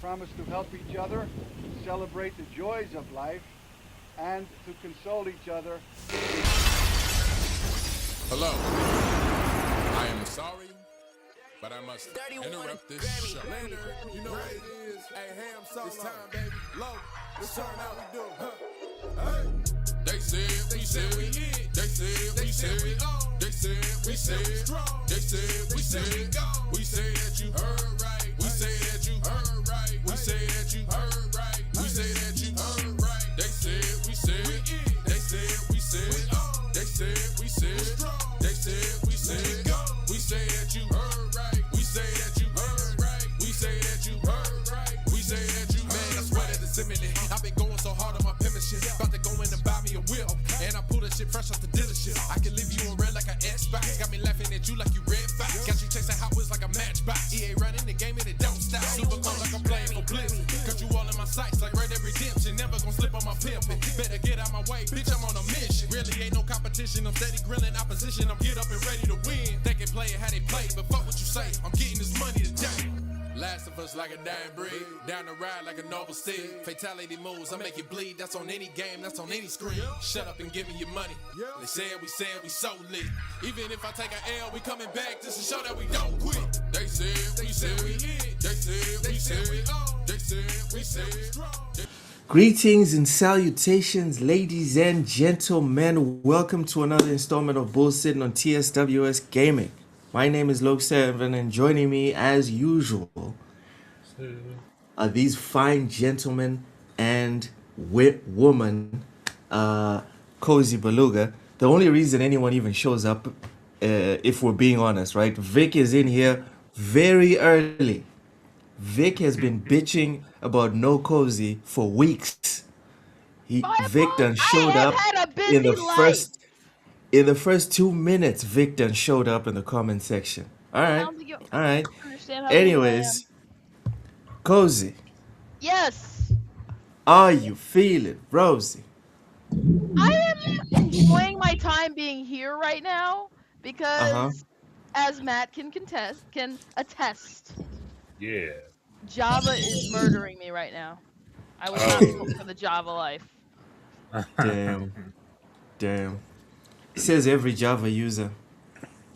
promise to help each other, celebrate the joys of life, and to console each other. Hello. I am sorry, but I must interrupt this show. Later, you know what it is. Hey, Ham Solo. It's time, baby. Low. It's time how we do. Hey. They said we said we hit. They said we said we on. They said we said we strong. They said we said we go. We say that you heard right. We say that you heard right. We say that you heard right. We say that you heard right. They said we said we in. They said we said we on. They said we said strong. They said we said go. We say that you heard right. We say that you heard right. We say that you heard right. We say that you heard right. Man, I swear that it's imminent. I've been going so hard on my penmanship. About to go in and buy me a whip. And I pull that shit fresh off the dealership. I can leave you in red like an Xbox. Got me laughing at you like you red fox. Got you chasing Hot Wheels like a matchbox. EA running the game and it don't stop. Super cold like I'm playing for Blizzard. Got you all in my sights like Red Dead Redemption. Never gonna slip on my pimpin'. Better get out my way, bitch, I'm on a mission. Really ain't no competition. I'm steady grilling opposition. I'm get up and ready to win. They can play it how they play, but fuck what you say. I'm getting this money today. Last of us like a dying breed. Down the ride like a noble steed. Fatality moves, I make you bleed. That's on any game, that's on any screen. Shut up and give me your money. They said we so lit. Even if I take an L, we coming back just to show that we don't quit. They said we hit. They said we said we on. They said we said we strong. Greetings and salutations, ladies and gentlemen. Welcome to another installment of BullSittin on TSWS Gaming. My name is Loke7, and joining me as usual are these fine gentlemen and woman, Cozy Beluga. The only reason anyone even shows up, if we're being honest, right? Vic is in here very early. Vic has been bitching about no Cozy for weeks. Vic done showed up in the first 2 minutes. Vic done showed up in the comment section. All right. Anyways, Cozy, Yes, are you feeling rosy? I am enjoying my time being here right now because, as Matt can attest, Yeah. Java is murdering me right now. I was not built for the Java life. Damn. Says every Java user.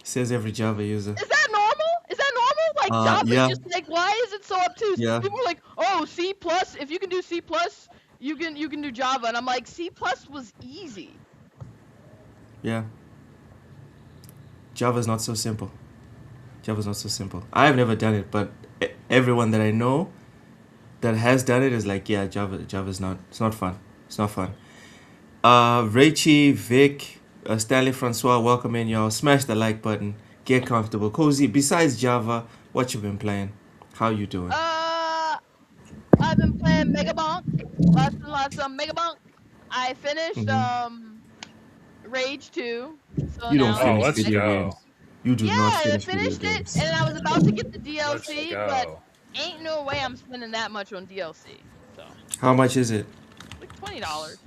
Is that normal? Is that normal? Like Java yeah. just like, why is it so obtuse? Yeah. People are like, oh, C+, if you can do C+, you can do Java. And I'm like, C++ was easy. Yeah. Java's not so simple. I've never done it, but everyone that I know that has done it is like, yeah, Java's not, it's not fun. Rachie, Vic, Stanley Francois, welcome in, y'all. Smash the like button. Get comfortable. Cozy, besides Java, what you been playing? How you doing? I've been playing Megabonk. Lots of Megabonk. I finished Rage 2. So You don't now finish let's video go. games. You do not I finish finished video it, games. and I was about to get the Let's DLC, go. but ain't no way I'm spending that much on DLC. So, How much is it? like $20.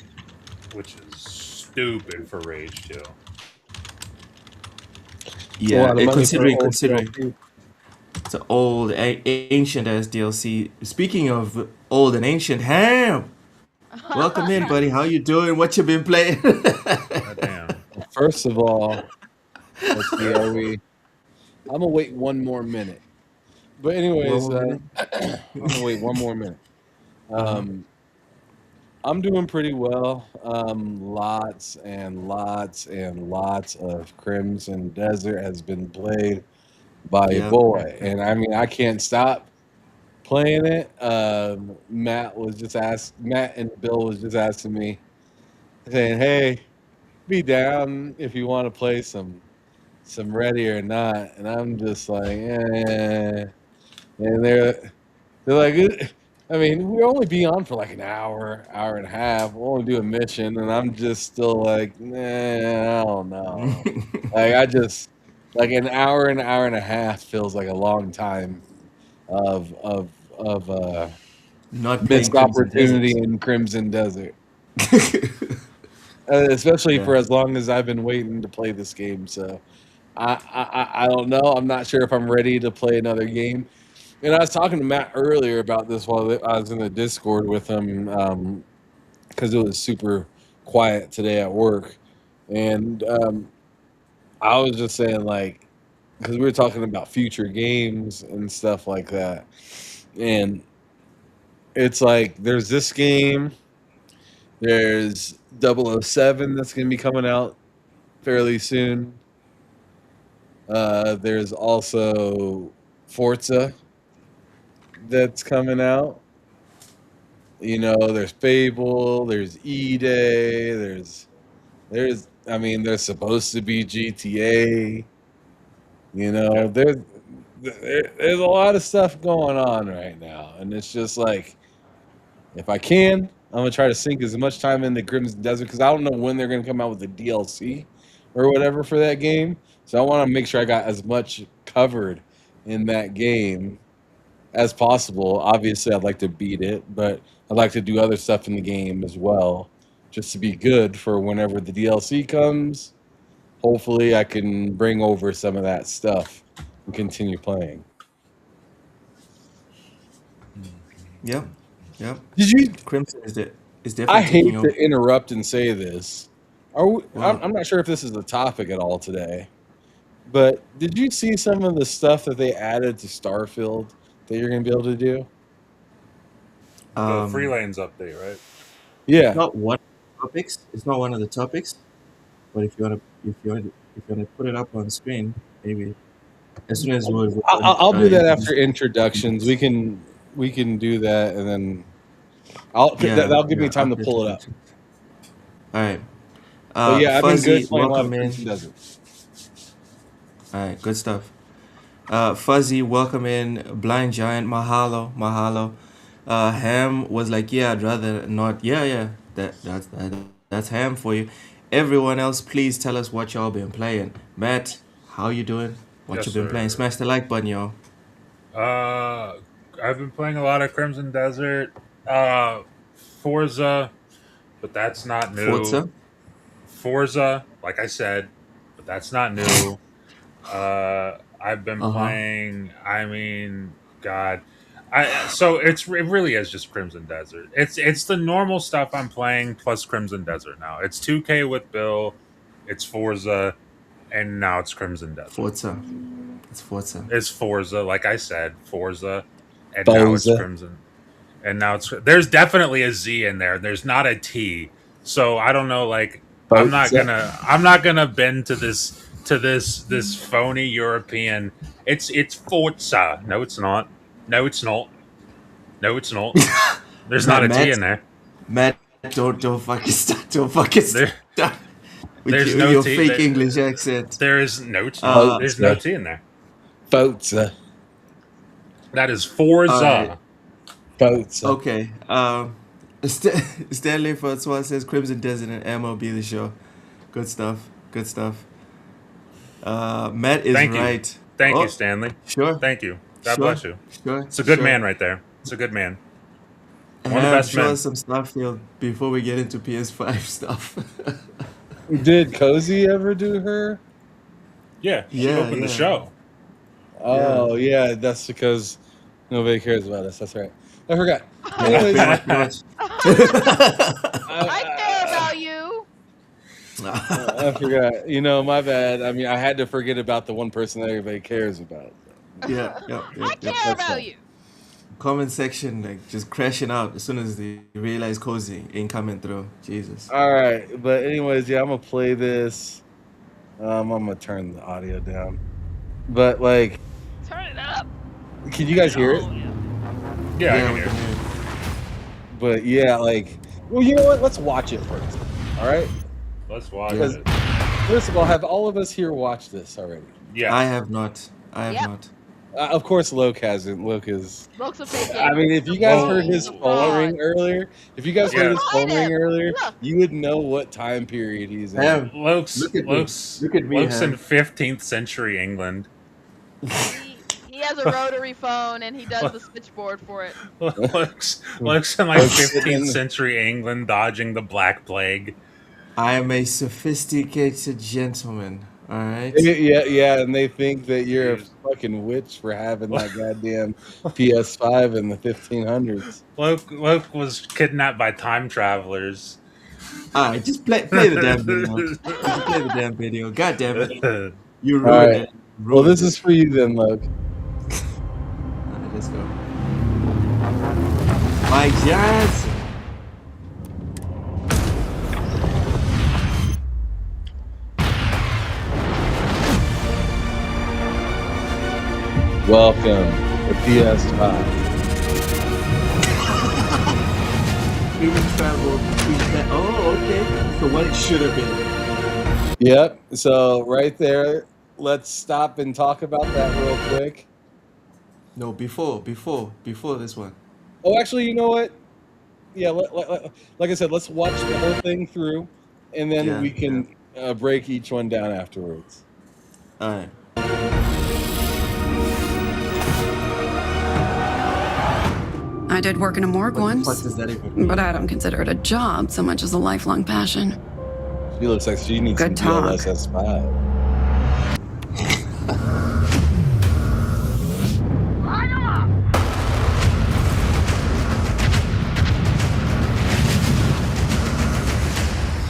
Which is stupid for Rage 2. Yeah, considering DLC. it's an old, ancient ass DLC. Speaking of old and ancient, Ham, welcome in, buddy. How you doing? What you been playing? Goddamn. First of all, let's see, I'm gonna wait one more minute. But anyways, I'm gonna wait one more minute. I'm doing pretty well. Lots and lots of Crimson Desert has been played by a Yep. boy, and I mean I can't stop playing it. Matt and Bill was just asking me, saying, "Hey, be down if you want to play some Ready or Not," and I'm just like, eh. And they're like, I mean, we'll only be on for like an hour and a half. We'll only do a mission, and I'm just still like, nah, I don't know. Like I just like an hour and a half feels like a long time of Not playing missed Crimson opportunity Desert. in Crimson Desert. Especially for as long as I've been waiting to play this game. So I don't know. I'm not sure if I'm ready to play another game. And I was talking to Matt earlier about this while I was in the Discord with him because it was super quiet today at work, and I was just saying like because we were talking about future games and stuff like that, and it's like there's this game, there's 007 that's going to be coming out fairly soon. There's also Forza that's coming out. There's Fable, there's E-Day, I mean, there's supposed to be GTA. There's a lot of stuff going on right now, and it's just like, if I can, I'm gonna try to sink as much time into Crimson Desert because I don't know when they're gonna come out with the DLC or whatever for that game. So I want to make sure I got as much covered in that game as possible. Obviously, I'd like to beat it, but I'd like to do other stuff in the game as well, just to be good for whenever the DLC comes. Hopefully, I can bring over some of that stuff and continue playing. Yep. Did you? Crimson is definitely I hate taking over. to interrupt and say this. I'm not sure if this is the topic at all today, but did you see some of the stuff that they added to Starfield that you're going to be able to do? The free lanes update, right? Yeah. It's not one of the topics. It's not one of the topics. But if you wanna put it up on screen, maybe as soon as I'll do that after introductions. We can do that, and then that'll give me time to pull it up. All right. But yeah, I've been Fuzzy, good playing a lot of welcome in. Crimson Desert. All right, good stuff. Fuzzy, welcome in. Blind Giant, mahalo. Ham was like, yeah, I'd rather not. Yeah. That's Ham for you. Everyone else, please tell us what y'all been playing. Matt, how you doing? What Yes, you been sir. playing? Smash the like button, y'all. I've been playing a lot of Crimson Desert, Forza, but that's not new. Forza, like I said, but that's not new. I've been playing. I mean, God, so it really is just Crimson Desert. It's the normal stuff I'm playing plus Crimson Desert now. It's 2K with Bill, it's Forza, and now it's Crimson Desert. It's Forza. It's Forza, like I said, Forza, and now it's Crimson. And now there's definitely a Z in there. There's not a T. So I don't know. Like I'm not gonna bend to this phony European. It's Forza. No, it's not. There's not a T in there. Matt, don't fucking start. Don't fucking start. There's no your T. Fake English accent. There is no T. There's no T in there. Forza. That is Forza. Forza. Okay. Stanley Francois says Crimson Desert and MLB the show. Good stuff. Matt is right. Thank you, Stanley. Sure. Thank you. God bless you. Sure. It's a good man right there. It's a good man. One of the best men. Show us some Starfield before we get into PS5 stuff. Did Cozy ever do her? Yeah, she opened the show. Oh, yeah, that's because nobody cares about us. That's right. I forgot. Anyways, I care about you. I forgot. My bad. I mean, I had to forget about the one person that everybody cares about. Yeah. I care about you. Comment section like just crashing out as soon as they realize Cozy ain't coming through. Jesus. All right, but anyways, yeah, I'm gonna play this. I'm gonna turn the audio down, but like, turn it up. Can you guys hear it? Yeah, I can hear it. But yeah, like, well, you know what? Let's watch it first. All right. Let's watch it. First of all, have all of us here watched this already? Yeah. I have not. not. Of course, Loke hasn't. Loke's a fake. I mean, if you guys heard his phone ring earlier, you would know what time period he's in. Loke's in 15th century England. He has a rotary phone and he does the switchboard for it. Loke's in like 15th century England, dodging the Black Plague. I am a sophisticated gentleman. All right. Yeah, and they think that you're a fucking witch for having that goddamn PS5 in the 1500s. Luke was kidnapped by time travelers. All right, just play the damn video. Just play the damn video. God damn it. You All ruined right. it. Well, this is for you then, Luke. All right, let's go. Mike Johnson. Welcome to PS5. Human travel between that. Oh, okay. So what it should have been. Yep. So right there, let's stop and talk about that real quick. No, before this one. Oh, actually, you know what? Yeah, like I said, let's watch the whole thing through, and then we can break each one down afterwards. All right. I did work in a morgue once, What does that even mean? but I don't consider it a job so much as a lifelong passion. She looks like she needs Good some talk. DLSS 5.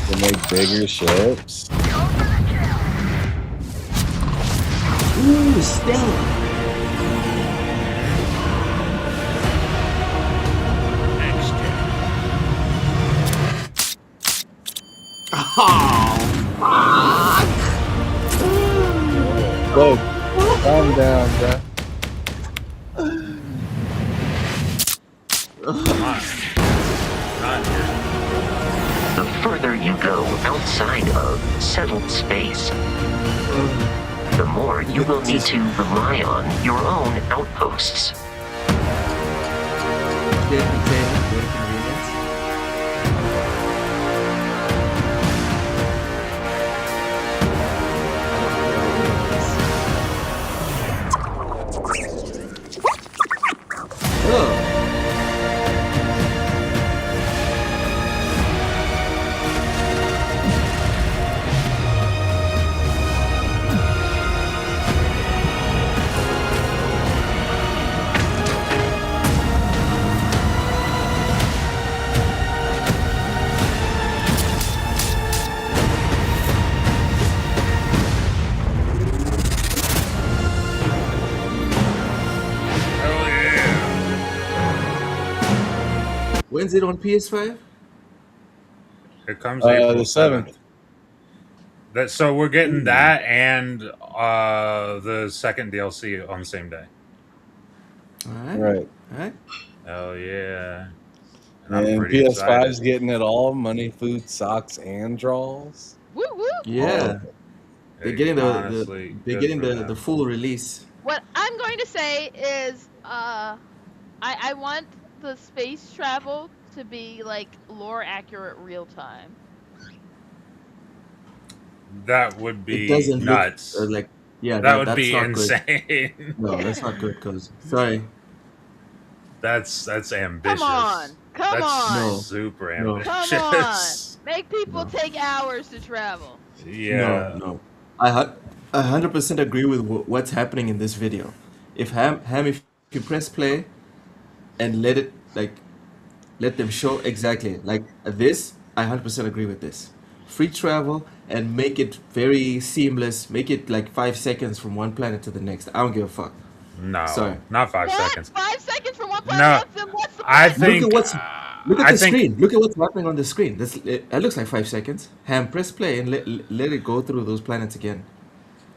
To make bigger ships. Ooh, Stella. Whoa, calm down, bro. Come on. Not here. The further you go outside of settled space, the more you will need to rely on your own outposts. When's it on PS5? It comes April the 7th. So we're getting that and the second DLC on the same day. All right. Right. All right. Oh yeah. And PS5's getting it all: money, food, socks, and draws. Woo woo. Yeah. They're getting Honestly, they're getting the full release. What I'm going to say is, I want the space travel to be like lore accurate real time. That would be It doesn't nuts. look like that would that's be not insane. Good. No, that's not good. Cause sorry, that's ambitious. Come on, come that's on, super No. ambitious. come on. Make people take hours to travel. Yeah. No. I 100% agree with what's happening in this video. If if you press play and let them show exactly like this, I 100% agree with this. Free travel and make it very seamless. Make it like 5 seconds from one planet to the next. I don't give a fuck. No, Sorry. not 5 What? seconds. 5 seconds from one No, planet? Then what's the I point? think. Look at I the think- screen. Look at what's happening on the screen. That looks like 5 seconds. Press play and let it go through those planets again.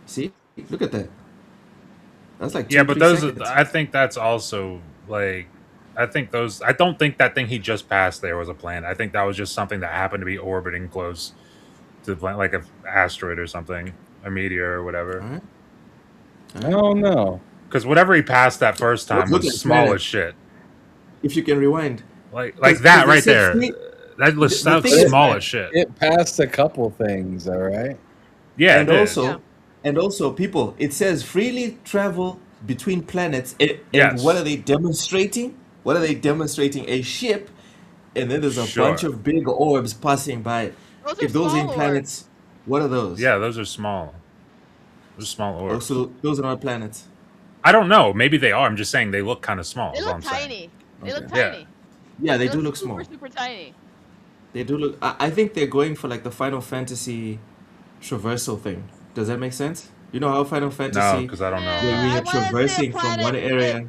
See? Look at that. That's like 2, Yeah, but 3 those. seconds. I think that's also like. I think those. I don't think that thing he just passed there was a planet. I think that was just something that happened to be orbiting close to the planet, like an asteroid or something, a meteor or whatever. All right. I don't know. Because whatever he passed that first time Look was at small planet. as shit. If you can rewind. Like 'Cause that they right said there. free- That looks the that's thing is small that as shit. It passed a couple things, all right? Yeah, and it also is. and also people, it says freely travel between planets. And Yes. what are they demonstrating? What are they demonstrating? A ship, and then there's a Sure. bunch of big orbs passing by it. Those are If those ain't small planets, what are those? Yeah, those are small. Those are small Oh, orbs. so those are not planets. I don't know. Maybe they are. I'm just saying they look kind of small. They Is all look I'm saying. tiny. They look Yeah. tiny. Yeah, they They do look super, small. super tiny. They do look. I think they're going for like the Final Fantasy traversal thing. Does that make sense? You know how Final No, Fantasy, because I don't know when how. you're I want to see a traversing from one planet area,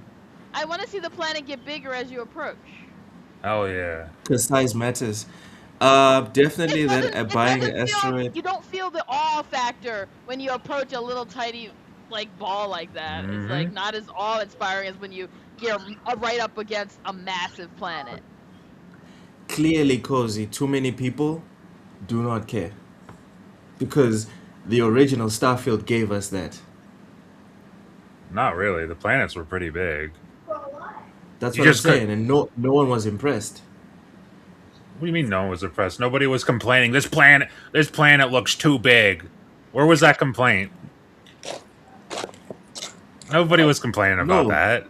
I want to see the planet get bigger as you approach. Hell yeah. because size matters. Definitely that It buying an doesn't feel. asteroid. You don't feel the awe factor when you approach a little tiny like ball like that. It's like Mm-hmm. not as awe-inspiring as when you're right up against a massive planet. Clearly, Cozy, too many people do not care. Because the original Starfield gave us that. Not really. The planets were pretty big. That's You what I'm just could. saying, and no one was impressed. What do you mean no one was impressed? Nobody was complaining. This planet looks too big. Where was that complaint? Nobody was complaining about No, that.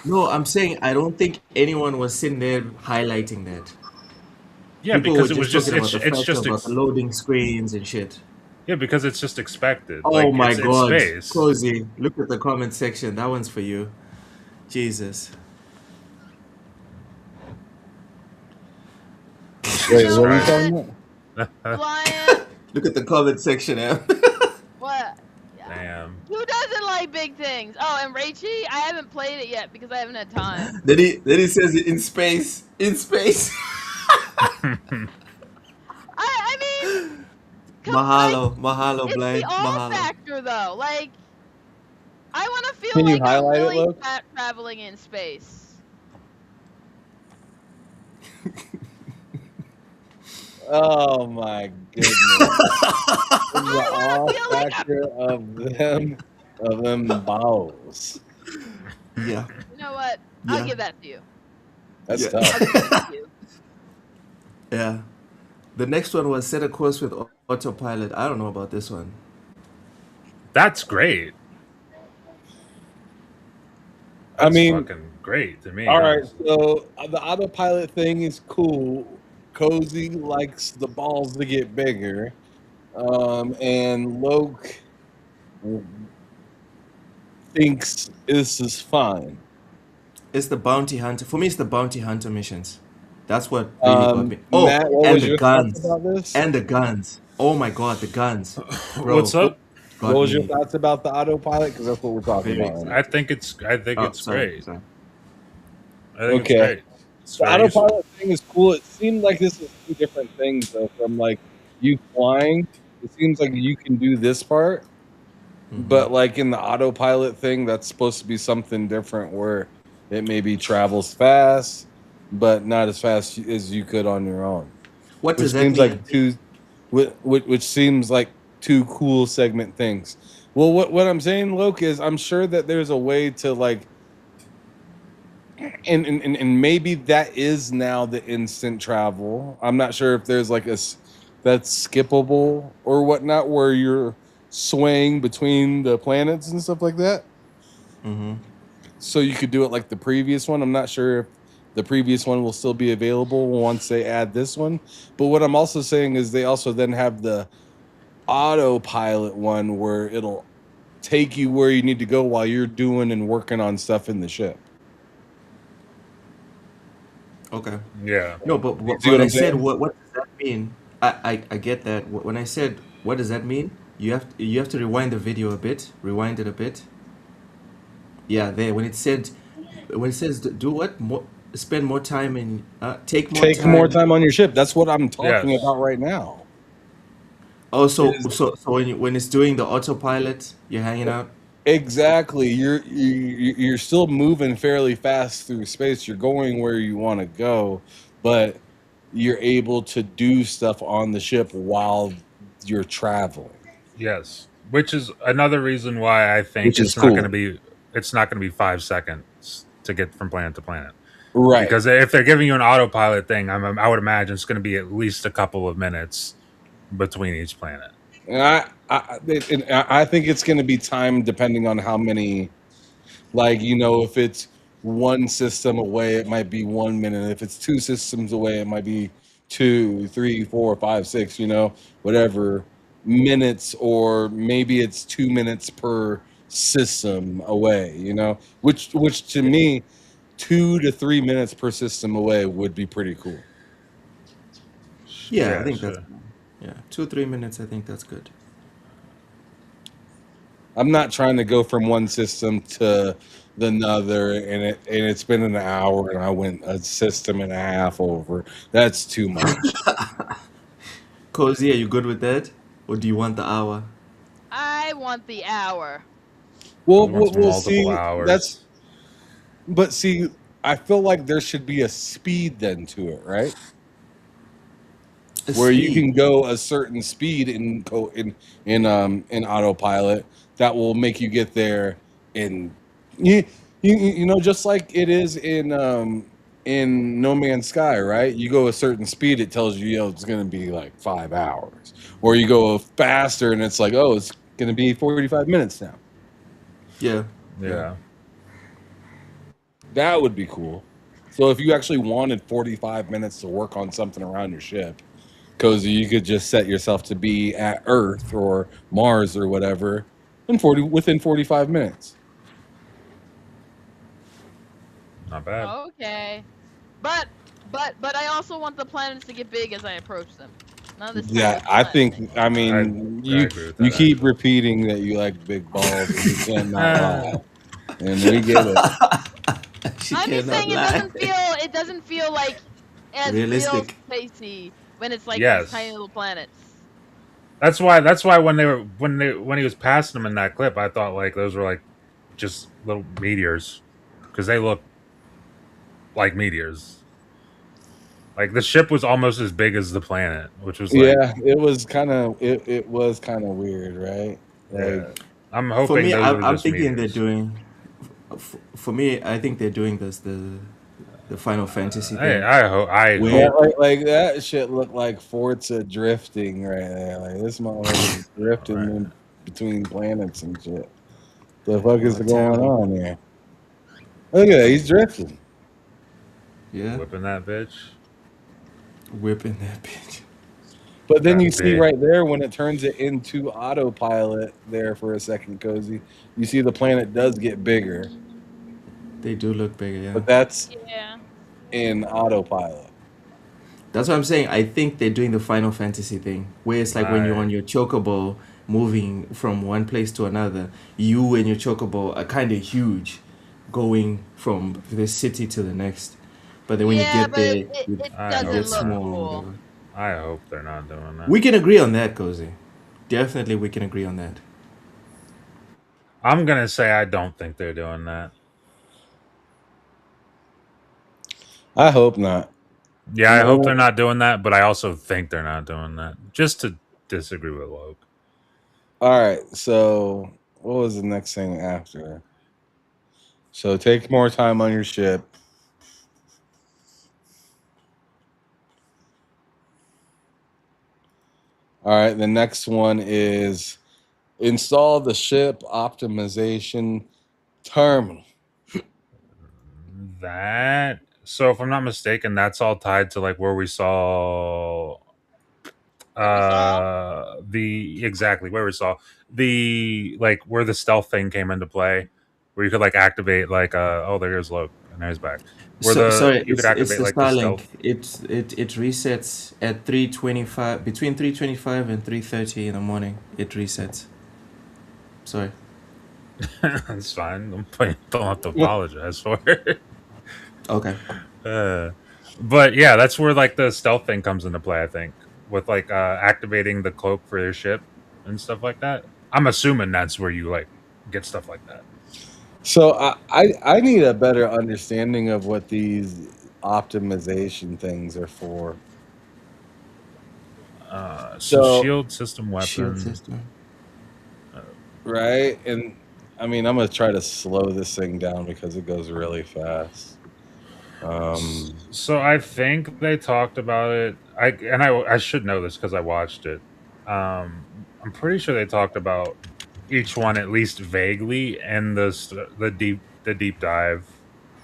no, I'm saying I don't think anyone was sitting there highlighting that. Yeah, People were because it was just just talking about the it's fact just about the loading screens and shit. yeah, because it's just expected. Oh Like my it's god, space. Cozy, look at the comment section. That one's for you. Jesus. Wait, Jesus what are you Christ. talking about? Flying. Look at the comment section, Em. What? Damn. Who doesn't like big things? Oh, and Raichi, I haven't played it yet because I haven't had time. Then he says it in space. In space. I mean, Mahalo, mahalo, it's the Blay, all mahalo. factor though. Like, I want to feel Can you like I'm highlight it, really Luke? traveling in space. Oh my goodness! The all feel like factor of them balls. Yeah. You know what? Yeah. I'll give that to you. That's Yeah. tough. I'll give that to you. Yeah. The next one was set a course with autopilot. I don't know about this one. That's great. I That's mean, fucking great to me. all right. honestly. So the autopilot thing is cool. Cozy likes the balls to get bigger, and Loke thinks this is fine. It's the bounty hunter. For me, it's the bounty hunter missions. That's what really got me. Oh, Matt, what and was the your thoughts guns. about this? And the guns. Oh my god, the guns. Bro, What's up? got What was your me thoughts about the autopilot? Because that's what we're talking very about. Right now. I think it's sorry, great. sorry. I think Okay. it's great. It's The very useful. autopilot thing is cool. It seemed like this is two different things, though. From like you flying, it seems like you can do this part, but like in the autopilot thing, that's supposed to be something different where it maybe travels fast, but not as fast as you could on your own. What Which does that seems mean? like which seems like two cool segment things. Well, what I'm saying, Loke, is I'm sure that there's a way to like, and maybe that is now the instant travel. I'm not sure if there's like that's skippable or whatnot, where you're swaying between the planets and stuff like that. So you could do it like the previous one. I'm not sure if the previous one will still be available once they add this one. But what I'm also saying is they also then have the autopilot one where it'll take you where you need to go while you're doing and working on stuff in the ship. Okay. Yeah. No, but see when what I I'm said saying? what does that mean? I get that. When I said what does that mean? You have to rewind the video a bit. Rewind it a bit. Yeah, there. When it says do what? Spend more time in take more Take more time. time on your ship. That's what I'm talking Yes. about right now. Oh, so Is- when it's doing the autopilot, you're hanging out. Exactly. You're still moving fairly fast through space. You're going where you want to go, but you're able to do stuff on the ship while you're traveling. Yes. Which is another reason why I think Which is it's not going to cool. be 5 seconds to get from planet to planet. Right. Because if they're giving you an autopilot thing, I would imagine it's going to be at least a couple of minutes between each planet. And I think it's going to be timed depending on how many, like, if it's one system away, it might be 1 minute. If it's two systems away, it might be 2, 3, 4, 5, 6, whatever minutes, or maybe it's 2 minutes per system away, you know, which to me, 2 to 3 minutes per system away would be pretty cool. Yeah, I think that's 2 or 3 minutes. I think that's good. I'm not trying to go from one system to the another, and it's been an hour, and I went a system and a half over. That's too much. Cozy, are you good with that, or do you want the hour? I want the hour. Well, wants we'll multiple see. hours. But see, I feel like there should be a speed then to it, right? Where you can go a certain speed in autopilot that will make you get there in you know, just like it is in No Man's Sky, right? You go a certain speed, it tells you, it's going to be like 5 hours, or you go faster and it's like, oh, it's going to be 45 minutes now. Yeah. That would be cool. So if you actually wanted 45 minutes to work on something around your ship, Cozy, you could just set yourself to be at Earth or Mars or whatever within 45 minutes. Not bad. Okay, but I also want the planets to get big as I approach them. I think. I mean, you keep repeating that you like big balls and you cannot lie, and we get it. I'm just saying it doesn't feel like as realistic, real spacey when it's like these tiny little planets. That's why when he was passing them in that clip, I thought like those were like just little meteors, because they look like meteors. Like the ship was almost as big as the planet, which was like, it was kind of weird, right? Like, I'm hoping. For me, I'm thinking meteors. they're doing. For me, I think they're doing this the Final Fantasy thing. I hope. Like that shit looked like Forza drifting right there. Like this motherfucker is drifting in between planets and shit. The fuck is going on here? Look at that, he's drifting. Yeah, whipping that bitch. But then you see right there when it turns it into autopilot there for a second, Cozy, you see the planet does get bigger. They do look bigger, yeah. But that's in autopilot. That's what I'm saying. I think they're doing the Final Fantasy thing, where it's like when you're on your chocobo moving from one place to another, you and your chocobo are kind of huge, going from this city to the next. But then when you get there, it doesn't look cool. I hope they're not doing that. We can agree on that, Cozy. Definitely, we can agree on that. I'm gonna say I don't think they're doing that. I hope not. Yeah, I hope they're not doing that, but I also think they're not doing that. Just to disagree with Loke. All right, so what was the next thing after? So take more time on your ship. All right, the next one is install the ship optimization terminal. So if I'm not mistaken, that's all tied to like where we saw where we saw the like where the stealth thing came into play, where you could like activate like there's Loke and there's back. Sorry, you could activate it's the like Starlink. the stealth. It resets at 3:25, between 3:25 and 3:30 in the morning. It resets. Sorry. That's fine. Don't have to apologize for it. Okay. But yeah, that's where like the stealth thing comes into play, I think, with like activating the cloak for your ship and stuff like that. I'm assuming that's where you like get stuff like that. So I need a better understanding of what these optimization things are for. So shield system weapon. Shield system. Right? And I mean, I'm going to try to slow this thing down because it goes really fast. So I think they talked about it. I should know this because I watched it. I'm pretty sure they talked about each one at least vaguely in the deep dive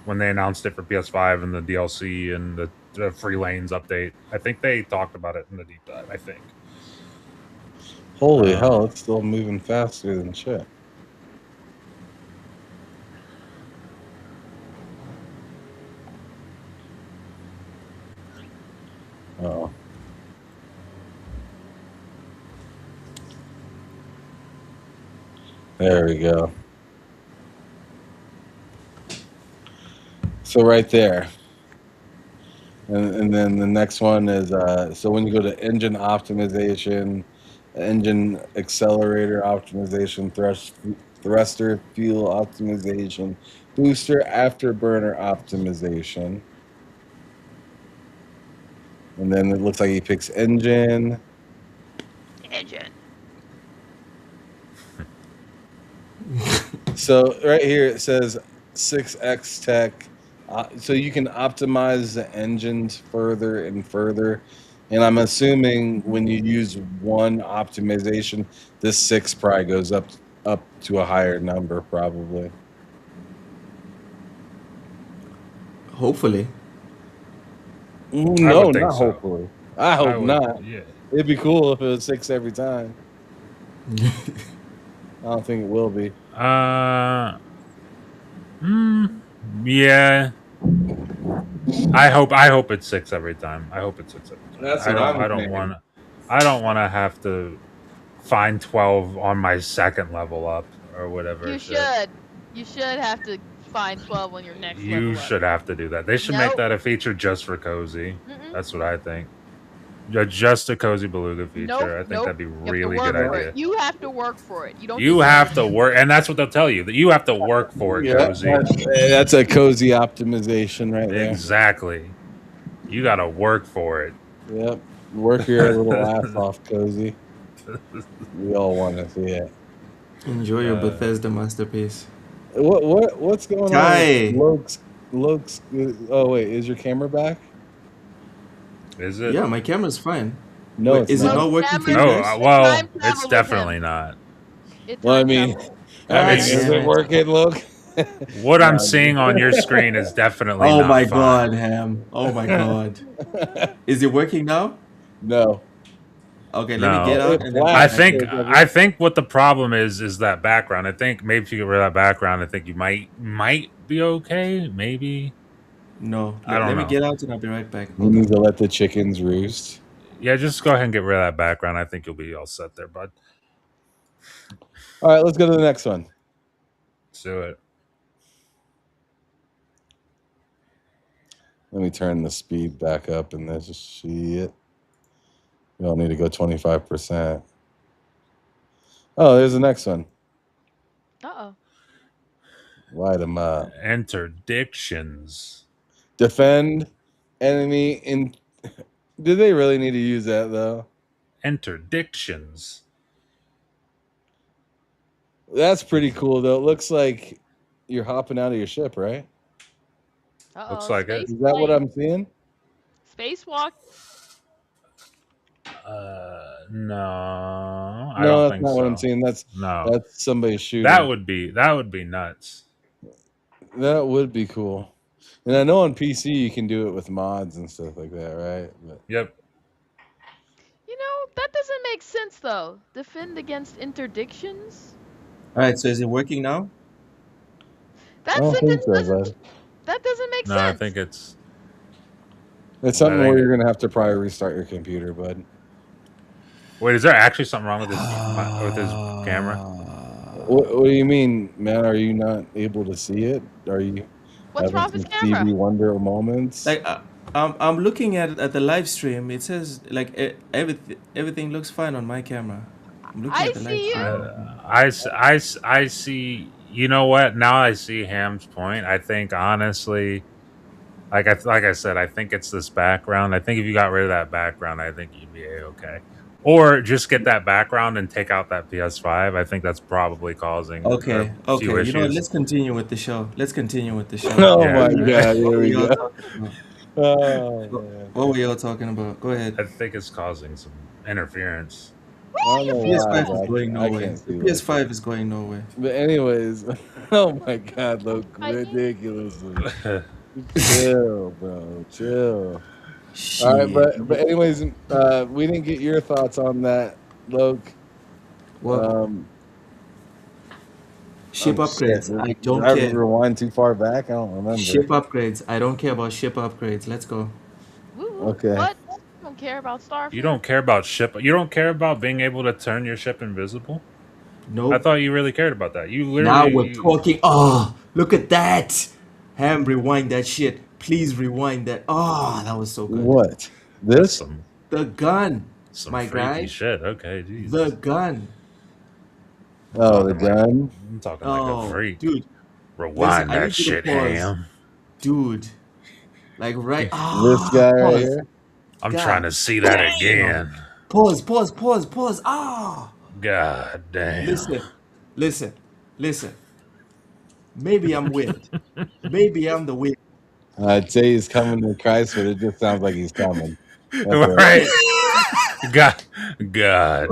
when they announced it for PS5 and the DLC and the free lanes update. I think they talked about it in the deep dive. I think. Holy hell! It's still moving faster than shit. Oh. There we go. So right there. And then the next one is so when you go to engine optimization, engine accelerator optimization, thruster fuel optimization, booster afterburner optimization. And then it looks like he picks engine. So right here it says 6X Tech. So you can optimize the engines further and further. And I'm assuming when you use one optimization, this 6 probably goes up to a higher number, probably. Hopefully. No, not so. Hopefully. I hope not. Yeah. It'd be cool if it was 6 every time. I don't think it will be. Yeah. I hope it's 6 every time. I hope it's 6 every time. That's what I don't want to have to find 12 on my second level up or whatever. You should. You should have to find 12 on your next level. You should have to do that. They should make that a feature just for Cozy. That's what I think. Just a Cozy Beluga feature. I think that'd be really good idea. You have to work for it. You have to work, and that's what they'll tell you, that you have to work for it, Cozy. That's a Cozy optimization right there. Exactly. You got to work for it. Yep. Work your little ass off, Cozy. We all want to see it. Enjoy your Bethesda masterpiece. What's going on? Looks. Oh wait, is your camera back? Is it? Yeah, my camera's fine. No, wait, is it not working for you guys? Well, it's definitely not. Well, I mean, is it working? Look. What I'm seeing on your screen is definitely not my fine. God, Ham. Oh my God. Is it working now? No. Okay, let me get out. And then I think what the problem is that background. I think maybe if you get rid of that background, I think you might be okay. Maybe. No. I don't know. Let me get out and I'll be right back. You need to let the chickens roost. Yeah, just go ahead and get rid of that background. I think you'll be all set there, bud. All right, let's go to the next one. Let's do it. Let me turn the speed back up and there's shit. You don't need to go 25%. Oh, there's the next one. Uh-oh. Light them up. Interdictions. Defend enemy in... Did they really need to use that, though? Interdictions. That's pretty cool, though. It looks like you're hopping out of your ship, right? Uh-oh. Looks like it. Is that what I'm seeing? Spacewalk. No, I don't think that's not so. what I'm seeing. That's somebody shooting. That would be nuts. That would be cool. And I know on PC you can do it with mods and stuff like that, right? But... Yep. You know, that doesn't make sense though. Defend against interdictions. All right, so is it working now? That doesn't make sense. No, I think it's something where you're gonna have to probably restart your computer, bud. Wait, is there actually something wrong with his camera? What do you mean, man? Are you not able to see it? Are you What's wrong with his camera? Stevie Wonder moments? Like I'm looking at the live stream. It says like everything looks fine on my camera. I'm looking at the live stream. I see. You know what? Now I see Ham's point. I think honestly, like I said, I think it's this background. I think if you got rid of that background, I think you'd be okay. Or just get that background and take out that PS5. I think that's probably causing okay. Few issues. You know what? Let's continue with the show. Oh my God! Here we go. What were y'all talking about? Go ahead. I think it's causing some interference. PS5 is going nowhere. PS5 is going nowhere. But anyways, oh my God, look ridiculous. Chill, bro. Chill. Shit. All right, but anyways, we didn't get your thoughts on that, Loke. What? Ship upgrades. I don't care. Did I rewind too far back? I don't remember. Ship upgrades. I don't care about ship upgrades. Let's go. Woo-woo. Okay. What? I don't care about Starfield. You don't care about ship. You don't care about being able to turn your ship invisible. Nope. I thought you really cared about that. You literally. Now we're talking. Oh, look at that! Ham, rewind that shit. Please rewind that. Oh, that was so good. What? This? The gun. Some my freaky guy. shit. Okay, geez. The gun. Oh, the gun. I'm talking like a freak, dude. Rewind that shit, Ham. Dude, like right. This guy right here. I'm trying to see that again. Pause. Ah. God damn. Listen. Maybe I'm weird. Maybe I'm the weird. I'd say he's coming to Christ, but it just sounds like he's coming. Right. God damn.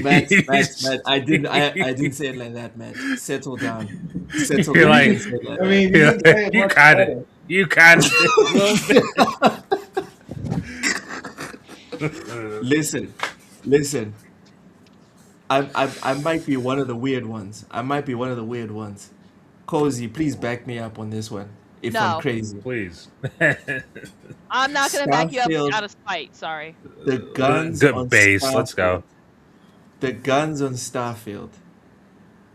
Matt, I didn't say it like that, man. Settle down. You're like, I mean, you kind of Listen. I might be one of the weird ones. Cozy, please back me up on this one. If I'm crazy, please. I'm not gonna back you up out of spite. Sorry. The guns on base. Starfield, Let's go. The guns on Starfield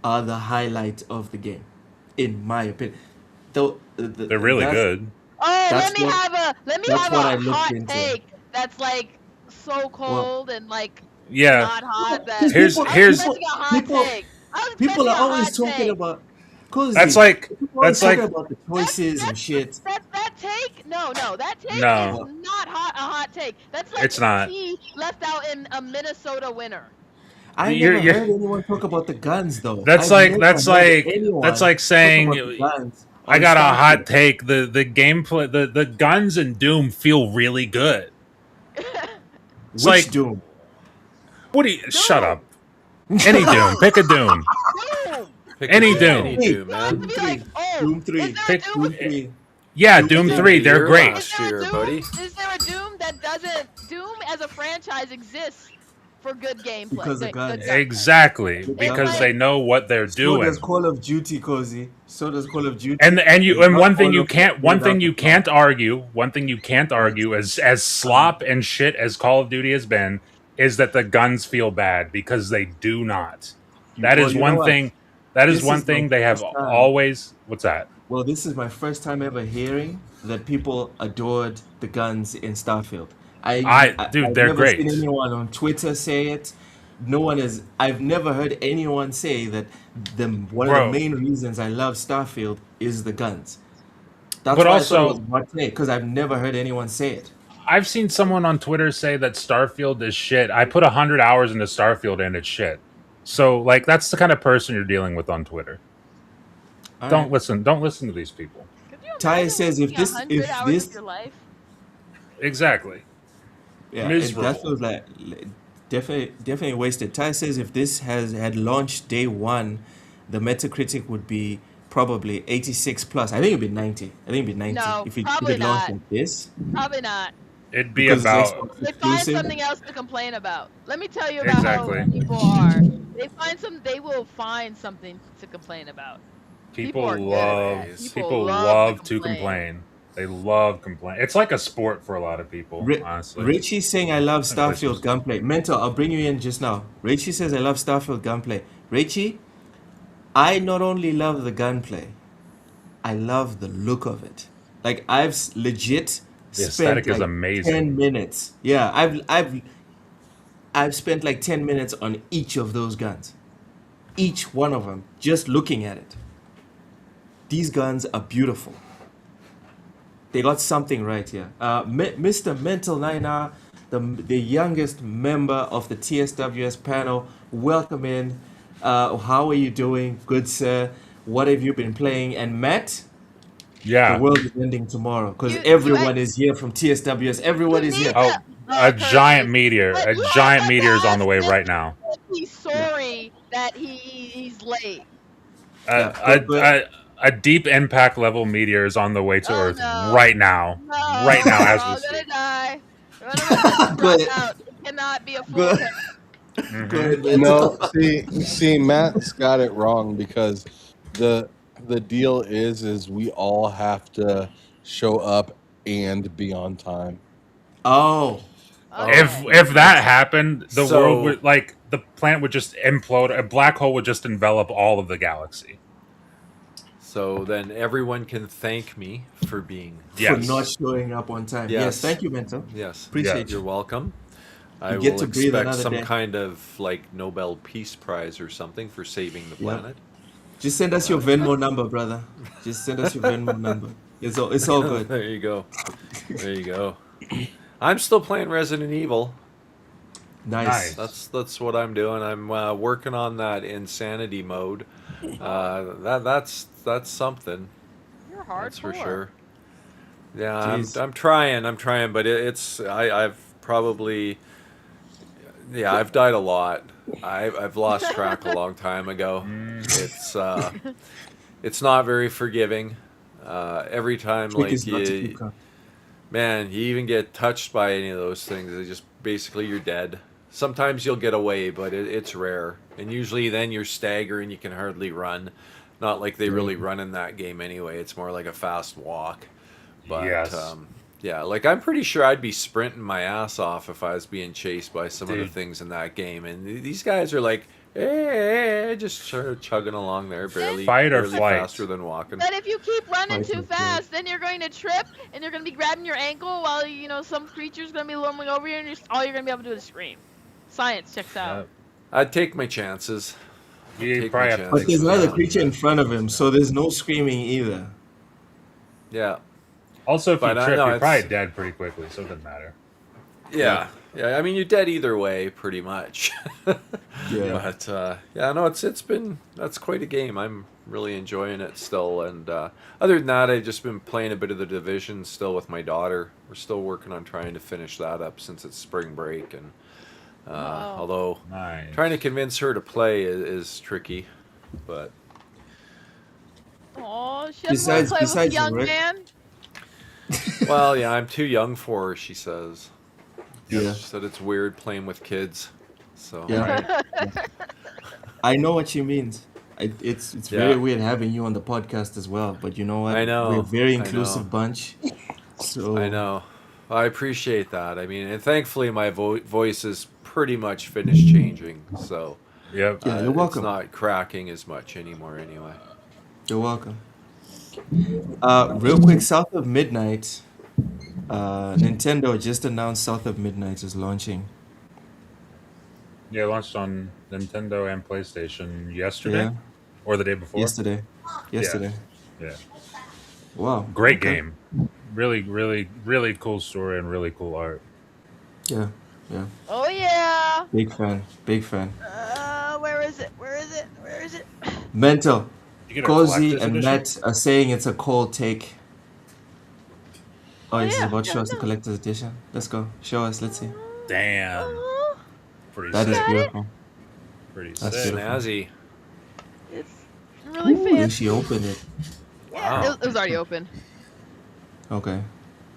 are the highlight of the game, in my opinion. They're really good. Oh, let me have a hot take. That's like so cold and like not hot. That here's people are always talking about. That's like about the choices and shit. That take? No, that take is not a hot take. That's like it's not. he left out in a Minnesota winter. I never heard anyone talk about the guns though. That's like saying I got a hot take. The gameplay, the guns in Doom feel really good. It's Which Doom? What do you? Shut up. Any Doom. Pick a Doom. Any Doom. Doom 3. Pick Doom 3. Yeah, Doom 3. They're great. Is there a Doom that doesn't? Doom as a franchise exists for good gameplay. Because of guns. Exactly. Because they know what they're doing. So does Call of Duty, Cozy. So does Call of Duty. And one thing you can't argue as slop and shit as Call of Duty has been is that the guns feel bad, because they do not. That is one thing they have always. What's that? Well, this is my first time ever hearing that people adored the guns in Starfield. I've they're never great. Seen anyone on Twitter say it. No one is. I've never heard anyone say that one of the main reasons I love Starfield is the guns. That's why also, because I've never heard anyone say it. I've seen someone on Twitter say that Starfield is shit. I put 100 hours into Starfield and it's shit. So, like, that's the kind of person you're dealing with on Twitter. Don't listen to these people. Ty says if this exactly. Yeah, that feels like definitely wasted. Ty says if this had launched day one, the Metacritic would be probably 86 plus. I think it'd be 90. No, if it probably launched not. like this. Probably not. It'd be about. They find something else to complain about. Let me tell you about how people are. They will find something to complain about. People love to complain. They love complain. It's like a sport for a lot of people, honestly. Richie's saying I love Starfield gunplay. Mental, I'll bring you in just now. Richie says I love Starfield gunplay. Richie, I not only love the gunplay, I love the look of it. Like I've legit the aesthetic spent is amazing. 10 minutes. Yeah, I've spent like 10 minutes on each of those guns. Each one of them, just looking at it. These guns are beautiful. They got something right here. Mr. Mental 9R, the youngest member of the TSWS panel, welcome in. How are you doing? Good, sir. What have you been playing? And Matt? Yeah. The world is ending tomorrow because everyone is here from TSWS. Everyone is here. Oh, a giant meteor. A giant meteor is on the way right now. He's sorry that he's late. A deep impact level meteor is on the way to Earth right now. Right now, as we speak. Good. It cannot be a full No, see, Matt's got it wrong because the deal is we all have to show up and be on time. Oh. Okay. If that happened, the So- world would like the planet would just implode. A black hole would just envelop all of the galaxy. So then everyone can thank me for being. For Yes. not showing up on time. Yes, thank you, Mental. Yes. Appreciate You're you. welcome. I You get will to breathe expect another some day. kind of like Nobel Peace Prize or something for saving the planet. Just send us your Venmo number, brother. Just send us your Venmo number. It's all good. There you go. There you go. I'm still playing Resident Evil. Nice. That's what I'm doing. I'm working on that insanity mode. That's something. You're hardcore. That's for sure. Yeah, Jeez. I'm trying, but I've probably I've died a lot. I've lost track a long time ago. It's not very forgiving. Every time Trick like is not to keep count. man, you even get touched by any of those things, it's just basically you're dead. Sometimes you'll get away, but it's rare. And usually then you're staggering, you can hardly run. Not like they really run in that game anyway. It's more like a fast walk. But Yes. yeah, like I'm pretty sure I'd be sprinting my ass off if I was being chased by some of the Dude. things in that game. And these guys are like, hey, just sort of chugging along there, barely, Fight or barely flight. faster than walking. But if you keep running Fight too or flight. fast, then you're going to trip and you're going to be grabbing your ankle while some creature's going to be looming over you, and all you're going to be able to do is scream. Science checks out. I'd take my chances. You Take probably my have to chance. But take there's some another time. creature in front of him, so there's no screaming either. Yeah. Also, if you But I trip, know you're it's- probably dead pretty quickly, so it doesn't matter. Yeah. I mean, you're dead either way, pretty much. Yeah. But no, that's quite a game. I'm really enjoying it still. And other than that, I've just been playing a bit of the Division still with my daughter. We're still working on trying to finish that up since it's spring break, and although Nice. trying to convince her to play is tricky, but Oh, she doesn't want to play with a Besides young Rick. man. well, yeah, I'm too young for her, she says. Yeah. She said it's weird playing with kids. So Yeah. I know what she means. It's Yeah. very weird having you on the podcast as well, but you know what? I know, We're a very I inclusive know. bunch. So I know. I appreciate that. I mean, and thankfully my voice is pretty much finished changing. So Yep. Yeah, you're welcome. It's not cracking as much anymore anyway. You're welcome. Real quick, South of Midnight. Nintendo just announced South of Midnight is launching. Yeah, it launched on Nintendo and PlayStation yesterday Yeah. or the day before. Yesterday. Yeah. Wow. Great Okay. game. Really, really, really cool story and really cool art. Yeah. Oh yeah. Big fan. Where is it? Where is it? Where is it? Mental. You get a Cozy collector's and edition? Matt are saying it's a cold take. Oh, is yeah, it about to yeah, show us the no. collector's edition? Let's go. Show us. Let's see. Damn. Pretty That is sick. beautiful. Pretty That's sick. beautiful. Snazzy. It's really Ooh, and fancy. she opened it. Wow. It was already open. Okay.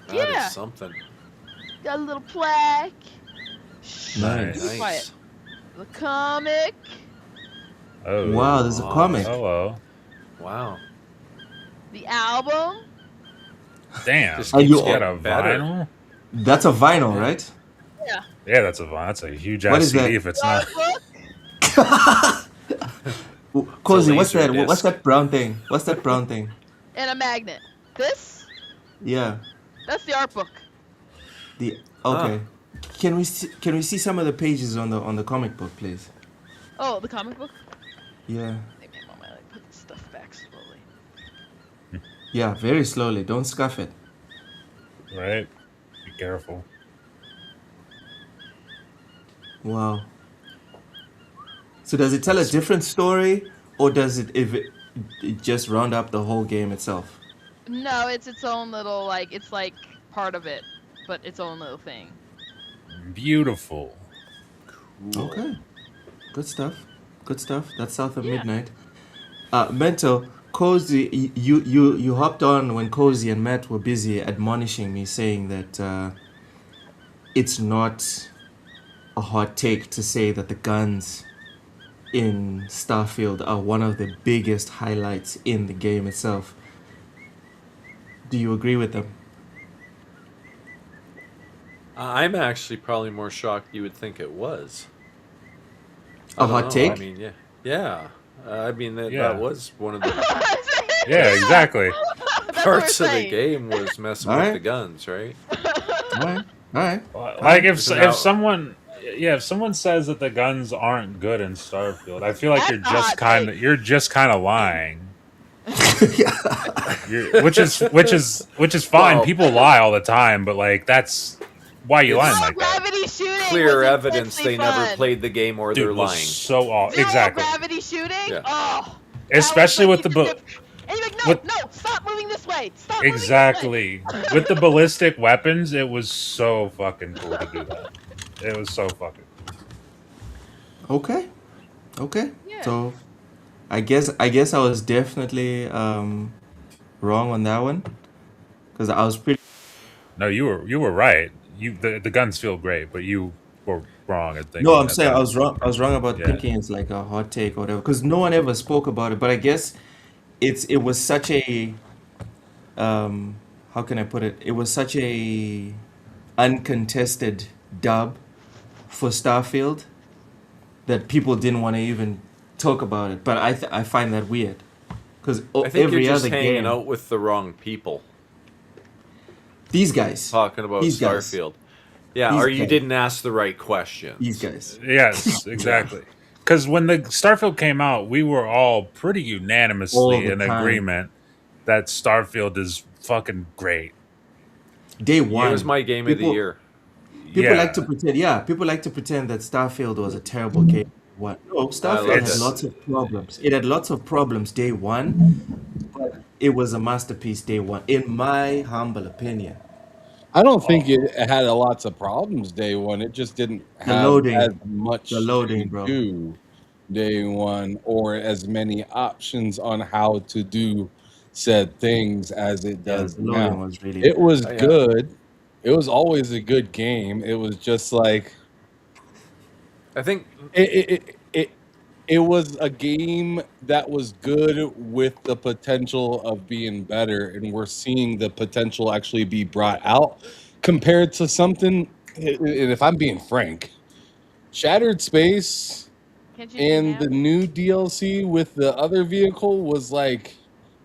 That Yeah. is something. Got a little plaque. Nice. Be quiet. The comic. Oh. Wow, there's a comic. Hello. Wow. The album. Damn. Just Are keeps you- You got a getting better. vinyl? That's a vinyl, right? Yeah, that's a vinyl. That's a huge What ass is that? CD if it's not. Book Cozy, what's laser that? What's disc. that brown thing? What's that brown thing? and a magnet. This. Yeah. That's the art book. The okay. Can we see some of the pages on the comic book, please? Oh, the comic book. Yeah. Maybe I might like put the stuff back slowly. Yeah, very slowly. Don't scuff it. Right? Be careful. Wow. So does it tell a different story, or does it just round up the whole game itself? No, it's its own little it's like part of it, but its own little thing. Beautiful. Okay. Good stuff. That's South of Yeah. Midnight. Mental, Cozy, you hopped on when Cozy and Matt were busy admonishing me, saying that it's not a hot take to say that the guns in Starfield are one of the biggest highlights in the game itself. Do you agree with them? I'm actually probably more shocked you would think it was. A hot take? I mean, yeah. I mean that Yeah. was one of the Yeah, exactly. parts of the game was messing with the guns, right? All right. Like if someone says that the guns aren't good in Starfield, I feel like you're just kind of lying. Which is fine. Well, people lie all the time, but like that's why you lying like that. Gravity shooting. Clear evidence they fun. never played the game or they're lying. So exactly. Gravity shooting. Yeah. Oh. Especially with the And you're like, no, stop moving this way. Stop exactly. moving this way. With the ballistic weapons, it was so fucking cool to do that. It was so fucking cool. Okay. Yeah. So I guess I was definitely wrong on that one because I was pretty. No, you were right. The guns feel great, but you were wrong at thinking. No, I'm saying I was wrong. I was wrong about Yeah. thinking it's like a hot take or whatever because no one ever spoke about it. But I guess it was such a how can I put it? It was such a uncontested dub for Starfield that people didn't want to even talk about it. But I find that weird because I think every you're just other hanging game, out with the wrong people. these guys Talking about These guys. Starfield. Yeah, These or you guys. didn't ask the right questions. these guys. Yes, exactly. Because when the Starfield came out, we were all pretty All unanimously the in time. agreement that Starfield is fucking great. Day It one. was my game of the year. People Yeah. like to pretend. Yeah, people like to pretend that Starfield was a terrible game. What? No, Starfield had it. lots of problems. It had lots of problems day one, but it was a masterpiece day one, in my humble opinion. I don't think it had lots of problems day one. It just didn't have loading. as much The loading, to bro. do day one or as many options on how to do said things as it Yeah, does the loading now. was really. It was Yeah. good. It was always a good game. It was just like I think it was a game that was good with the potential of being better, and we're seeing the potential actually be brought out compared to something. And if I'm being frank, Shattered Space Can't you do and now? the new DLC with the other vehicle was like,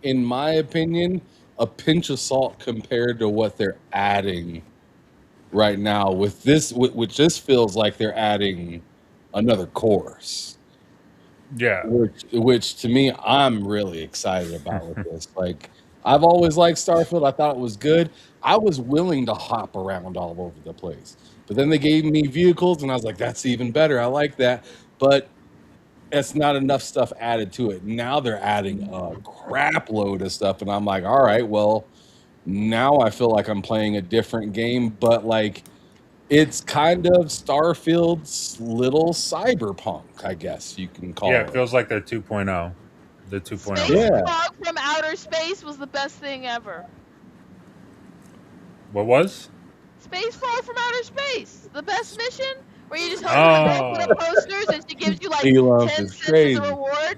in my opinion, a pinch of salt compared to what they're adding right now with this, which this feels like they're adding another course. Yeah. Which to me, I'm really excited about with this. Like, I've always liked Starfield. I thought it was good. I was willing to hop around all over the place. But then they gave me vehicles, and I was like, that's even better. I like that. But it's not enough stuff added to it. Now they're adding a crap load of stuff, and I'm like, all right, well, now I feel like I'm playing a different game, but like it's kind of Starfield's little cyberpunk, I guess you can call Yeah, it. it feels like they're 2.0. The 2.0. Yeah. Spacewalk from outer space was the best thing ever. What was? Spacewalk from outer space, the best mission where you just hold the posters and she gives you like P-Lump 10 is cents crazy. as a reward.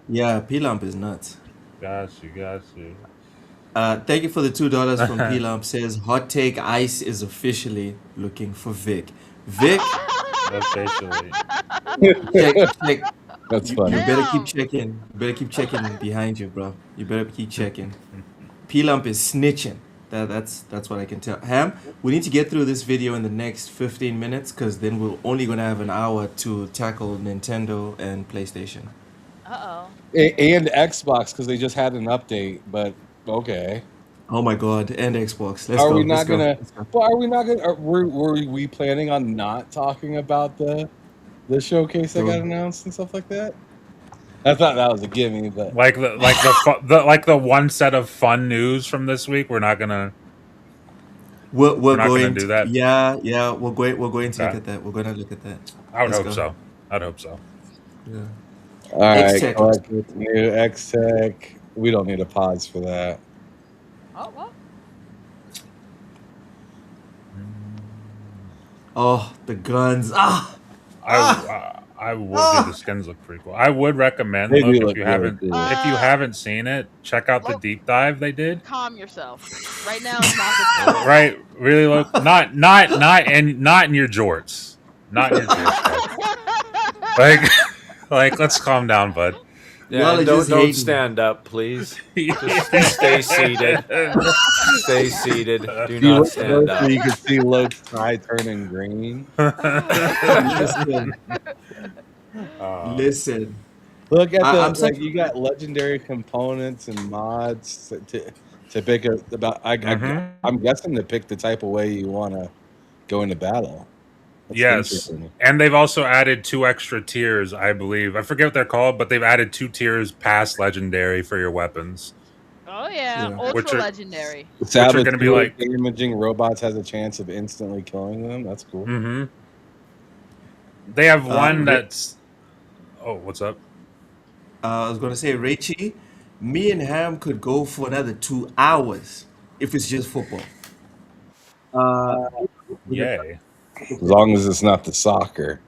Yeah, P-Lump is nuts. Got you. Thank you for the $2 from P-Lump. Says hot take: Ice is officially looking for Vic. Vic, Officially. check. That's You funny. better keep checking. You better keep checking behind you, bro. You better keep checking. P-Lump is snitching. That's what I can tell. Ham, we need to get through this video in the next 15 minutes because then we're only gonna have an hour to tackle Nintendo and PlayStation. And Xbox, because they just had an update, but okay. Oh my god, and Xbox. Let's Are go. we not let's go. gonna? Let's go. Well, are we not gonna? Were we planning on not talking about the showcase that got announced and stuff like that? I thought that was a gimme, but Like the one set of fun news from this week. We're not gonna. We're not going gonna do that. Yeah, we're going to look Okay. at that. We're gonna look at that. I would Let's hope go. so. I'd hope so. Yeah. all right. X-Tech. Collect with new X-Tech. We don't need a pause for that. Oh, what? Oh, the guns. I would. Dude, the skins look pretty cool. I would recommend. They Look, do if look you really haven't, cool. if you haven't seen it, check out the Look. deep dive they did. Calm yourself. Right now is not the time. Right, really look. Not in your jorts. Not in your jorts. Like, let's calm down, bud. Yeah, and don't stand up, please. Just stay seated. Stay seated. Do not stand up. So you can see Loke's tie turning green. Listen. Look at the you got legendary components and mods to pick about. I'm guessing to pick the type of way you want to go into battle. That's yes, and they've also added 2 extra tiers, I believe. I forget what they're called, but they've added 2 tiers past legendary for your weapons. Oh yeah, ultra legendary. Which are going to be like damaging robots has a chance of instantly killing them. That's cool. Mm-hmm. They have one that's. Oh, what's up? I was going to say, Rachie, me and Ham could go for another 2 hours if it's just football. Yay. As long as it's not the soccer.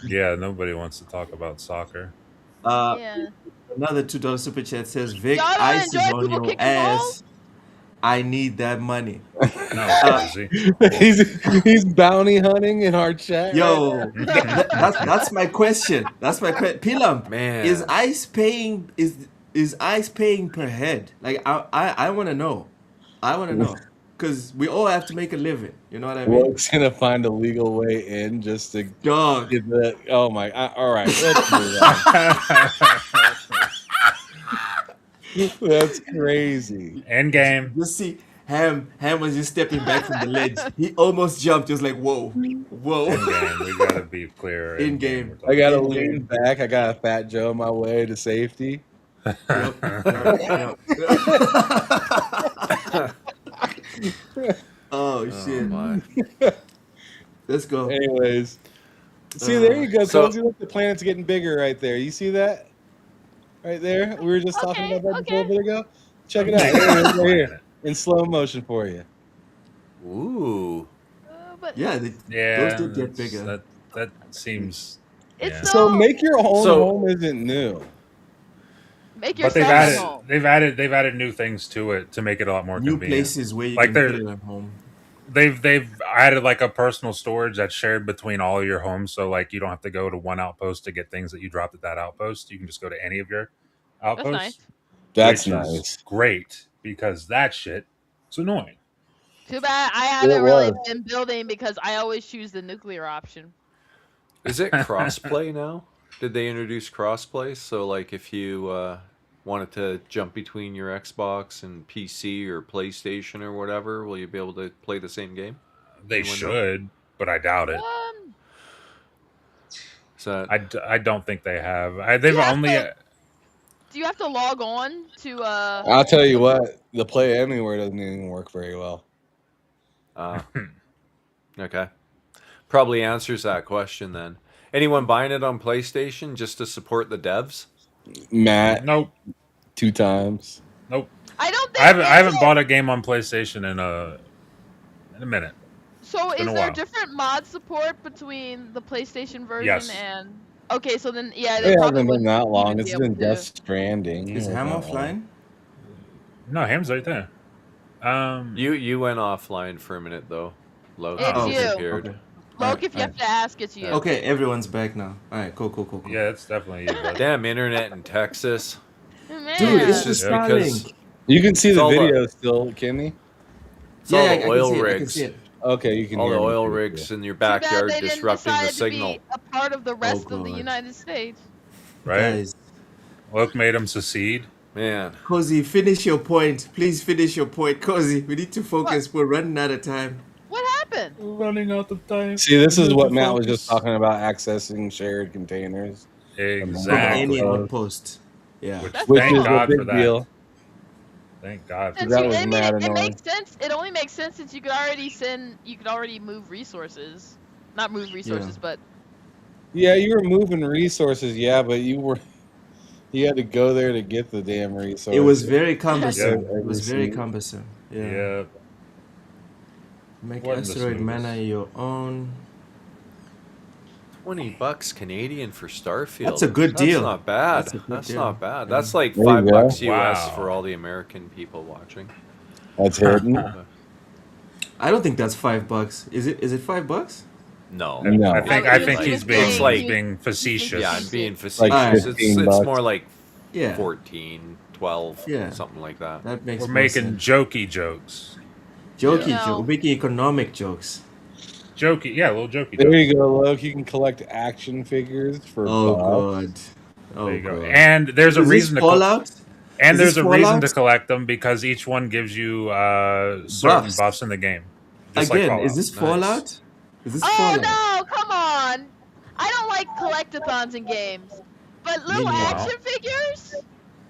Yeah, nobody wants to talk about soccer. Another $2 super chat says, Vic, ice is on your ass. I need that money. He's bounty hunting in our chat. Yo, that's my question. That's my question. Pilam, man, is ice paying per head? Like I want to know. I want to know. Because we all have to make a living. You know what I mean? Loke's going to find a legal way in just to get the... Oh, my... all right. Let's move on. That's crazy. End game. You see, Ham was just stepping back from the ledge. He almost jumped. He was like, whoa. Whoa. End game. We got to be clear. In game. I got to lean back. I got a Fat Joe my way to safety. Yep. Oh shit! Let's go. Anyways, see there you go. So look, the planet's getting bigger right there. You see that? Right there. We were just talking about that just a bit ago. Check it out. Right here in slow motion for you. Ooh. Those did get bigger. That seems. So make your own home isn't new. Make your they've added new things to it to make it a lot more convenient. New places where you can put it at home. They've added like a personal storage that's shared between all of your homes, so like you don't have to go to one outpost to get things that you dropped at that outpost. You can just go to any of your outposts. That's nice. Great, because that shit is annoying. Too bad I haven't really been building because I always choose the nuclear option. Is it crossplay now? Did they introduce crossplay? So, like, if you wanted to jump between your Xbox and PC or PlayStation or whatever, will you be able to play the same game? They should, but I doubt it. So I don't think they have. They've only. Do you have to log on to? I'll tell you what, the Play Anywhere doesn't even work very well. Okay, probably answers that question then. Anyone buying it on PlayStation just to support the devs? Matt. Nope. 2 times. Nope. I don't think I haven't bought a game on PlayStation in a minute. So is there different mod support between the PlayStation version and? Okay, so then it hasn't been that long. It's been Death Stranding. Is Ham offline? No, Ham's right there. You went offline for a minute though. Loke disappeared. Okay. Loke, if you have to ask, it's you. Okay, everyone's back now. All right, cool. Yeah, it's definitely you. Bud. Damn internet in Texas. Dude, it's just Starlink. You can see the video still, Kimmy. It's all the oil rigs. Okay, you can all hear the oil rigs in your backyard disrupting the signal. To be a part of the rest of the United States. Right. Guys. Loke made him secede. Man. Cozy, finish your point. Please finish your point, Cozy. We need to focus. We're running out of time. What happened? We're running out of time. See, this is what Matt was just talking about, accessing shared containers. Exactly. Any outpost. Yeah. Which is a big deal. Thank God for that. It makes sense. It only makes sense since you could already move resources. Not move resources, but yeah, you were moving resources, but you had to go there to get the damn resources. It was very cumbersome. It was very cumbersome. Yeah. Make asteroid mana your own. $20 Canadian for Starfield. That's a good deal. That's not bad. That's not bad. Yeah. That's like There you go. $5 US Wow. for all the American people watching. That's hidden. I don't think that's $5. Is it? Is it $5? No. No. I think He he's was being It's like- being facetious. Yeah, I'm being Like facetious. $15 It's more like Yeah. 14, 12, Yeah. something like that. That makes We're more making sense. jokey jokes. Jokey No. joke. We're making economic jokes. Jokey, yeah, little jokey There jokes. you go, Loke. You can collect action figures for Oh bucks. god. Oh There you go. god. And there's a Is reason this to Fallout? and Is there's this a reason Fallout? to collect them because each one gives you certain Buffs. buffs in the game. Just like Again, Fallout. is this Nice. Fallout? Is this Oh Fallout? no, come on! I don't like collectathons in games. But little neither. action figures?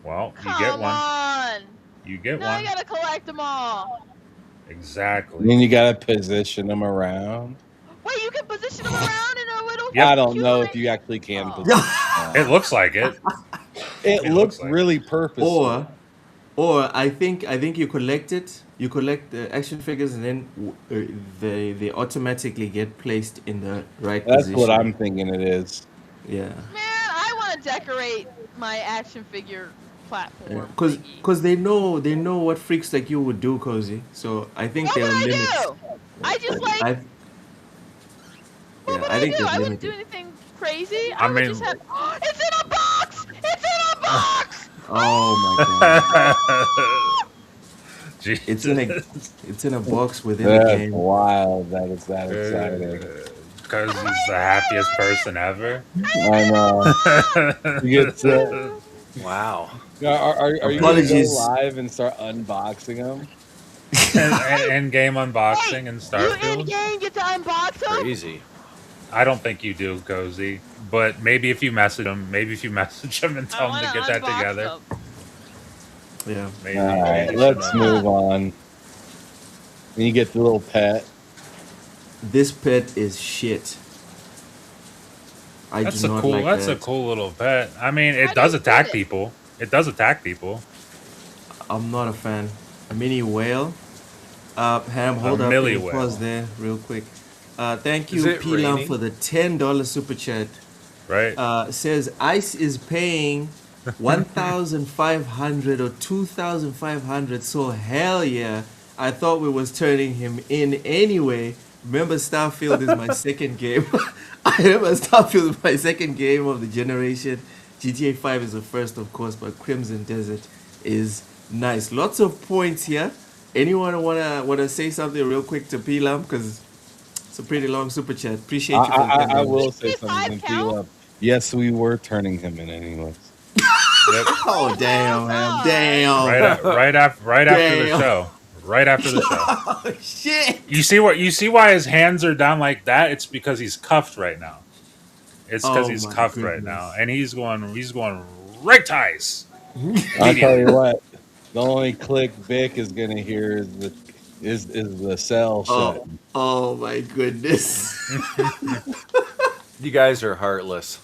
Well, you Come get one. on! You get Now I one. gotta collect them all. And Exactly. then you gotta position them around. Wait, you can position them around in a little. Yep. I don't cute know way? if you actually can Oh. position them. It looks like it. It it looks looks like really purposeful. Or I think you collect it. You collect the action figures, and then they automatically get placed in the right That's position. what I'm thinking it is. Yeah. Man, I want to decorate my action figure platform. thingy. Because they know what freaks like you would do, Cozy. So I think What they'll would I limit. do? I just like. I, What yeah, would I I think do? they're I wouldn't do limited. anything crazy. I I would mean- just have. It's in a box! It's in a box! Oh my god! Jesus. It's in a box within the That's game. wild. That is that exciting. Because he's the happiest person ever. I know. You get to, Wow. are you gonna go Apologies. live and start unboxing them? And game unboxing and You in Starfield. game get to unbox them? Crazy. I don't think you do, Cozy. But maybe if you message him, and I tell him want to to get that unbox together. them. Yeah. Maybe. All right, maybe let's so. move on. And you get the little pet. This pet is shit. I That's do a not cool. like That's that. a cool little pet. I mean, How it do does you attack feed it? people. It does attack people. I'm not a fan. A mini whale. Ham, hold up. milli Can you whale. pause there real quick. Thank Is you, it Pilam, raining? for the $10 super chat. Right. Says ICE is paying 1,500 or 2,500. So hell yeah! I thought we was turning him in anyway. Remember, Starfield is my second game. I remember Starfield is my second game of the generation. GTA 5 is the first, of course, but Crimson Desert is nice. Lots of points here. Anyone wanna say something real quick to Pilam? Because it's a pretty long super chat. Appreciate you. For the I $10. will say Did something five to count? you. Yes, we were turning him in anyways. Yep. Oh damn, Ham! Damn! Right after the Damn. show. Right after the show. Oh shit! You see why his hands are down like that? It's because he's cuffed right now. It's because Oh he's my cuffed right goodness. now, and he's going right ties. I'll tell you what. The only click Vic is gonna hear is the cell shut. Oh my goodness! You guys are heartless.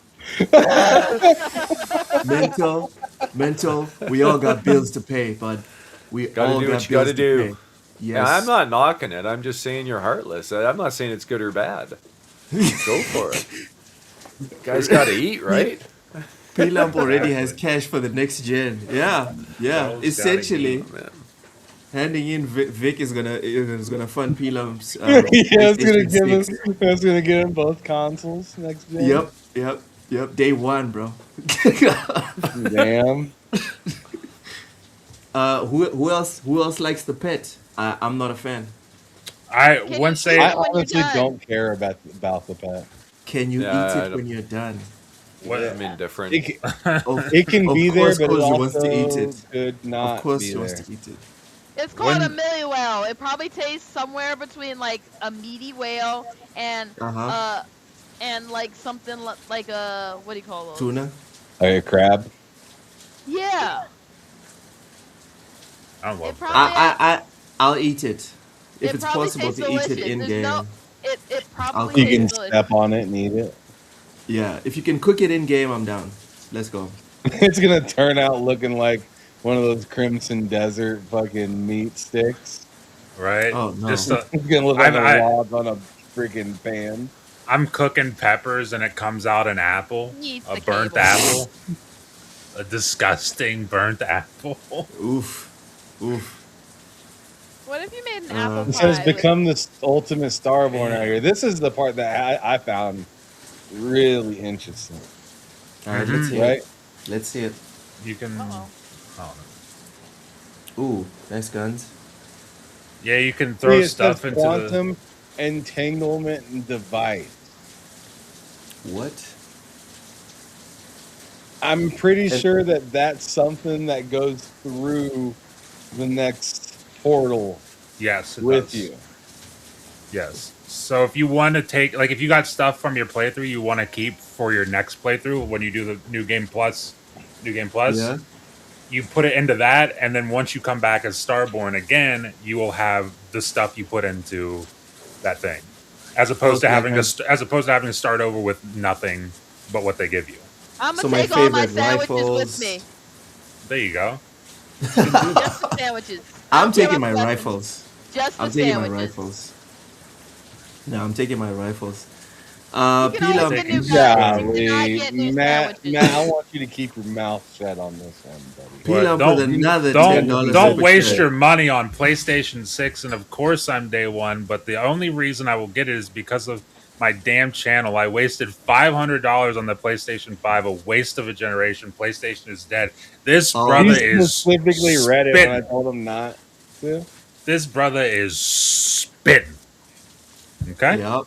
mental. We all got bills to pay, bud. We Gotta all do got what you gotta bills do. to pay. Yes. Yeah, I'm not knocking it. I'm just saying you're heartless. I'm not saying it's good or bad. Go for it. You guys gotta eat, right? P-Lump already has cash for the next gen. Yeah. Those Essentially, Oh, man. handing in Vic is gonna fund P-Lump's. Yeah, it's gonna PlayStation give 6. him. It's gonna give him both consoles next gen. Yep. Day one, bro. Damn. Who else likes the pet? I'm not a fan. I Can wouldn't you say eat I it when you're honestly done? don't care about the pet. Can you Yeah, eat I it don't- when you're done? I'm indifferent. It, Of, it can of be course, there, but it Cozy also wants to eat it. could not Of course, be he there. wants to eat it. It's called When- a millie whale. It probably tastes somewhere between like a meaty whale and and like something like a what do you call those? Tuna. Like a crab. Yeah. I don't love It probably I'll eat it if it it's probably possible tastes to eat it delicious. in There's game. no it probably You can tastes delicious. step on it and eat it. Yeah, if you can cook it in game, I'm down. Let's go. It's gonna turn out looking like one of those Crimson Desert fucking meat sticks. right. Oh, no. Just It's gonna look like I- a log on a freaking pan. I'm cooking peppers and it comes out an apple, He eats a the burnt cable. apple, a disgusting burnt apple. Oof. Oof. What if you made an apple It pie? says become the ultimate Starborn right here. This is the part that I found really interesting. All right, let's hear it. Let's see it. You can. Ooh, nice guns. Yeah, you can throw stuff into quantum entanglement device. What? I'm pretty sure that that's something that goes through the next portal. Yes, it with does. you. Yes. So if you want to take, like, if you got stuff from your playthrough you want to keep for your next playthrough when you do the New Game Plus, Yeah. you put it into that, and then once you come back as Starborn again, you will have the stuff you put into that thing, as opposed to having to start over with nothing but what they give you. I'm gonna take all my sandwiches with me. There you go. Just the sandwiches. I'm taking my rifles. Just the I'm taking sandwiches. my rifles. No, I'm taking my rifles. You can always get new guns. You cannot get new Matt, sandwiches. I want you to keep your mouth shut on this one, buddy. P-Lump with another $10 Don't waste your money on PlayStation 6, and of course I'm day one, but the only reason I will get it is because of my damn channel. I wasted $500 on the PlayStation 5, a waste of a generation. PlayStation is dead. This brother is specifically read it when I told him not to. This brother is spitting. Okay? Yep.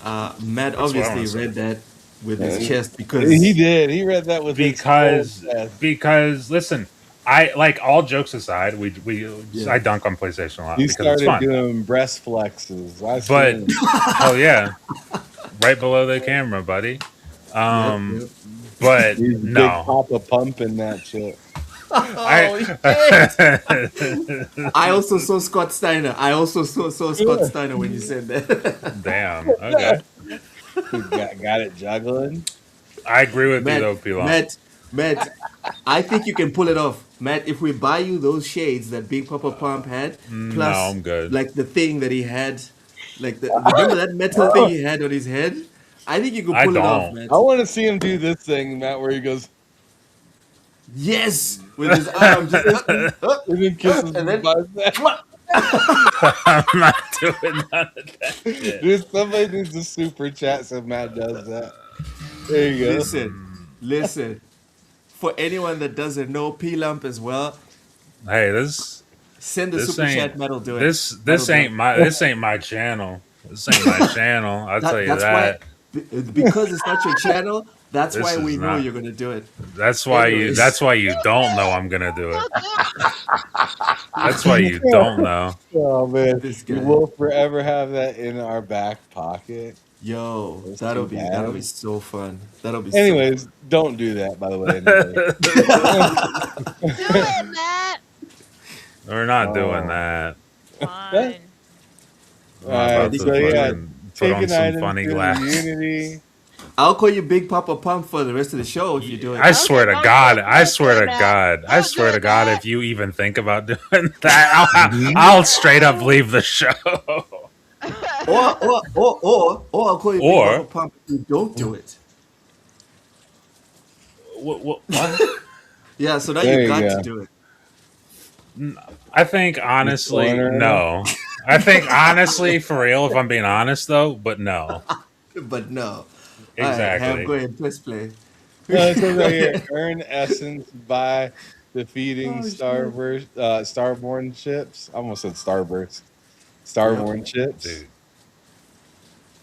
Matt That's what I wanna obviously say. read that with his chest because he did. He read that with his chest. Because listen, I like, all jokes aside, I dunk on PlayStation a lot You because it's started fun. doing breast flexes. But hell yeah, right below the camera, buddy. But He's no, big Papa pumping that shit. I also saw Scott Steiner. Scott Steiner when you said that. Damn. Okay. got it juggling. I agree with you though, Pilon. Matt, I think you can pull it off. Matt, if we buy you those shades that Big Papa Pump had, plus I'm good. like the thing that he had, like remember that metal thing he had on his head? I think you can pull it off, Matt. I want to see him do this thing, Matt, where he goes, yes, with his arm just and then kisses and then I'm not doing none of that shit. Dude, somebody needs a super chat so Matt does that. There you go. Listen. For anyone that doesn't know, P-Lump as well. Hey, send the super chat, Matt will do it. This ain't my channel. This ain't my channel. I'll tell you that. Why, because it's not your channel, that's This why we is know not- you're gonna do it. That's why you don't know I'm gonna do it. That's why you don't know. Oh man, This guy. we will forever have that in our back pocket. Yo, that'll be so fun. That'll be. Anyways, don't do that. By the way, Do it, Matt. We're not doing that. Fine. Alright, so yeah, put on taking some items funny to glass. Unity. I'll call you Big Papa Pump for the rest of the show if you do it. I swear to God, if you even think about doing that, I'll straight up leave the show. Or I'll call you Big Papa Pump if you don't do it. What? Yeah, so now you got to do it. I think honestly, no. I think honestly, for real, if I'm being honest though, but no. But no. Exactly. Right, go ahead, press play. It says right here, earn essence by defeating Starborn ships. I almost said Starburst. Starborn ships. Dude.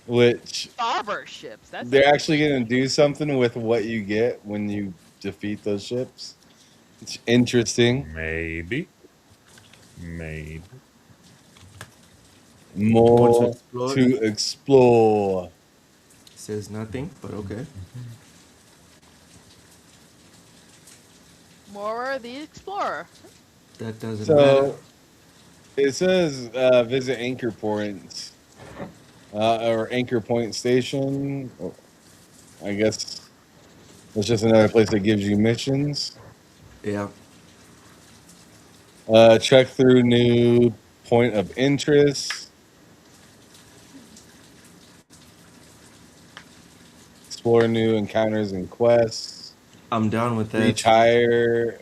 Which Starburst ships. They're actually going to do something with what you get when you defeat those ships. It's interesting. Maybe. More to explore. Says nothing, but okay. More the Explorer. That doesn't matter. It says visit anchor points or anchor point station. I guess it's just another place that gives you missions. Yeah. Check through new point of interest. explore new encounters and quests. I'm down with that. Retire.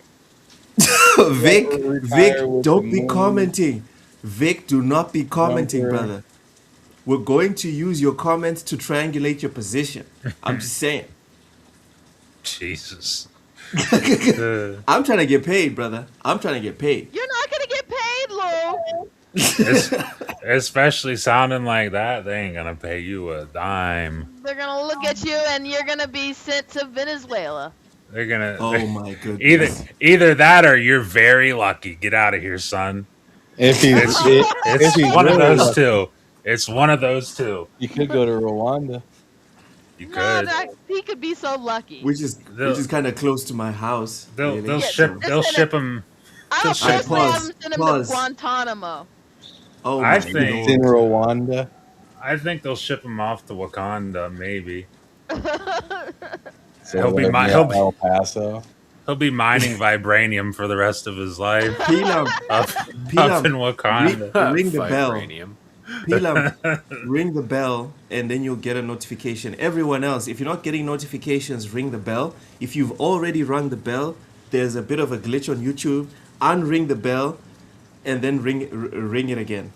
Vic, retire with don't the be moon. commenting. Vic, do not be commenting, Jumper. brother. We're going to use your comments to triangulate your position. I'm just saying. Jesus. I'm trying to get paid, brother. I'm trying to get paid. You're not gonna get paid, Lou. Especially sounding like that, they ain't gonna pay you a dime. They're gonna look at you and you're gonna be sent to Venezuela. They're gonna. Oh my goodness. Either that or you're very lucky. Get out of here, son. If It's one of those two. It's one of those two. You could go to Rwanda. You could. He could be so lucky. Which is kind of close to my house. They'll ship him. I don't personally have him send him to Guantanamo. Oh, I think it's in Rwanda. I think they'll ship him off to Wakanda, maybe. So he'll be El Paso. He'll be mining vibranium for the rest of his life. Pilam, up in Wakanda. Ring the bell. Pilam, ring the bell, and then you'll get a notification. Everyone else, if you're not getting notifications, ring the bell. If you've already rung the bell, there's a bit of a glitch on YouTube. Unring the bell, and then ring it again.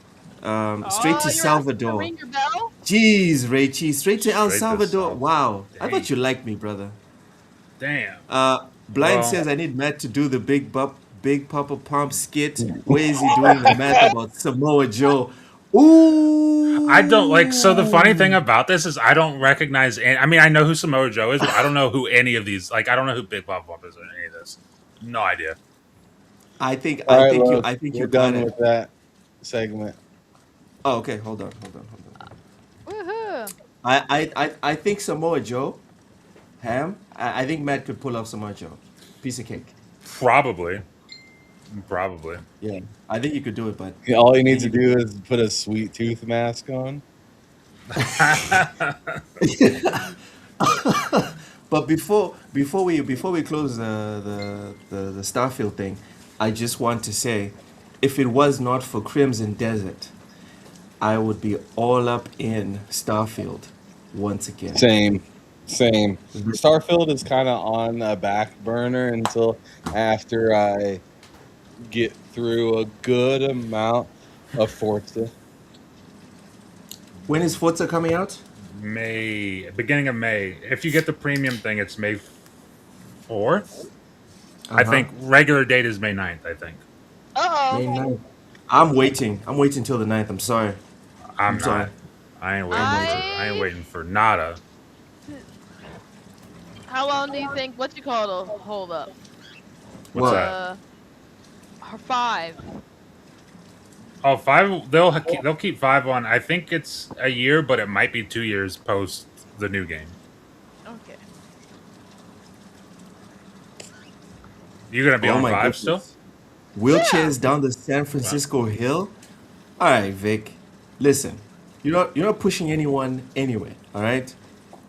Straight to Salvador. Ring your bell? Jeez, Rachie, straight to El Salvador. Wow, Dang. I thought you liked me, brother. Damn. Blind says I need Matt to do the Big Papa Pump skit. Where is he doing the math about Samoa Joe? Ooh. I don't like. So the funny thing about this is I don't recognize. I mean, I know who Samoa Joe is, but I don't know who any of these. Like, I don't know who Big Papa Pump is or any of this. No idea. I think you're done with that segment. Oh, okay. Hold on. Woohoo! I think Samoa Joe, Ham. I think Matt could pull off Samoa Joe. Piece of cake. Probably. Yeah, I think you could do it, but all he needs to do is put a sweet tooth mask on. But before we close the Starfield thing, I just want to say, if it was not for Crimson Desert, I would be all up in Starfield once again. Same. Starfield is kind of on a back burner until after I get through a good amount of Forza. When is Forza coming out? Beginning of May. If you get the premium thing, it's May 4th. I think regular date is May 9th, I think. May 9th. I'm waiting till the 9th. I'm sorry. I'm not. Sorry. I ain't waiting for nada. How long do you think? What you call it'll hold up? What's that? 5. Oh, 5. They'll keep 5 on. I think it's a year, but it might be 2 years post the new game. Okay. You gonna be on 5 still? Wheelchairs down the San Francisco Hill. All right, Vic. Listen, you're not pushing anyone anywhere. All right,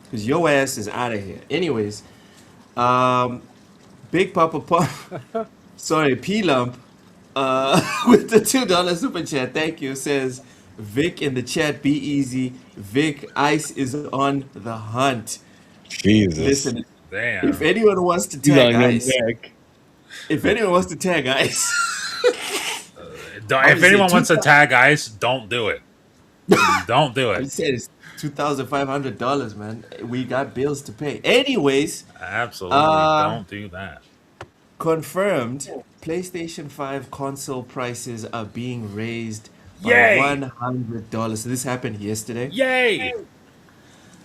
because your ass is out of here. Anyways, Big Papa Pump. Sorry, P Lump. With the $2 super chat, thank you. Says Vic in the chat. Be easy. Vic Ice is on the hunt. Jesus. Listen, damn. If anyone wants to tag Ice, if anyone wants to tag Ice, if anyone wants to tag Ice, don't do it. Don't do it. I said it's $2,500, man. We got bills to pay. Anyways, absolutely don't do that. Confirmed. PlayStation 5 console prices are being raised by $100. So this happened yesterday. Yay!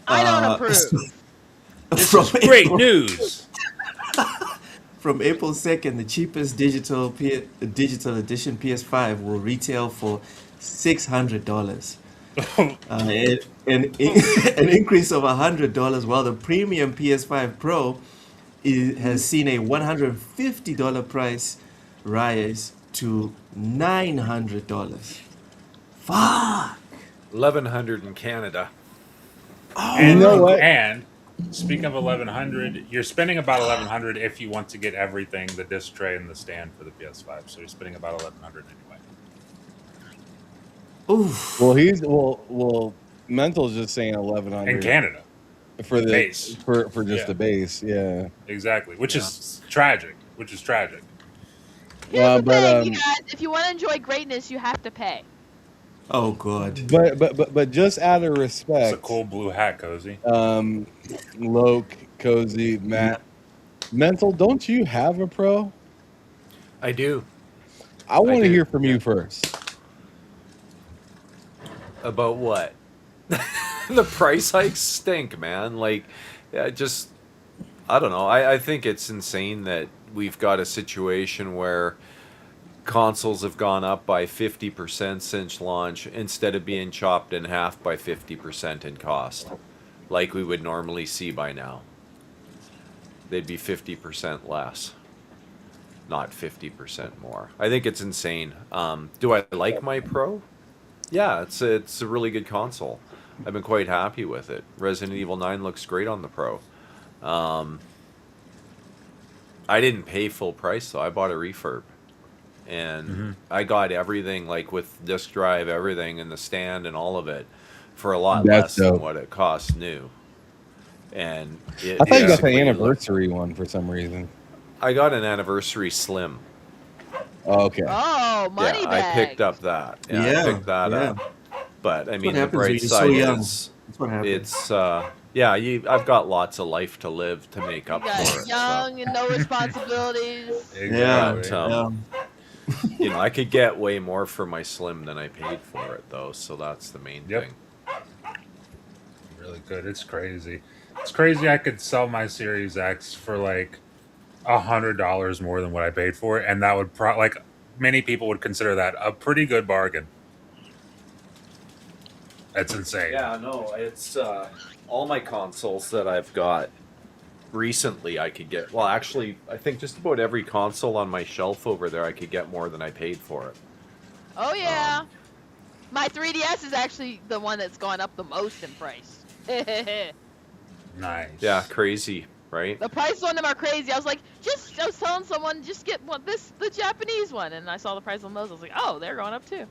I don't approve. This is great news. From April 2nd, the cheapest digital edition PS5 will retail for $600. An increase of $100, while the premium PS5 Pro has seen a $150 price rise to $900. Fuck. $1,100 in Canada. Oh, and, you know what? And speaking of $1,100, you're spending about $1,100 if you want to get everything, the disc tray and the stand for the PS5. So you're spending about $1,100 anyway. Oof. Well, Mental's just saying $1,100 in Canada. for the base. for just the base. Yeah, exactly. Which is tragic. Here's the but thing, you guys. If you want to enjoy greatness, you have to pay. Oh God. But just out of respect, it's a cool blue hat, Cozy. Loke, Cozy, Matt, Mental. Don't you have a Pro? I do. I want to hear from you first. About what? The price hikes stink, man. Like, just I don't know. I think it's insane that we've got a situation where consoles have gone up by 50% since launch instead of being chopped in half by 50% in cost, like we would normally see by now. They'd be 50% less, not 50% more. I think it's insane. Do I like my Pro? Yeah, it's a really good console. I've been quite happy with it. Resident Evil 9 looks great on the Pro. I didn't pay full price, though. I bought a refurb. And I got everything, like with disk drive, everything, and the stand and all of it, for a lot less than what it cost new. And I thought you got the anniversary one for some reason. I got an anniversary slim. Oh, okay. Oh, money bag. I picked up that. I picked that up. But I mean, the bright side is it's I've got lots of life to live to make up for it. Young and no responsibilities. You know, I could get way more for my slim than I paid for it, though. So that's the main thing. Really good. It's crazy. It's crazy. I could sell my Series X for like $100 more than what I paid for it, and that would many people would consider that a pretty good bargain. That's insane. Yeah, no, it's all my consoles that I've got recently I could get. Well, actually, I think just about every console on my shelf over there I could get more than I paid for it. Oh yeah. My 3DS is actually the one that's gone up the most in price. Nice. Yeah, crazy, right? The prices on them are crazy. I was telling someone, just get the Japanese one, and I saw the price on those. I was like, oh, they're going up too.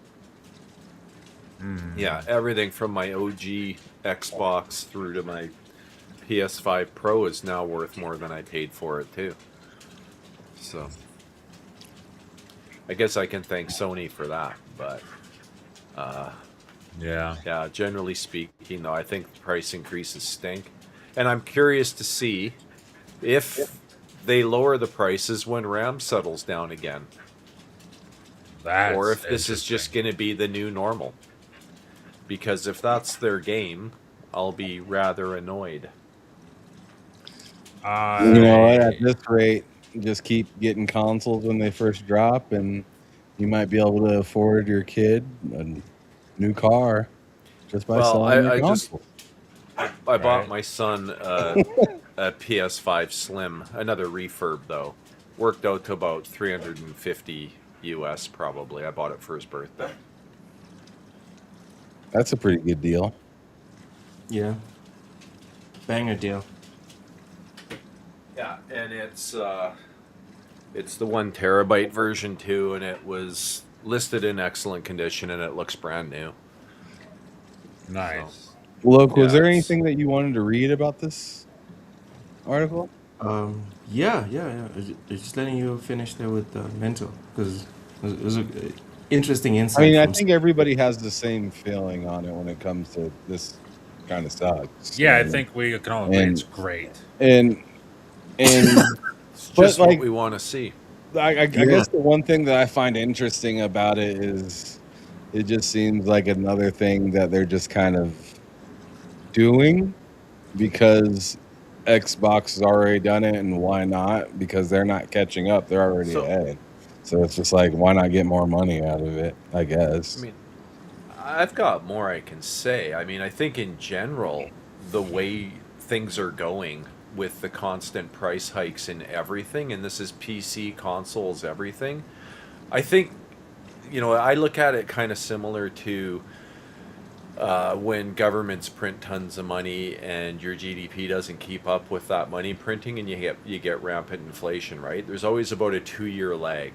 Yeah, everything from my OG Xbox through to my PS5 Pro is now worth more than I paid for it too. So I guess I can thank Sony for that, but yeah, generally speaking though, I think the price increases stink. And I'm curious to see if they lower the prices when RAM settles down again. Or if this is just going to be the new normal. Because if that's their game, I'll be rather annoyed. At this rate, just keep getting consoles when they first drop, and you might be able to afford your kid a new car just by selling your console. I bought my son a PS5 Slim, another refurb though. Worked out to about $350 US probably. I bought it for his birthday. That's a pretty good deal. Yeah. Banger deal. Yeah, and it's the 1 terabyte version too, and it was listed in excellent condition, and it looks brand new. Nice. So, Look, was there anything that you wanted to read about this article? Yeah. It's just letting you finish there with mental, because it was a interesting insight. I mean, I think everybody has the same feeling on it when it comes to this kind of stuff. Yeah, I think we can all agree it's great. And it's just what we want to see. I guess the one thing that I find interesting about it is it just seems like another thing that they're just kind of doing because Xbox has already done it, and why not? Because they're not catching up. They're already ahead. So it's just like, why not get more money out of it, I guess. I mean, I've got more I can say. I mean, I think in general, the way things are going with the constant price hikes in everything, and this is PC, consoles, everything, I think, I look at it kind of similar to when governments print tons of money and your GDP doesn't keep up with that money printing, and you get rampant inflation, right? There's always about a 2-year lag,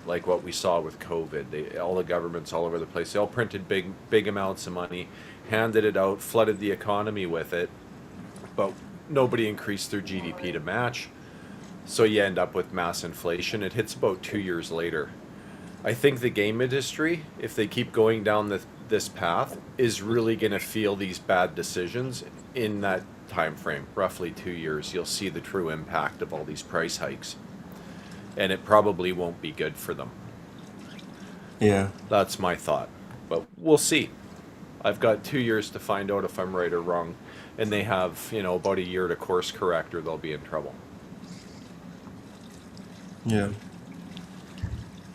like what we saw with COVID. All the governments all over the place, they all printed big amounts of money, handed it out, flooded the economy with it, but nobody increased their GDP to match. So you end up with mass inflation. It hits about 2 years later. I think the game industry, if they keep going down this path, is really going to feel these bad decisions in that time frame, roughly 2 years. You'll see the true impact of all these price hikes, and it probably won't be good for them. Yeah, that's my thought, but we'll see. I've got 2 years to find out if I'm right or wrong, and they have, about a year to course correct, or they'll be in trouble. Yeah.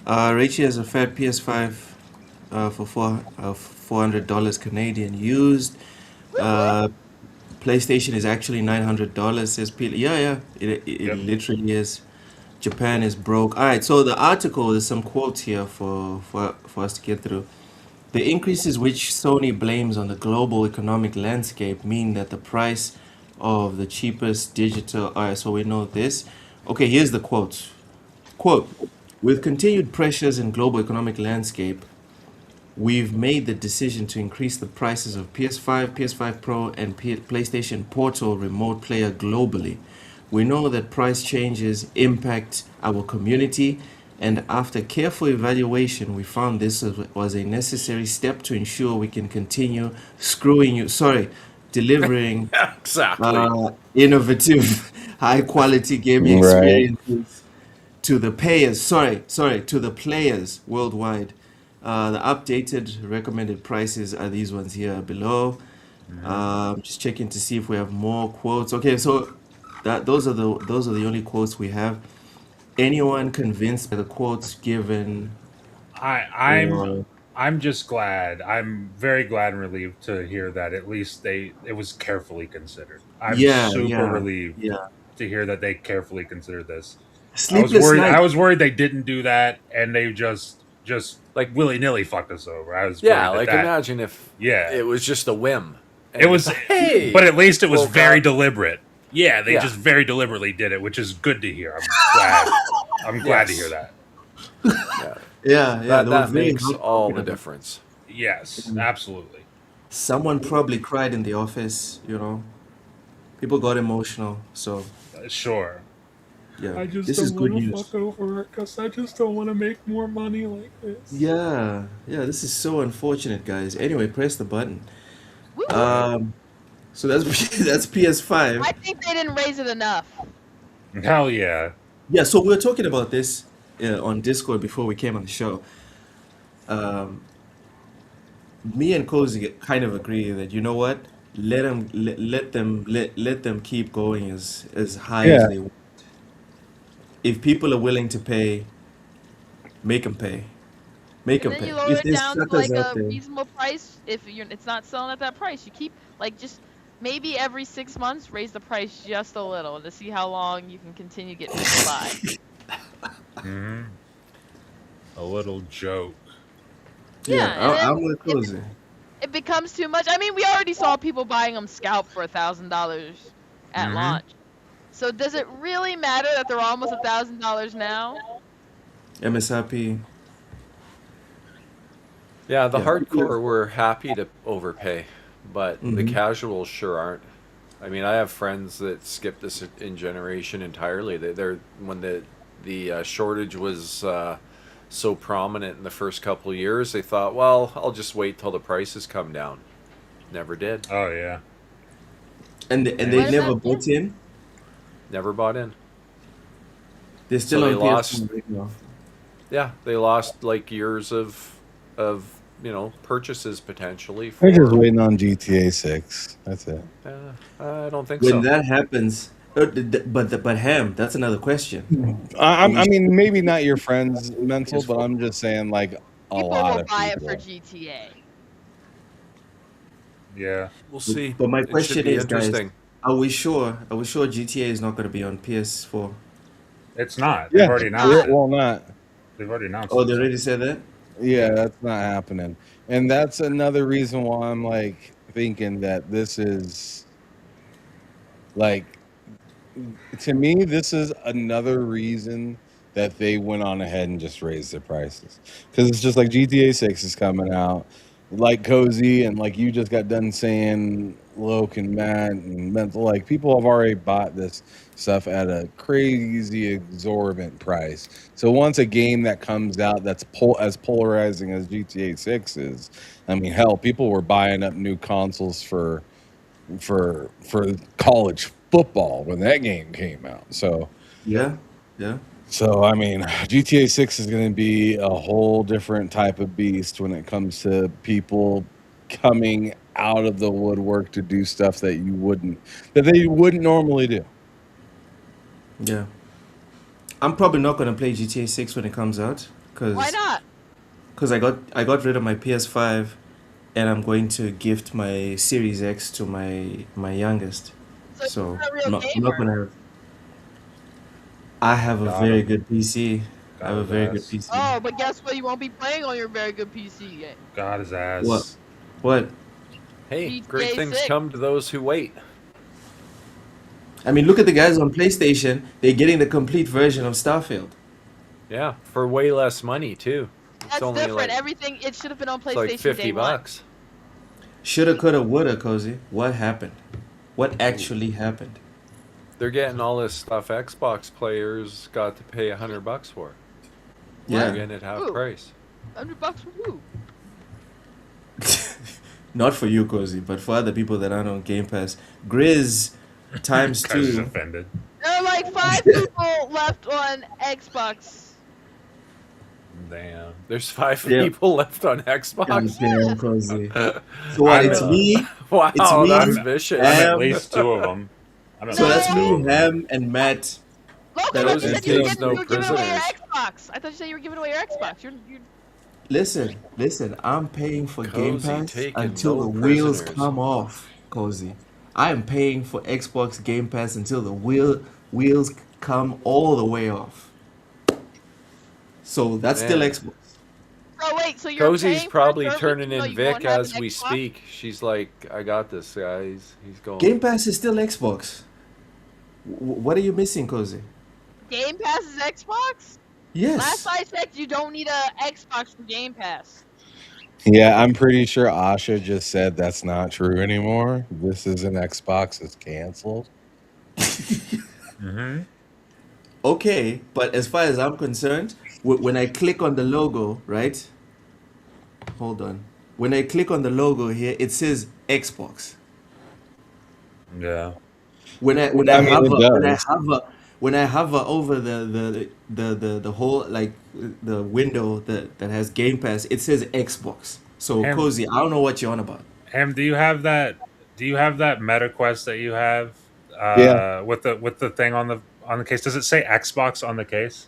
Rachie has a fat PS5 for $400 Canadian used. PlayStation is actually $900. Says Peter. Yeah, it literally is. Japan is broke. All right, so the article, there's some quotes here for us to get through. The increases which Sony blames on the global economic landscape mean that the price of the cheapest digital. All right, so we know this. Okay, here's the quote. Quote, with continued pressures in global economic landscape, we've made the decision to increase the prices of PS5, PS5 Pro, and PlayStation Portal remote player globally. We know that price changes impact our community, and after careful evaluation, we found this was a necessary step to ensure we can continue delivering exactly innovative, high-quality gaming experiences to the to the players worldwide. The updated recommended prices are these ones here below. Just checking to see if we have more quotes. Okay, so those are the only quotes we have. Anyone convinced by the quotes given? I'm just glad. I'm very glad and relieved to hear that at least it was carefully considered. I'm super relieved to hear that they carefully considered this. I was worried they didn't do that and they just like willy nilly fucked us over. I was imagine if it was just a whim. It was, but at least it was very deliberate. Yeah, they just very deliberately did it, which is good to hear. I'm glad to hear that. That makes all the difference. Yes, absolutely. Someone probably cried in the office. People got emotional. So sure. Yeah, I just don't want to fuck over it because I just don't want to make more money like this. Yeah, this is so unfortunate, guys. Anyway, press the button. So that's PS5. I think they didn't raise it enough. Hell yeah. Yeah, so we were talking about this on Discord before we came on the show. Me and Cozy kind of agree that what, let them keep going as high as they want. If people are willing to pay, make them pay. Make them pay. You lower it down to like a reasonable price. If it's not selling at that price, you keep just maybe every 6 months raise the price just a little to see how long you can continue getting people by. A little joke. Yeah, I'm with Cozy. It becomes too much. I mean, we already saw people buying them scalp for $1,000 at launch. So does it really matter that they're almost $1,000 now? MSRP. Yeah, the hardcore were happy to overpay, but the casuals sure aren't. I mean, I have friends that skip this in generation entirely. They're when the shortage was so prominent in the first couple of years, they thought, well, I'll just wait till the prices come down. Never did. Oh yeah. And they never bought in. Never bought in. They're still on PS4 right now. Yeah, they lost like years of purchases potentially. They're just waiting on GTA 6. That's it. I don't think so. When that happens, but Ham, that's another question. I mean, maybe not your friends' mental, but I'm just saying, like, people will buy it for GTA. Yeah, we'll see. But my question is, guys, are we sure GTA is not going to be on PS4? It's not. They've already announced it. Well, not. They've already announced it. Oh, they already said that? Yeah, that's not happening. And that's another reason why I'm, like, thinking that this is, like, to me, this is another reason that they went on ahead and just raised their prices. Because it's just like GTA 6 is coming out. like Cozy and like you just got done saying, Loke and Matt and Mental, like people have already bought this stuff at a crazy exorbitant price. So once a game that comes out that's as polarizing as GTA 6 is, I mean, hell, people were buying up new consoles for college football when that game came out. So yeah. So, I mean, GTA 6 is going to be a whole different type of beast when it comes to people coming out of the woodwork to do stuff that they wouldn't normally do. Yeah. I'm probably not going to play GTA 6 when it comes out. Why not? Because I got rid of my PS5 and I'm going to gift my Series X to my youngest. So you're not a real I'm not going to... I have a very good PC. I have a very good PC. Oh, but guess what? You won't be playing on your very good PC yet. Got his ass. What? Hey, GTA great things 6. come to those who wait. I mean, look at the guys on PlayStation. They're getting the complete version of Starfield. Yeah, for way less money too. That's only different. like, Everything it should have been on PlayStation like 50 day bucks. Shoulda, coulda, woulda, Cozy. What happened? What actually happened? They're getting all this stuff Xbox players got to pay $100 for. Yeah. They're getting it half price. $100 for who? Not for you, Cozy, but for other people that aren't on Game Pass. Grizz times 2. Offended. There are like 5 people left on Xbox. Damn. There's 5 people left on Xbox. Damn, Cozy. So what? It's me. Wow, it's me. that's vicious. I'm at least 2 of them. So that's me, Ham, and Matt. Look, I thought you said you were giving away your Xbox. I thought you said you were giving away your Xbox. You're... Listen. I'm paying for Game Pass until no the wheels prisoners. come off, Cozy. I am paying for Xbox Game Pass until the wheels come all the way off. So that's still Xbox. Oh wait, so you're Cozy's paying probably for it turning even though in you Vic won't have as an we Xbox? speak. She's like, I got this, guys. He's going. Game Pass is still Xbox. What are you missing, Cozy? Game Pass is Xbox? Yes. Last I checked, you don't need a Xbox for Game Pass. Yeah, I'm pretty sure Asha just said that's not true anymore. This is an Xbox. It's canceled. Mm-hmm. Okay, but as far as I'm concerned, when I click on the logo, right? Hold on. When I click on the logo here, it says Xbox. Yeah. When I hover over the whole like the window that has Game Pass, it says Xbox. So Ham, Cozy, I don't know what you're on about. Ham, do you have that Meta Quest that you have? Yeah. With the thing on the case. Does it say Xbox on the case?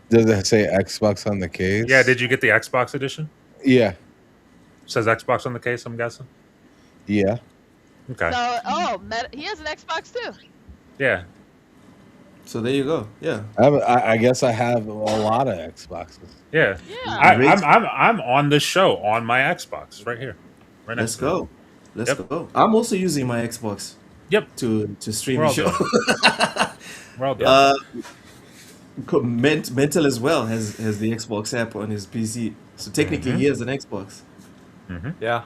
Does it say Xbox on the case? Yeah. Did you get the Xbox edition? Yeah. Says Xbox on the case, I'm guessing. Yeah. Okay. So, he has an Xbox too. Yeah. So there you go. Yeah. I guess I have a lot of Xboxes. Yeah. I'm on the show on my Xbox right here. Right next Let's go. Let's go. I'm also using my Xbox. Yep. To stream the show. Well done. Mental as well has the Xbox app on his PC. So technically he has an Xbox. Mm-hmm. Yeah.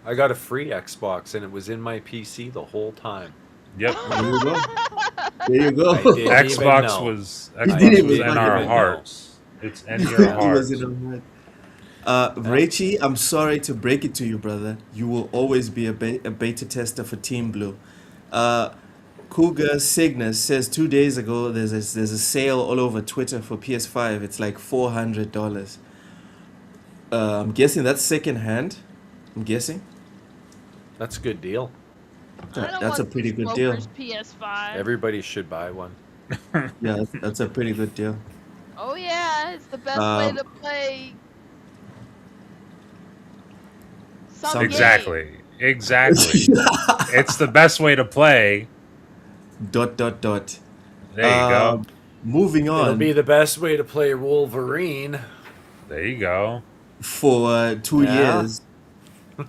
I got a free Xbox and it was in my PC the whole time. Yep. There you go. Xbox was in our hearts. It's in your hearts. Raichi, I'm sorry to break it to you, brother. You will always be a beta tester for Team Blue. Cougar Cygnus says 2 days ago there's a sale all over Twitter for PS5. It's like $400. I'm guessing that's second hand. I'm guessing. That's a good deal. That's a pretty good deal. PS5. Everybody should buy one. Yeah, that's a pretty good deal. Oh yeah, it's the best way to play. Exactly. It's the best way to play. ... There you go. Moving on. It'll be the best way to play Wolverine. There you go. For 2 years,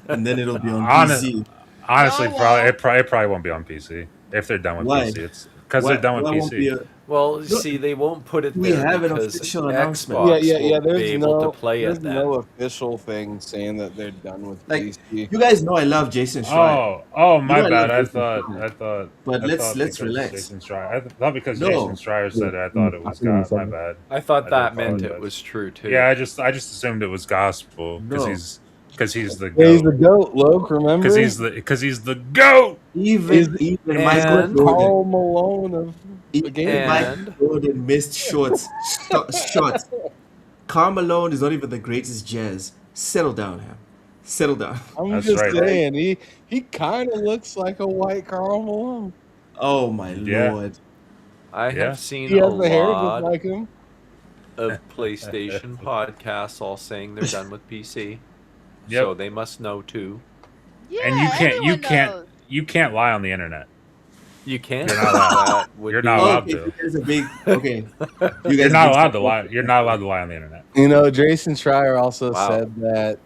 and then it'll be on PC. Honestly, it probably won't be on PC if they're done with PC. because they're done with PC. Well, see, they won't put it We there have an because official announcement. Xbox will be able to play there's it then. no official thing saying that they're done with PC. You guys know I love Jason Schreier. My bad. I thought. But let's relax. Jason Schreier. I thought because No. Jason Schreier said it, I thought it was God. My bad. I thought that I meant it apologize. was true too. Yeah, I just assumed it was gospel because No. he's the Yeah, he's the goat. goat, Luke. Remember? Because he's the goat. Even Michael Jordan. Karl Malone of the game. Michael Jordan missed shots. Karl Malone is not even the greatest jazz. Settle down, Ham. Settle down. I'm That's just right. saying, he kind of looks like a white Karl Malone. Oh my Yeah. Lord. I Yeah. have seen He a has the hair just lot like him. of PlayStation podcasts all saying they're done with PC. Yep. So they must know too. Yeah, And everyone knows. you can't lie on the internet. You can't. You're not allowed. That would You're be- not allowed Okay, to. there's a big. Okay. You're not allowed to lie. You're not allowed to lie on the internet. You know, Jason Schreier also Wow. said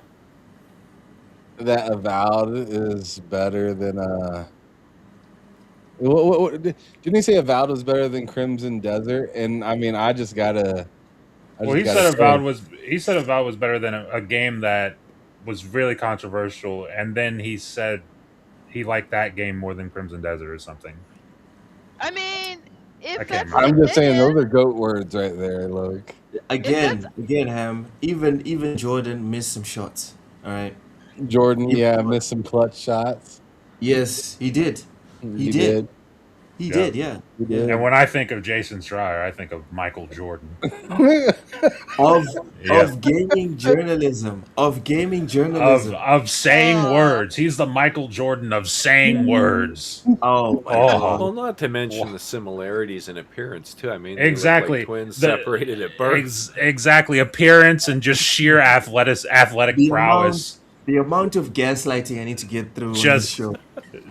that Avowed is better than what didn't he say Avowed was better than Crimson Desert? And I mean, I just gotta. He said Avowed was better than a game that was really controversial, and then he said he liked that game more than Crimson Desert or something. I mean, if I can't that's remember. I'm just saying opinion, those are goat words right there, Luke. Again, Ham. Even Jordan missed some shots. All right. Jordan, missed some clutch shots. Yes, he did. He did. He Yeah. did. Yeah. He did. And when I think of Jason Schreier, I think of Michael Jordan. Of gaming journalism. Of saying words. He's the Michael Jordan of saying words. Oh my God. Well, not to mention the similarities in appearance too. I mean, they Exactly. look like twins separated at birth. Exactly. Appearance and just sheer athletic prowess. The amount of gaslighting I need to get through on this Just show.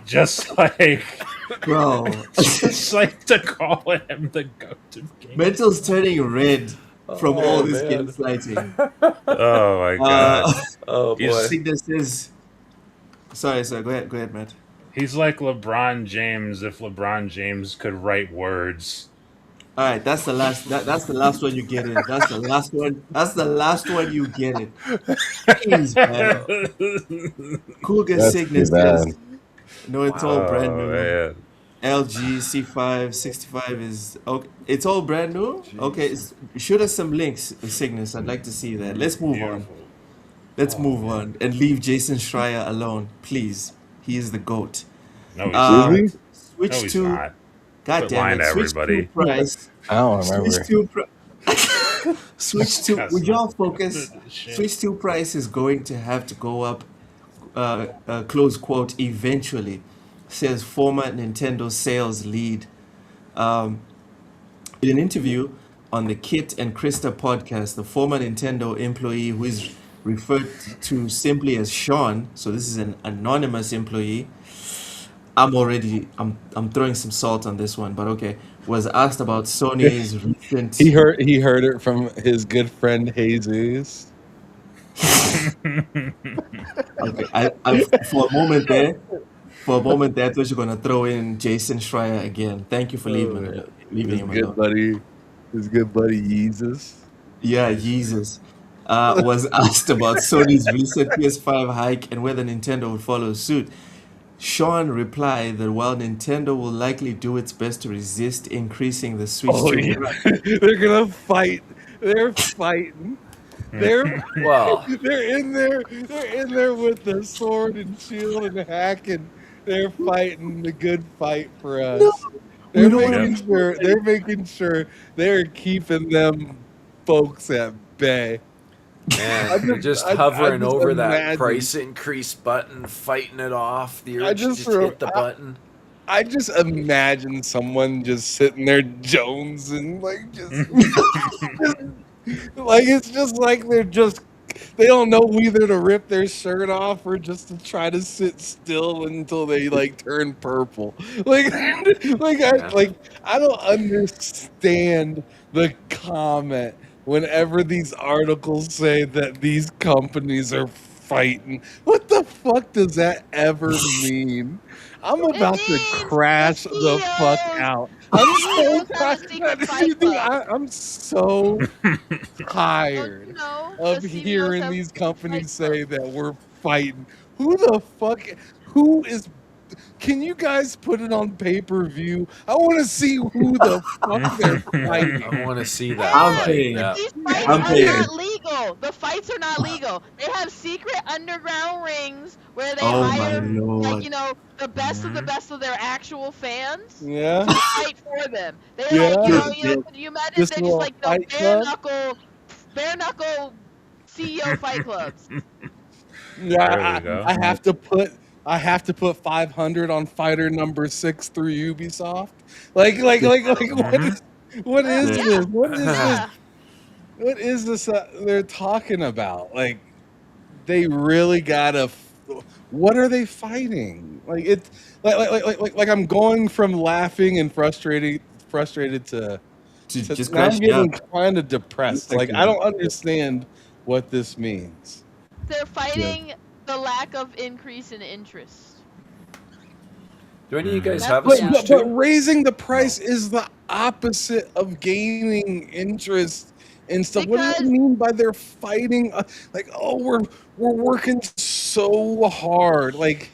Just like Bro. just like to call him the goat of games. Mental's turning red from all this man. gaslighting. Oh my god. Oh boy. Cygnus says, sorry, go ahead, Matt. He's like LeBron James if LeBron James could write words. All right, that's the last. That's the last one you get in. That's the last one. That's the last one you get in. Jeez, man. Cougar That's Cygnus too bad. says, no, it's all brand new. Man. LG C5 65 is okay. It's all brand new. Okay, shoot us some links, Cygnus. I'd like to see that. Let's move on. Let's move on and leave Jason Schreier alone, please. He is the goat. No, he's not. Is he? Switch No, he's to. not. God Quit damn lying it! to Switch everybody. to price. I don't remember. Switch to. Would y'all focus? Shit. Switch to price is going to have to go up. Close quote. Eventually, says former Nintendo sales lead. In an interview on the Kit and Krista podcast, the former Nintendo employee, who is referred to simply as Sean, so this is an anonymous employee. I'm throwing some salt on this one, but okay. Was asked about Sony's recent. He heard it from his good friend Jesus. Okay, I for a moment there, I thought you were gonna throw in Jason Schreier again. Thank you for leaving His him good alone. buddy Jesus. Yeah, Jesus. Was asked about Sony's recent PS5 hike and whether Nintendo would follow suit. Sean replied that while Nintendo will likely do its best to resist increasing the Switch Oh to yeah, they're gonna fight. They're fighting. They're Well, they're in there. They're in there with the sword and shield and hacking. They're fighting the good fight for us. we They're don't making sure. They're making sure they're keeping them folks at bay. man, you're just I hovering just over that imagine- price increase button, fighting it off. The I urge to just just hit the re- button. I just imagine someone just sitting there Jones and like just like it's just like they don't know whether to rip their shirt off or just to try to sit still until they like turn purple. Like I don't understand the comment whenever these articles say that these companies are fighting. What the fuck does that ever mean? I'm about to means crash the fuck mosquitoes. out. I'm CEOs so have a secret fight club. I'm so tired Don't you know of the CEOs hearing have these a fight companies club? say that we're fighting. Who the fuck? Who is? Can you guys put it on pay-per-view? I want to see who the fuck they're Yeah, I fighting. want to see that I'm fight. paying. Yeah. These fights I'm are paying. not legal. The fights are not legal. They have secret underground rings where they Oh my hire, like, lord. the best of the best of their actual fans Yeah, to fight for them. They're yeah. like, Dude, could you imagine Just they're a just little like, fight club. bare knuckle CEO fight clubs. Yeah, There we go. I have to put 500 on fighter number 6 through Ubisoft. Like what is Yeah. this? What is this? Yeah. What is this they're talking about? Like they really gotta. What are they fighting? Like it's like I'm going from laughing and frustrated to Just now I'm crashing out. getting kind of depressed. Like I don't understand what this means. They're fighting the lack of increase in interest. Do any of you guys That's have a what- Switch But too? raising the price is the opposite of gaining interest and stuff. What do Because- you mean by they're fighting? Like, oh, we're working so hard. Like,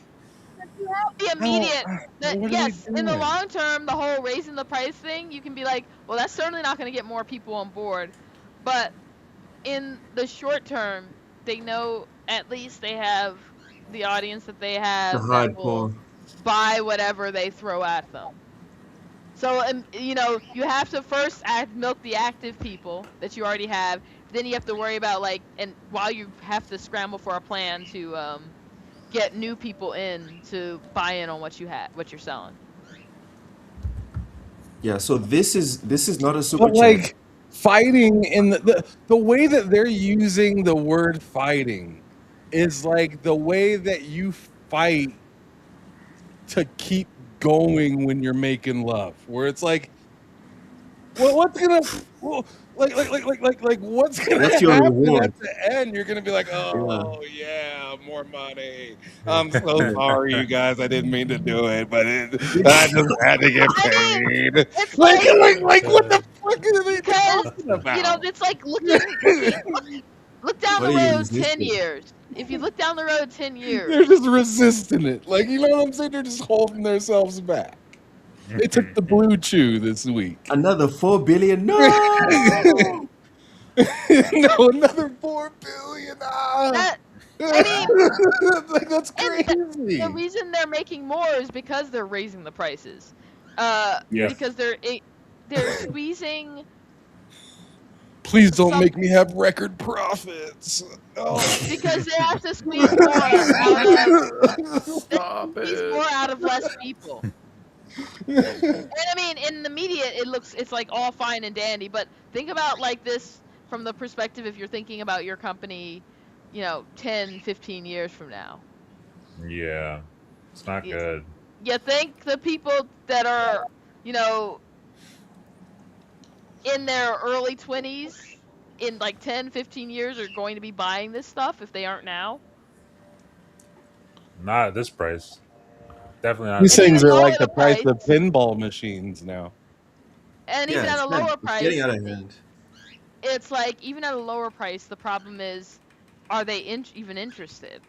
The immediate, what are we yes, in the doing? long term, the whole raising the price thing, you can be like, well, that's certainly not going to get more people on board. But in the short term, they know at least they have the audience that they have The that will hardcore. buy whatever they throw at them. So, you have to first milk the active people that you already have. Then you have to worry about, and while you have to scramble for a plan to get new people in to buy in on what you're selling. Yeah, so this is not a super But chat. like fighting in the way that they're using the word fighting is like the way that you fight to keep going when you're making love, where it's like, well, what's gonna what's gonna What's your happen reward? at the end? You're gonna be like, oh yeah, more money. I'm so sorry, you guys. I didn't mean to do it, but I just had to get paid. It's Like what the fuck are they talking about? It's like look down What the are you road 10 resisting? years. If you look down the road 10 They're years, just resisting it. Like, you know what I'm saying? They're just holding themselves back. They took the blue chew this week. Another 4 billion. No. No, another 4 billion. Like, that's crazy. the reason they're making more is because they're raising the prices. Yes. Because they're squeezing. Please don't make me have record profits. Oh. Because they have to squeeze more out of less people. And I mean, in the media, it's like all fine and dandy, but think about like this from the perspective if you're thinking about your company, 10, 15 years from now. Yeah, it's not good. You think the people that are, in their early 20s, in like 10, 15 years, are going to be buying this stuff if they aren't now? Not at this price. Definitely not. These things are like the price price of pinball machines now. And even at a lower price, It's getting out of hand. it's like, even at a lower price, the problem is, are they even interested?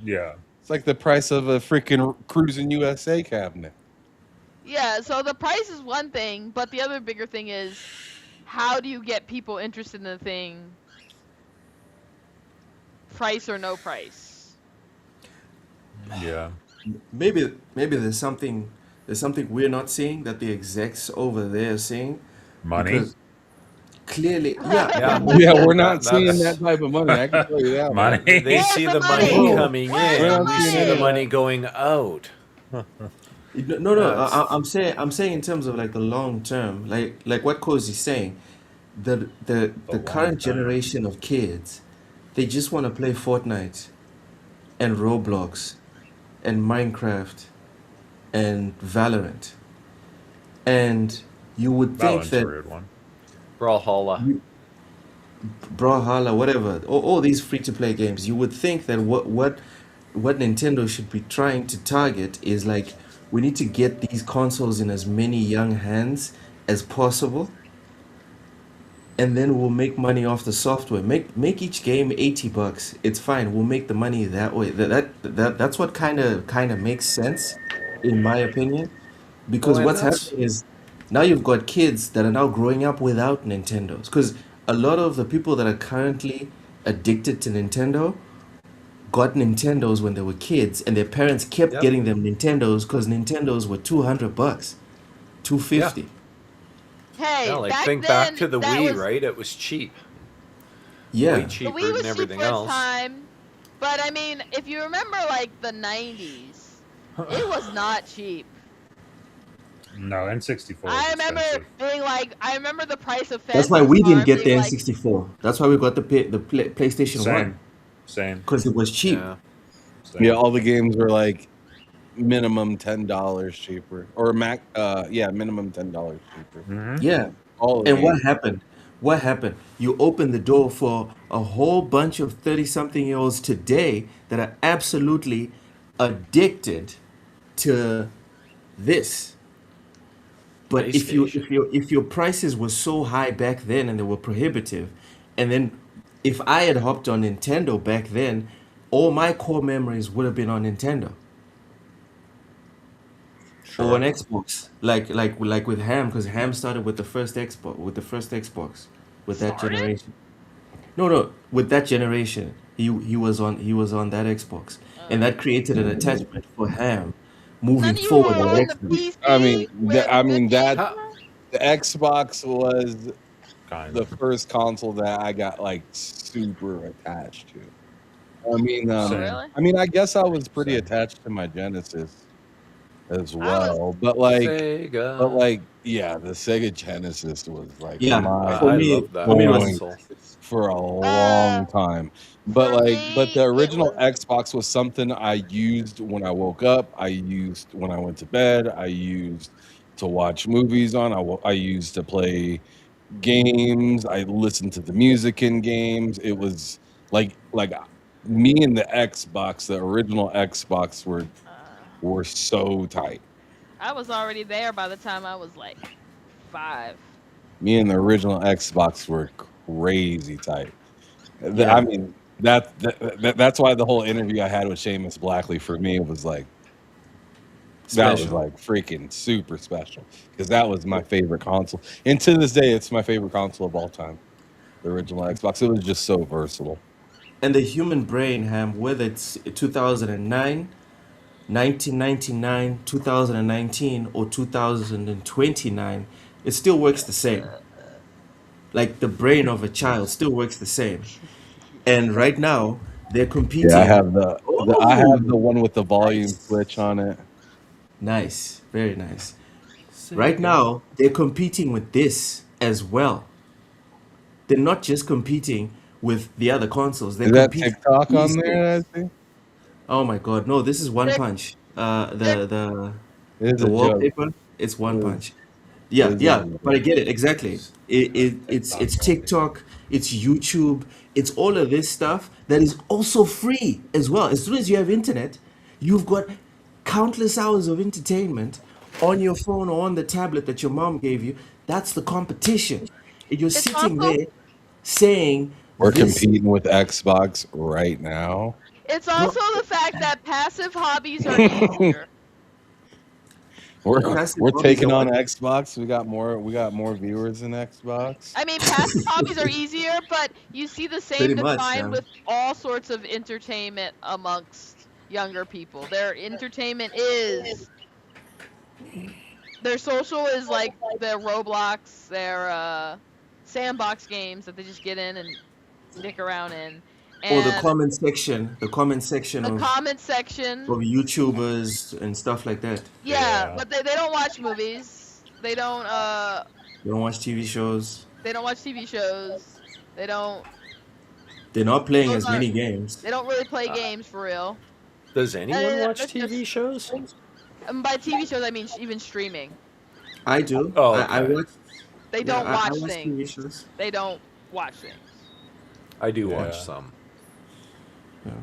Yeah. It's like the price of a freaking Cruising USA cabinet. Yeah, so the price is one thing, but the other bigger thing is, how do you get people interested in the thing, price or no price? Yeah. Maybe there's something we're not seeing that the execs over there are seeing. Money. Because clearly, yeah. Yeah, we're not seeing that type of money. I can tell you that. Money. Right? They see the money money. coming in. Where's the We see money? the money going out. No. I'm saying in terms of like the long term, like what Cozy's saying, the current generation of kids, they just want to play Fortnite, and Roblox, and Minecraft, and Valorant, and you would think Valorant's a that weird one. Brawlhalla. Brawlhalla, whatever, all these free to play games, you would think that what Nintendo should be trying to target is like We need to get these consoles in as many young hands as possible, and then we'll make money off the software. Make each game $80. It's fine. We'll make the money that way. That's what kind of makes sense, in my opinion. Well, Because and what's that's happening is now you've got kids that are now growing up without Nintendos. Because a lot of the people that are currently addicted to Nintendo got Nintendos when they were kids, and their parents kept yep. getting them Nintendos because Nintendos were $200, Yeah. $250. Hey, Yeah, like back think then back to the that Wii, was right? It was cheap. Yeah. Way the cheaper Wii was than cheap everything for its else. time, but I mean, if you remember like the '90s, it was not cheap. No, N64 was I remember expensive. being like, I remember the price of That's why Phantom we Star didn't get the being like, N64. That's why we got the PlayStation 1 Same. because it was cheap. Yeah. Same. Yeah, all the games were like minimum $10 cheaper, or minimum $10 cheaper. Mm-hmm. Yeah. All the And what games. happened? What happened? You opened the door for a whole bunch of 30-something-year-olds today that are absolutely addicted to this. But PlayStation. if your prices were so high back then and they were prohibitive, and then if I had hopped on Nintendo back then, all my core memories would have been on Nintendo or on Sure. Xbox, like with Ham, because Ham started with the first Xbox, with that started? generation. No, with that generation, he was on that Xbox, and that created an attachment for Ham moving None of you were forward on on the Xbox. I PC mean, where the good games that How, were? the Xbox was Kind the of. first console that I got like super attached to. Oh, Same. really? I guess I was pretty Same. attached to my Genesis as I was. well, but Sega. yeah, the Sega Genesis was like Yeah, my for I me, love that for me it was point console. for a Uh, long time. for But the me, it original was. Xbox was something I used when I woke up. I used when I went to bed. I used to watch movies on. I used to play games. I listened to the music in games. It was like me and the Xbox, the original Xbox Uh, were so tight. I was already there by the time I was like 5. Me and the original Xbox were crazy tight. I yeah, mean, that's why the whole interview I had with Seamus Blackley for me was like that was special. like freaking super special because that was my favorite console, and to this day, it's my favorite console of all time. The original Xbox. It was just so versatile. And the human brain, Ham, whether it's 2009, 1999, 2019, or 2029, it still works the same. Like the brain of a child still works the same. And right now, they're Yeah, I competing. have I have Oh, the one with the volume nice. switch on it. Nice. Very nice. Right Sega. now, they're competing with this as well. They're not just competing with the other consoles, they're Is that competing TikTok with on there? esports. I think Oh my god, no, this is One They're, Punch. they're, it is The a joke. wallpaper, it's One It is, Punch. it Yeah, is a yeah, but I joke. get it exactly. It's TikTok, it's YouTube, it's all of this stuff that is also free as well. As soon as you have internet, you've got countless hours of entertainment on your phone or on the tablet that your mom gave you. That's the competition. And you're it's sitting also there saying We're this, competing with Xbox right now. it's bro. also the fact that passive hobbies are easier. Passive We're hobbies taking are on what? Xbox. We got more viewers than Xbox. I mean, passive hobbies are easier, but you see the Pretty same much, decline man. with all sorts of entertainment amongst younger people. Their entertainment is their social is like their Roblox, their sandbox games that they just get in and dick around in, Or the and comment section, the comment section. of YouTubers and stuff like that. Yeah, Yeah. but they don't watch movies. You don't watch TV shows. They don't watch TV shows. They don't. They're not playing Those as are. many games. They don't really play Uh, games for real. does anyone watch That's TV just. shows? And by TV shows, I mean even streaming. I do. Oh, I okay. watch. They Yeah, don't I watch watch TV things. shows. They don't watch things. I do watch Yeah. some. Yeah.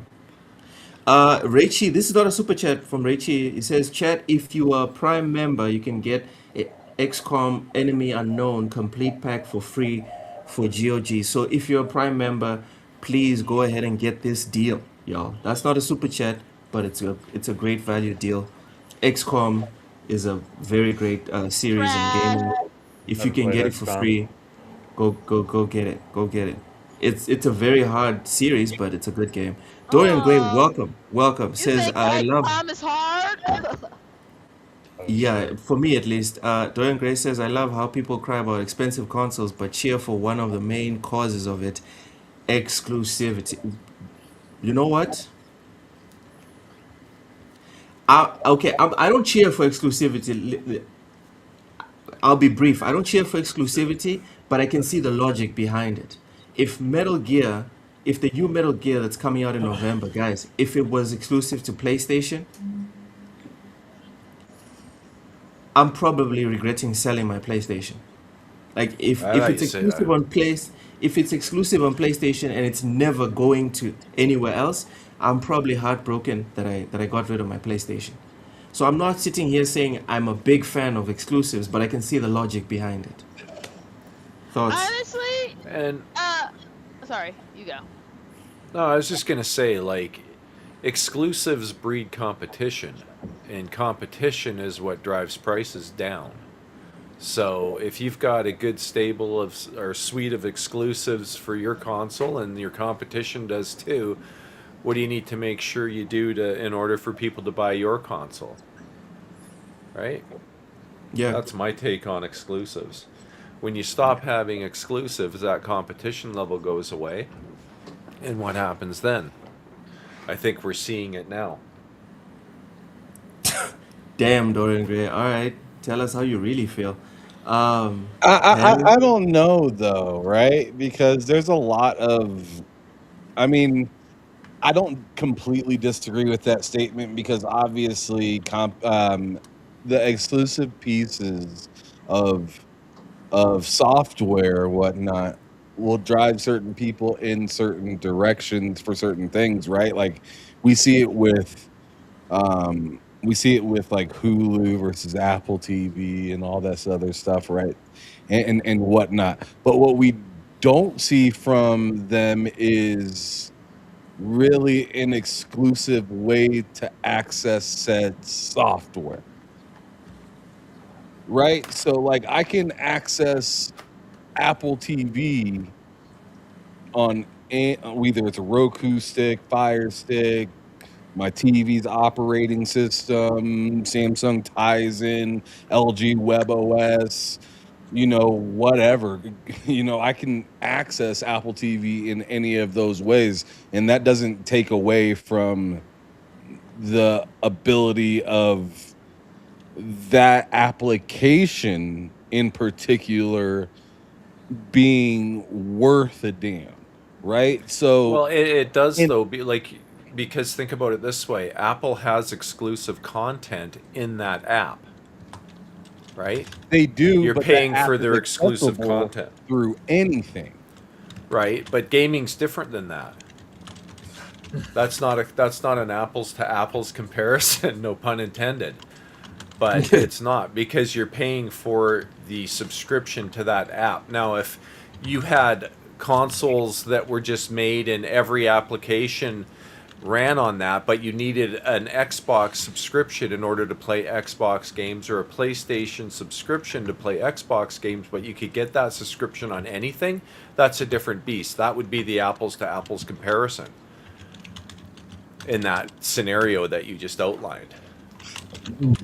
Raichi, this is not a super chat from Raichi. It says, chat, if you are a Prime member, you can get a XCOM Enemy Unknown complete pack for free for GOG. So if you're a Prime member, please go ahead and get this deal, y'all. That's not a super chat, but it's a great value deal. XCOM is a very great series in gaming. If you Haven't can played get it for XCOM. free, go get it. Go get it. It's a very hard series, but it's a good game. Dorian Gray, welcome. You Says think I love. XCOM is hard? Yeah, for me at least. Dorian Gray says I love how people cry about expensive consoles, but cheer for one of the main causes of it, exclusivity. You know what? I don't cheer for exclusivity. I'll be brief. I don't cheer for exclusivity, but I can see the logic behind it. If if the new Metal Gear that's coming out in November, guys, if it was exclusive to PlayStation, I'm probably regretting selling my PlayStation. Like if it's exclusive on if it's exclusive on PlayStation and it's never going to anywhere else, I'm probably heartbroken that I got rid of my PlayStation. So I'm not sitting here saying I'm a big fan of exclusives, but I can see the logic behind it. Thoughts? Honestly, And sorry, you go. no, I was just gonna say, like, exclusives breed competition, and competition is what drives prices down. So if you've got a good stable of or suite of exclusives for your console, and your competition does too, what do you need to make sure you do in order for people to buy your console? Right? Yeah. That's my take on exclusives. When you stop having exclusives, that competition level goes away. And what happens then? I think we're seeing it now. Damn, Dorian Gray. All right, tell us how you really feel. I don't know though, right? Because there's a lot of, I mean, I don't completely disagree with that statement because obviously, the exclusive pieces of software or whatnot will drive certain people in certain directions for certain things, right? Like we see it with like Hulu versus Apple TV and all this other stuff, right? And whatnot. But what we don't see from them is really an exclusive way to access said software. Right? So like I can access Apple TV on either it's a Roku stick, Fire Stick, my TV's operating system, Samsung Tizen, LG WebOS, whatever. I can access Apple TV in any of those ways, and that doesn't take away from the ability of that application in particular being worth a damn, right? So well, it does though, because think about it this way: Apple has exclusive content in that app, right? They do. You're but paying for their exclusive content through anything, right? But gaming's different than that. That's not an apples to apples comparison, no pun intended. But it's not, because you're paying for the subscription to that app. Now, if you had consoles that were just made and every application ran on that, but you needed an Xbox subscription in order to play Xbox games, or a PlayStation subscription to play Xbox games, but you could get that subscription on anything, that's a different beast. That would be the apples to apples comparison in that scenario that you just outlined.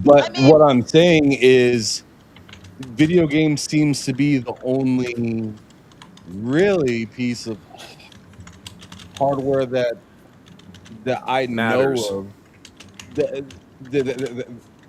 But what I'm saying is video games seems to be the only really piece of hardware that I Matters. know of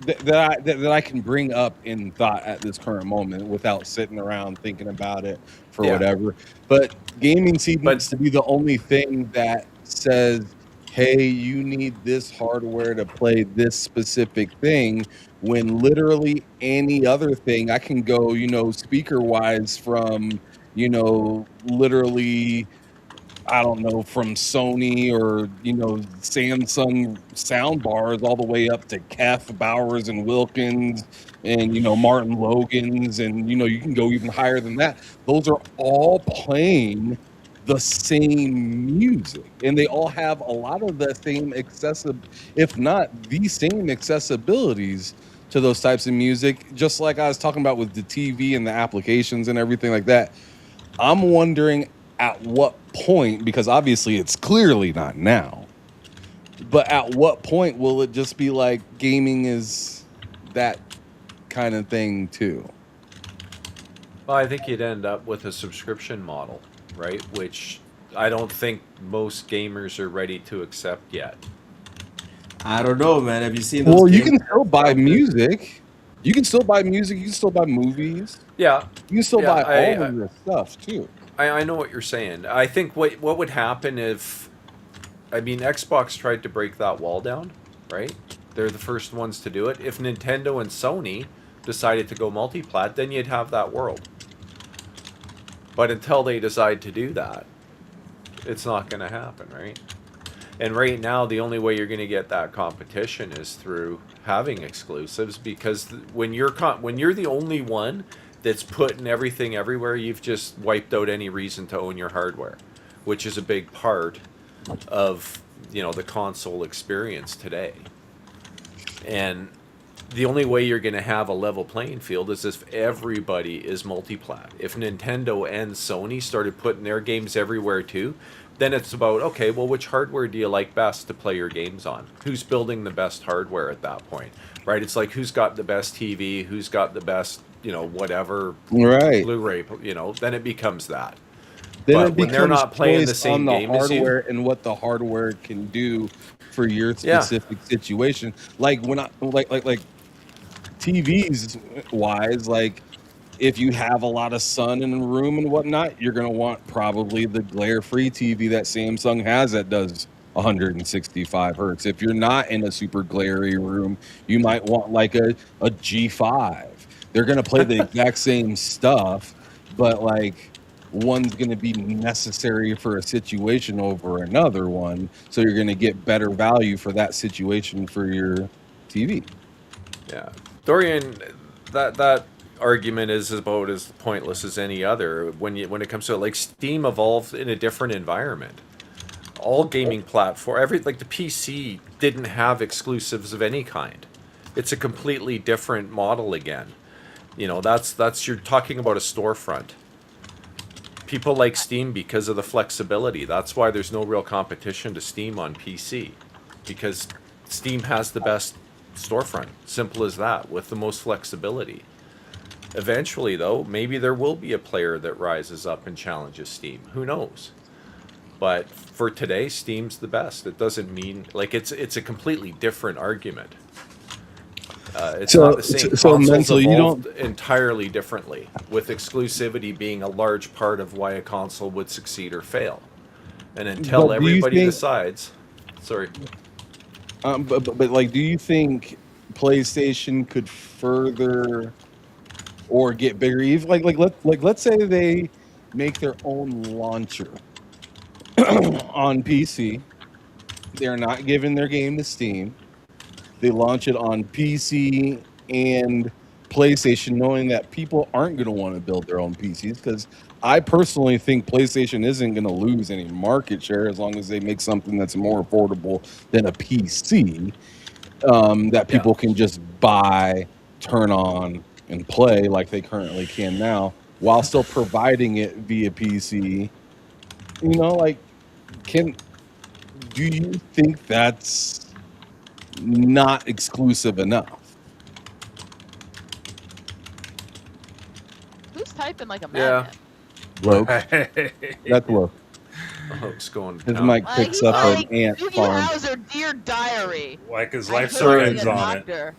that I can bring up in thought at this current moment without sitting around thinking about it for whatever. But gaming seems to be the only thing that says, hey, you need this hardware to play this specific thing, when literally any other thing I can go, speaker wise from, literally I don't know, from Sony or, Samsung sound bars all the way up to Kef, Bowers and Wilkins and, Martin Logan's. And, you can go even higher than that. Those are all playing the same music, and they all have a lot of the same if not the same accessibilities to those types of music, just like I was talking about with the TV and the applications and everything like that. I'm wondering at what point, because obviously it's clearly not now, but at what point will it just be like gaming is that kind of thing too? Well, I think you'd end up with a subscription model, right? Which I don't think most gamers are ready to accept yet. I don't know, man. Have you seen those? Well, you can still buy music. You can still buy music. You can still buy movies. Yeah. You can still buy all of your stuff too. I know what you're saying. I think what would happen if, Xbox tried to break that wall down, right? They're the first ones to do it. If Nintendo and Sony decided to go multi-plat, then you'd have that world. But until they decide to do that, it's not going to happen, right? And right now, the only way you're going to get that competition is through having exclusives, because when you're the only one that's putting everything everywhere, you've just wiped out any reason to own your hardware, which is a big part of, the console experience today. And the only way you're going to have a level playing field is if everybody is multi-plat. If Nintendo and Sony started putting their games everywhere too, then it's about, okay, well, which hardware do you like best to play your games on? Who's building the best hardware at that point, right? It's like, who's got the best TV, who's got the best, whatever, right? Blu-ray, then it becomes that. Then but it when they're not playing the same on the game hardware as you, and what the hardware can do for your specific situation. Like when like TVs wise, like if you have a lot of sun in the room and whatnot, you're gonna want probably the glare-free TV that Samsung has that does 165 hertz. If you're not in a super glary room, you might want like a G5. They're gonna play the exact same stuff, but like one's going to be necessary for a situation over another one, so you're going to get better value for that situation for your TV. Yeah, Dorian, that argument is about as pointless as any other when it comes to it. Like, Steam evolved in a different environment. All gaming platform, the PC didn't have exclusives of any kind. It's a completely different model again. That's you're talking about a storefront. People like Steam because of the flexibility. That's why there's no real competition to Steam on PC, because Steam has the best storefront. Simple as that, with the most flexibility. Eventually, though, maybe there will be a player that rises up and challenges Steam. Who knows? But for today, Steam's the best. It doesn't mean, it's a completely different argument. It's not the same. So Mental, you don't entirely differently, with exclusivity being a large part of why a console would succeed or fail. And until everybody decides, sorry. But do you think PlayStation could further or get bigger? Even let's say they make their own launcher on PC. They're not giving their game to Steam. They launch it on PC and PlayStation, knowing that people aren't going to want to build their own PCs, because I personally think PlayStation isn't going to lose any market share as long as they make something that's more affordable than a PC that people can just buy, turn on, and play like they currently can now, while still providing it via PC. Do you think that's not exclusive enough? Who's typing like a madman? Loke. That's Loke. Hope's going. His mic picks up an ant farm. Hauser, Dear Diary. Like his life depends on it.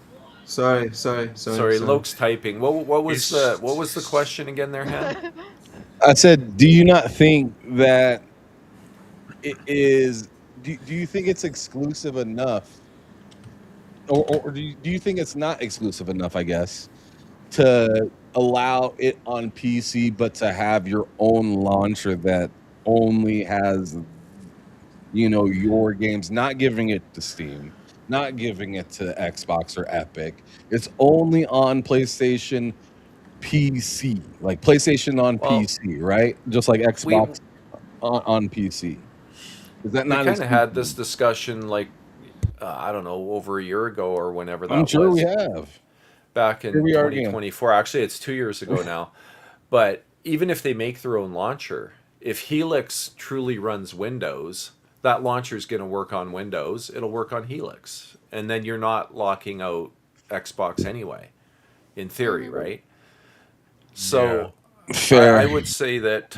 Sorry. Loke's typing. What was the question again there, Hen? I said, do you not think that it is? Do you think it's exclusive enough? Or do you think it's not exclusive enough, I guess, to allow it on PC, but to have your own launcher that only has, your games, not giving it to Steam, not giving it to Xbox or Epic. It's only on PlayStation PC, like PlayStation on PC, right? Just like Xbox on PC. Is that We not kind of had this exclusive? discussion like I don't know, over a year ago or whenever I'm that sure we was. have. Back Here in we are again. 2024. Actually, it's 2 years ago now. But even if they make their own launcher, if Helix truly runs Windows, that launcher is going to work on Windows. It'll work on Helix. And then you're not locking out Xbox anyway, in theory, right? So Fair. I would say that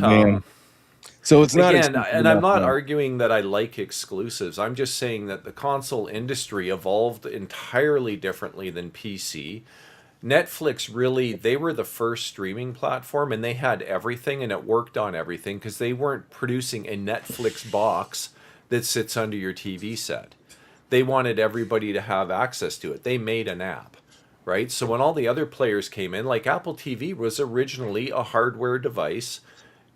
so it's not again, and I'm not enough. arguing that I like exclusives. I'm just saying that the console industry evolved entirely differently than PC. Netflix really, they were the first streaming platform and they had everything and it worked on everything because they weren't producing a Netflix box that sits under your TV set. They wanted everybody to have access to it. They made an app, right? So when all the other players came in, like Apple TV was originally a hardware device,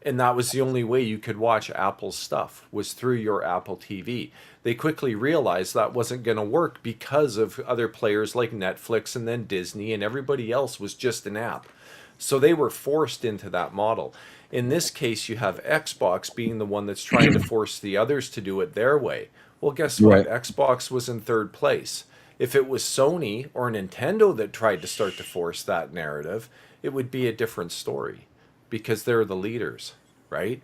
and that was the only way you could watch Apple's stuff was through your Apple TV. They quickly realized that wasn't going to work because of other players like Netflix and then Disney, and everybody else was just an app. So they were forced into that model. In this case, you have Xbox being the one that's trying to force the others to do it their way. Well, guess what? Xbox was in third place. If it was Sony or Nintendo that tried to start to force that narrative, it would be a different story because they're the leaders, right?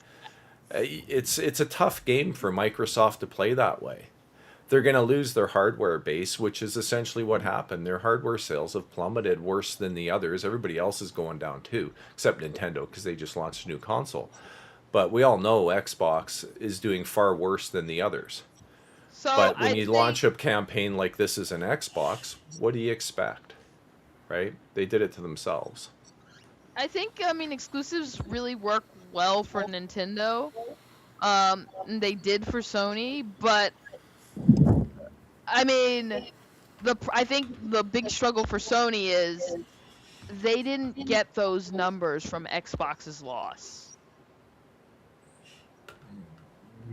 It's a tough game for Microsoft to play that way. They're going to lose their hardware base, which is essentially what happened. Their hardware sales have plummeted worse than the others. Everybody else is going down too, except Nintendo because they just launched a new console. But we all know Xbox is doing far worse than the others. So but when you launch a campaign like this as an Xbox, what do you expect? Right? They did it to themselves. I think, exclusives really work well for Nintendo. And they did for Sony, but I think the big struggle for Sony is they didn't get those numbers from Xbox's loss.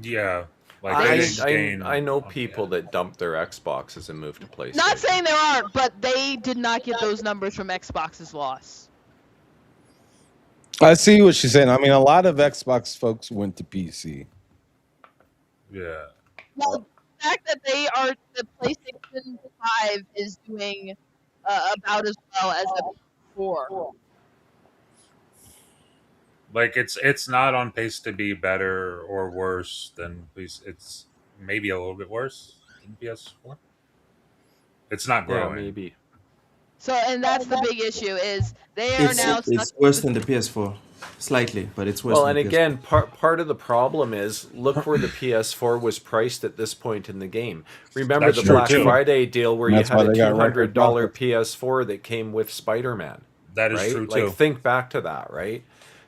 Yeah. I know people that dumped their Xboxes and moved to PlayStation. Not saying there aren't, but they did not get those numbers from Xbox's loss. I see what she's saying. I mean, a lot of Xbox folks went to PC. Yeah. Well, the fact that the PlayStation 5 is doing about as well as the 4. Like it's not on pace to be better or worse than it's maybe a little bit worse than PS4. It's not growing. Yeah, maybe. So, and that's the big issue is they are now. It's worse than the PS4, slightly, but it's worse. Well, than and the again, part of the problem is look where the PS4 was priced at this point in the game. Remember the Black Friday deal where you had a $200 PS4 that came with Spider-Man. That is true too. Like think back to that, right?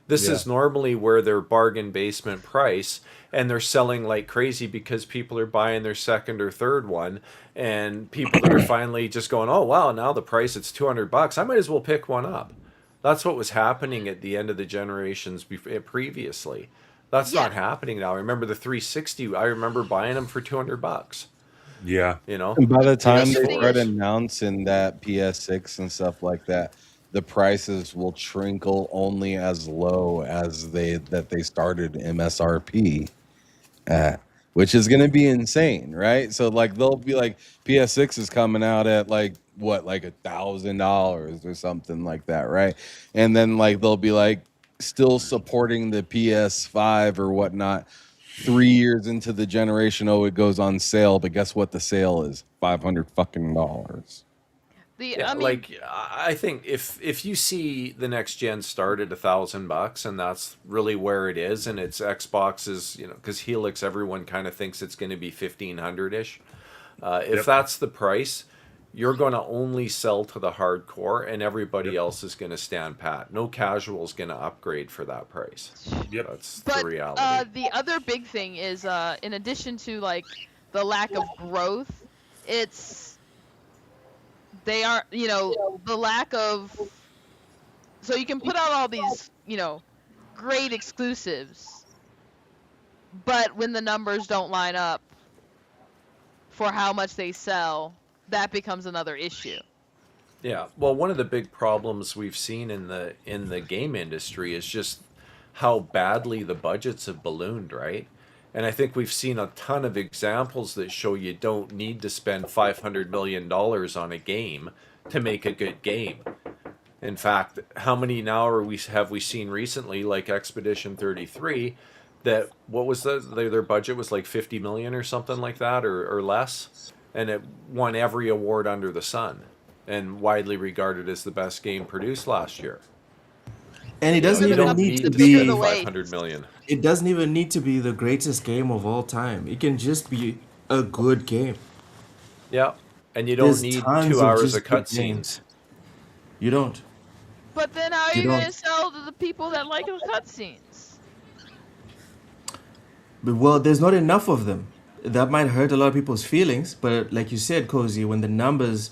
This is normally where their bargain basement price, and they're selling like crazy because people are buying their second or third one, and people that are finally just going, oh wow, now the price it's $200. I might as well pick one up. That's what was happening at the end of the generations previously. That's not happening now. I remember the 360. I remember buying them for $200. Yeah, And by the time they start announcing that PS6 and stuff like that, the prices will trickle only as low as they started MSRP at, which is going to be insane, right? So like they'll be like PS6 is coming out at like what, like $1,000 or something like that, right? And then like they'll be like still supporting the PS5 or whatnot 3 years into the generation. Oh, it goes on sale, but guess what? The sale is $500 fucking dollars. I think if you see the next gen start at $1,000 and that's really where it is, and it's Xbox's, because Helix, everyone kind of thinks it's going to be 1,500-ish. If that's the price, you're going to only sell to the hardcore, and everybody else is going to stand pat. No casual is going to upgrade for that price. That's the reality. The other big thing is, in addition to like the lack of growth, they are, the lack of, so you can put out all these, great exclusives, But when the numbers don't line up for how much they sell, that becomes another issue. Yeah. Well, one of the big problems we've seen in the game industry is just how badly the budgets have ballooned, right? And I think we've seen a ton of examples that show you don't need to spend $500 million on a game to make a good game. In fact, how many now have we seen recently, like Expedition 33, that what was their budget was like 50 million or something like that, or less, and it won every award under the sun, and widely regarded as the best game produced last year. And it doesn't You even don't need need to to be. spend 500 million. It doesn't even need to be the greatest game of all time. It can just be a good game. Yeah, and you don't There's need tons 2 of hours just of good cutscenes. games. You don't. But then how are You you going to don't. sell to the people that like the cutscenes? But, well, there's not enough of them. That might hurt a lot of people's feelings. But like you said, Cozy, when the numbers,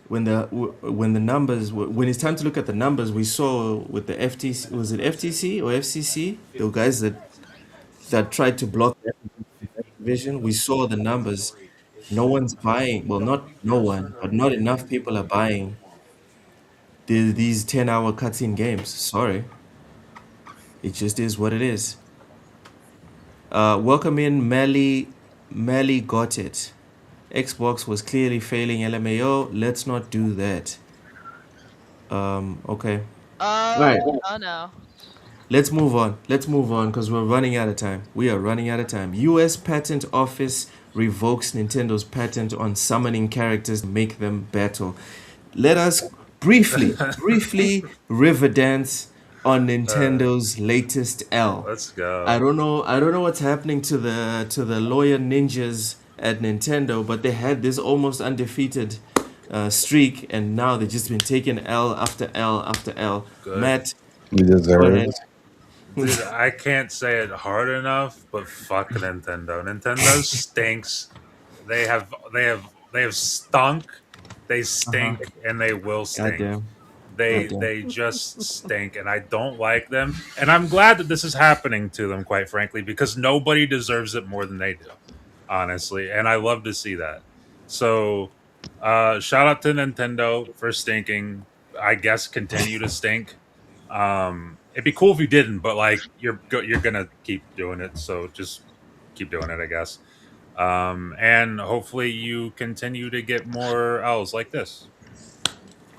when the numbers, when it's time to look at the numbers, we saw with the FTC, was it FTC or FCC? The guys that tried to block that vision. We saw the numbers. No one's buying. Well, not no one, but not enough people are buying these 10-hour cutscene games. Sorry, it just is what it is. Welcome in, Melly got it. Xbox was clearly failing LMAO. Let's not do that. Okay. Right. Oh no. Let's move on. Let's move on because we're running out of time. We are running out of time. U.S. Patent Office revokes Nintendo's patent on summoning characters to make them battle. Let us briefly river dance on Nintendo's latest L. Let's go. I don't know what's happening to the lawyer ninjas at Nintendo, but they had this almost undefeated streak, and now they've just been taking L after L after L. Good. Matt, You deserve it. Dude, I can't say it hard enough, but fuck Nintendo. Nintendo stinks. They have stunk. They stink, and they will stink. Goddamn. They just stink, and I don't like them. And I'm glad that this is happening to them, quite frankly, because nobody deserves it more than they do, honestly. And I love to see that. So, shout out to Nintendo for stinking. I guess continue to stink. It'd be cool if you didn't, but like you're gonna keep doing it, so just keep doing it, I guess. And hopefully you continue to get more L's like this.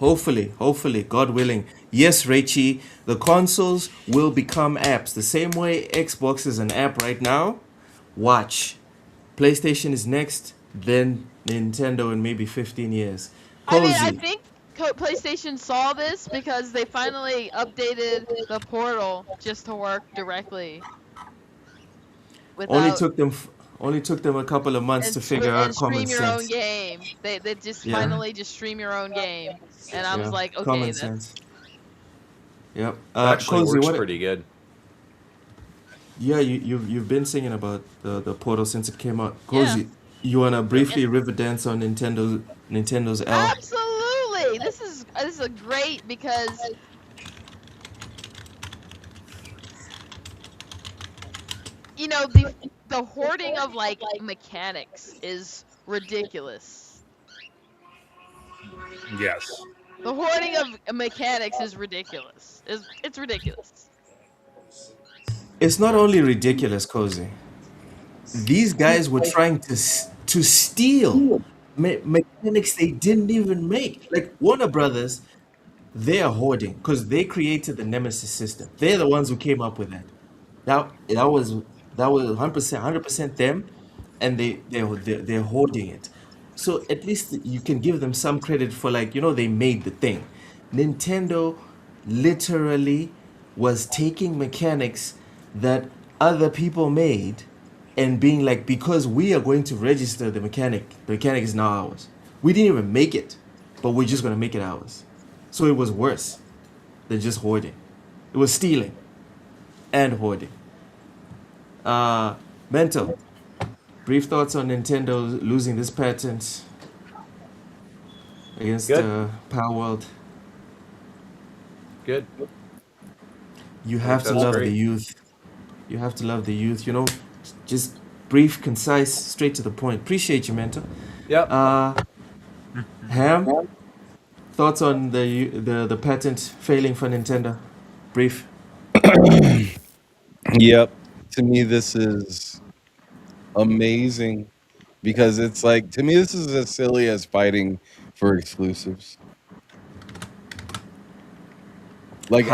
Hopefully, God willing. Yes, Raichi, the consoles will become apps. The same way Xbox is an app right now. Watch. PlayStation is next, then Nintendo in maybe 15 years. Cozy. I think PlayStation saw this because they finally updated the portal just to work directly. Only took them a couple of months to figure out common sense. Stream your sense. own game. They just finally just stream your own game, and I was like, okay, common that's sense. Yep. Actually Cozy, works pretty good. Yeah, you've been singing about the portal since it came out. Cozy, you wanna briefly river dance on Nintendo's L? Absolutely. This is a great because you know the hoarding of like mechanics is ridiculous. Yes. The hoarding of mechanics is ridiculous. It's ridiculous. It's not only ridiculous, Cozy. These guys were trying to steal mechanics they didn't even make. Like Warner Brothers, they are hoarding because they created the Nemesis system. They're the ones who came up with that. That was 100% them, and they're hoarding it. So at least you can give them some credit for they made the thing. Nintendo literally was taking mechanics that other people made and being like, because we are going to register the mechanic is now ours. We didn't even make it, but we're just going to make it ours. So it was worse than just hoarding. It was stealing and hoarding. Mental. Brief thoughts on Nintendo losing this patent against Power World. Good. You have to love the youth. You have to love the youth. Just brief, concise, straight to the point. Appreciate you, mentor. Yep. Ham, thoughts on the patent failing for Nintendo? Brief. Yep. To me, this is amazing because it's like, to me, this is as silly as fighting for exclusives. Like,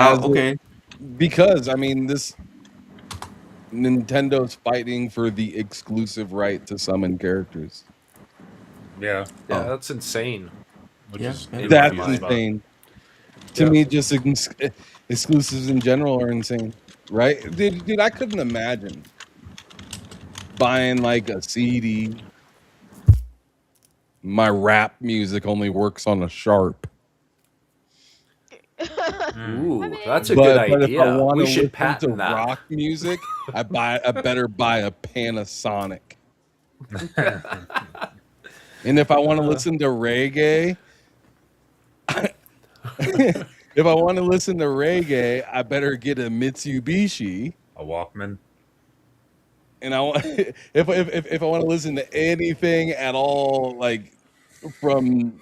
because I mean, this Nintendo's fighting for the exclusive right to summon characters. Yeah. Yeah, that's insane. That's insane. To me, just exclusives in general are insane, right? Dude, I couldn't imagine buying like a CD. My rap music only works on a Sharp. Ooh, that's a good idea. If I want We to should listen patent to that. rock music, I better buy a Panasonic. And if I want to listen to reggae, I better get a Mitsubishi, a Walkman. And I want if I want to listen to anything at all, like from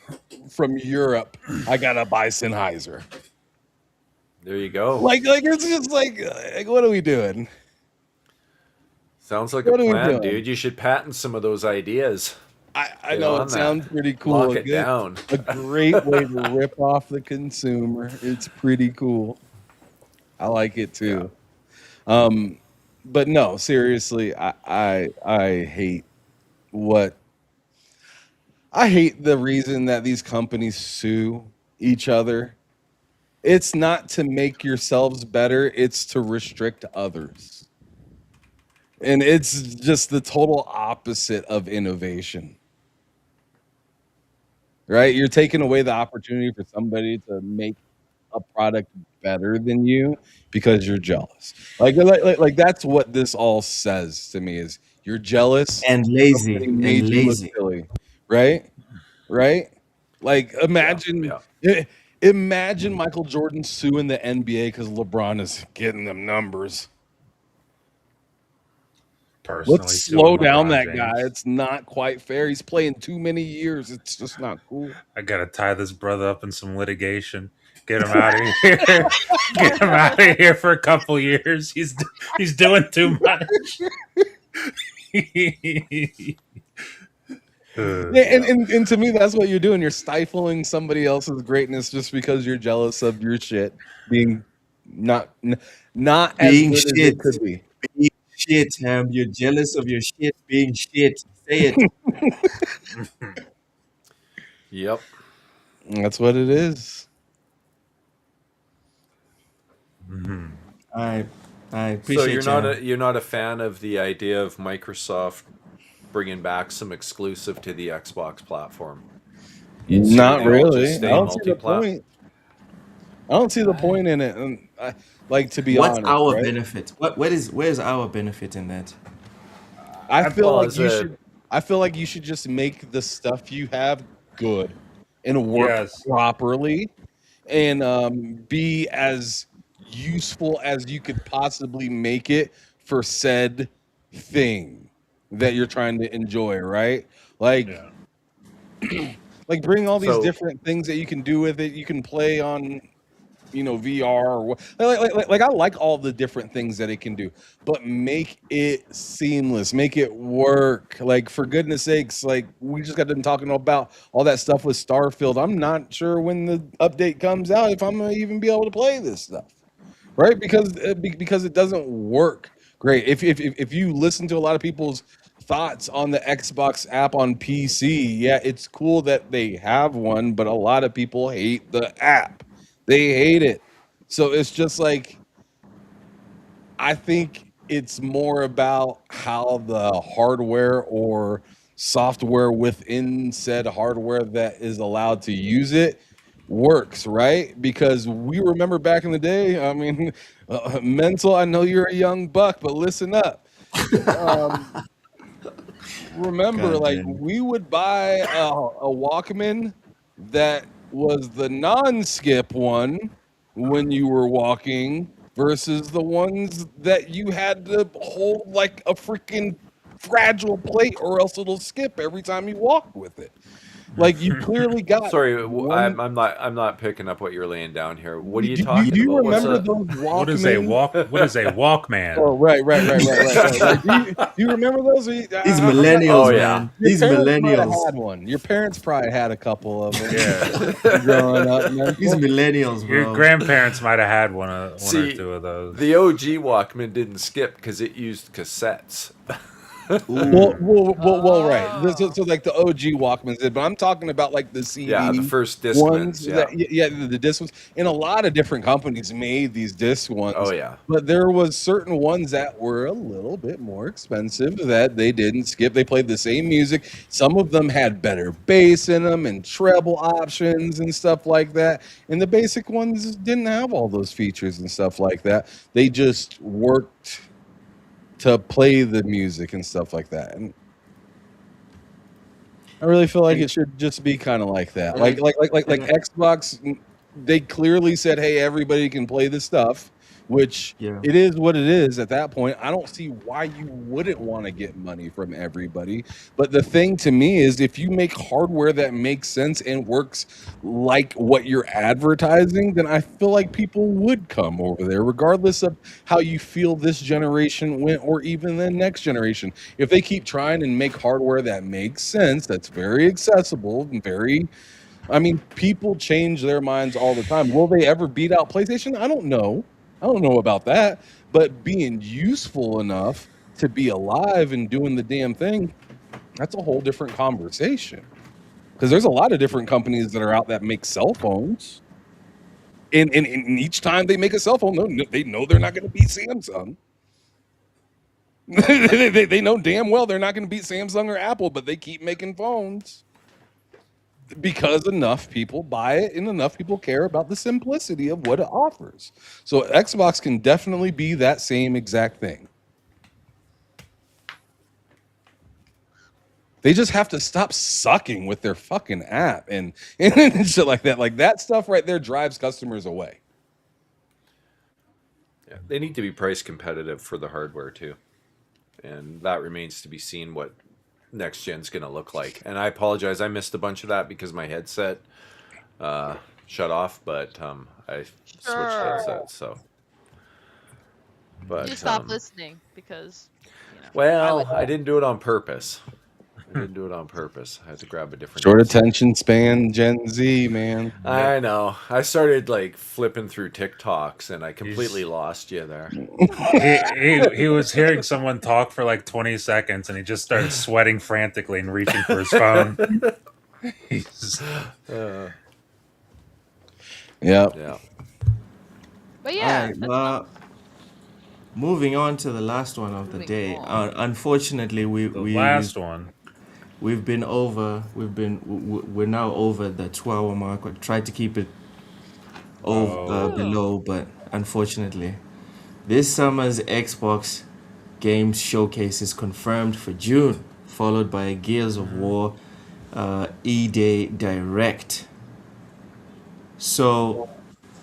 Europe, I gotta buy Sennheiser. There you go. Like it's just like what are we doing? Sounds like a plan, dude. You should patent some of those ideas. I know it sounds pretty cool. Lock it down. A great way to rip off the consumer. It's pretty cool. I like it too. Yeah. But no, seriously, I hate the reason that these companies sue each other. It's not to make yourselves better, it's to restrict others. And it's just the total opposite of innovation. Right? You're taking away the opportunity for somebody to make a product better than you because you're jealous. Like that's what this all says to me is you're jealous and lazy and lazy. Silly, right? Like imagine Michael Jordan suing the NBA because LeBron is getting them numbers. Personally, let's slow down that guy. It's not quite fair. He's playing too many years. It's just not cool. I gotta tie this brother up in some litigation. Get him out of here. Get him out of here for a couple years. He's doing too much. And to me, that's what you're doing. You're stifling somebody else's greatness just because you're jealous of your shit being not as being good shit. As it could be. Being shit, Ham. You're jealous of your shit being shit. Say it. Yep. That's what it is. Mm-hmm. I appreciate. So you're not a fan of the idea of Microsoft bringing back some exclusive to the Xbox platform? Not really. I don't see the point. I don't see the point in it. And like to be honest, what's our benefit? Where's our benefit in that? I feel like you should just make the stuff you have good and work properly and be as useful as you could possibly make it for said thing that you're trying to enjoy, right? Like like bring all these different things that you can do with it. You can play on VR or like I like all the different things that it can do, but make it seamless, make it work. Like for goodness sakes, like we just got done talking about all that stuff with Starfield. I'm not sure when the update comes out if I'm gonna even be able to play this stuff, right? Because it doesn't work great. If you listen to a lot of people's thoughts on the Xbox app on PC, yeah, it's cool that they have one, but a lot of people hate the app. They hate it. So it's just like, I think it's more about how the hardware or software within said hardware that is allowed to use it works, right? Because we remember back in the day, I mean, Mental, I know you're a young buck, but listen up. Remember, like we would buy a Walkman that was the non-skip one when you were walking versus the ones that you had to hold like a freaking fragile plate, or else it'll skip every time you walk with it. Like you clearly got. Sorry, I'm not picking up what you're laying down here. What are you Do talking you about? remember those Walkmans? What is a Walkman? Oh, right. Like, do you remember those? These millennials, man. These millennials had one. Your parents probably had a couple of them. Yeah, growing up. Man. These millennials, bro. Your grandparents might have had one or two of those. The OG Walkman didn't skip because it used cassettes. Well, right. So like the OG Walkmans did, but I'm talking about like the CD, the first disc ones. The disc ones. And a lot of different companies made these disc ones. Oh yeah. But there was certain ones that were a little bit more expensive that they didn't skip. They played the same music. Some of them had better bass in them and treble options and stuff like that. And the basic ones didn't have all those features and stuff like that. They just worked to play the music and stuff like that. And I really feel like it should just be kind of like that. Like Xbox, they clearly said, hey, everybody can play this stuff, which it is what it is at that point. I don't see why you wouldn't want to get money from everybody. But the thing to me is, if you make hardware that makes sense and works like what you're advertising, then I feel like people would come over there, regardless of how you feel this generation went or even the next generation. If they keep trying and make hardware that makes sense, that's very accessible and people change their minds all the time. Will they ever beat out PlayStation? I don't know about that, but being useful enough to be alive and doing the damn thing, that's a whole different conversation. Because there's a lot of different companies that are out that make cell phones. And each time they make a cell phone, they know they're not going to beat Samsung. they know damn well they're not going to beat Samsung or Apple, but they keep making phones. Because enough people buy it and enough people care about the simplicity of what it offers. So Xbox can definitely be that same exact thing. They just have to stop sucking with their fucking app and shit like that. Like that stuff right there drives customers away. Yeah, they need to be price competitive for the hardware too. And that remains to be seen what next gen's gonna look like. And I apologize, I missed a bunch of that because my headset shut off, but I switched headsets, so you stopped listening because I didn't do it on purpose. I had to grab a different short attention span Gen Z, man. I know. I started like flipping through TikToks and I completely lost you there. He was hearing someone talk for like 20 seconds and he just started sweating frantically and reaching for his phone. Yeah. But yeah. All right, moving on to the last one of the day. Unfortunately, we're now over the 2-hour mark. I tried to keep it below, but unfortunately, this summer's Xbox Games Showcase is confirmed for June, followed by a Gears of War E-Day Direct. So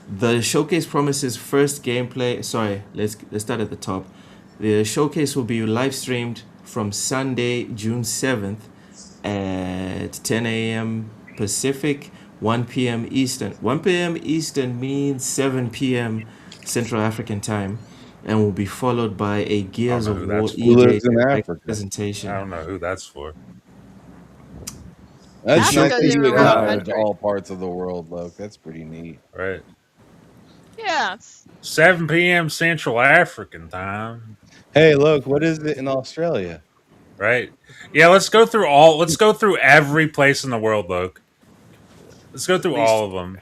the showcase promises first gameplay. Sorry, let's start at the top. The showcase will be live streamed from Sunday, June 7th at 10 a.m. Pacific, 1 p.m. Eastern. 1 p.m. Eastern means 7 p.m. Central African time, and will be followed by a Gears of War E-Day presentation. I don't know who that's for. That's nice that you acknowledge all parts of the world, Luke. That's pretty neat. Right. Yeah. 7 p.m. Central African time. Hey, look, what is it in Australia? Right. Yeah, let's go through every place in the world, Luke. Let's go through all of them.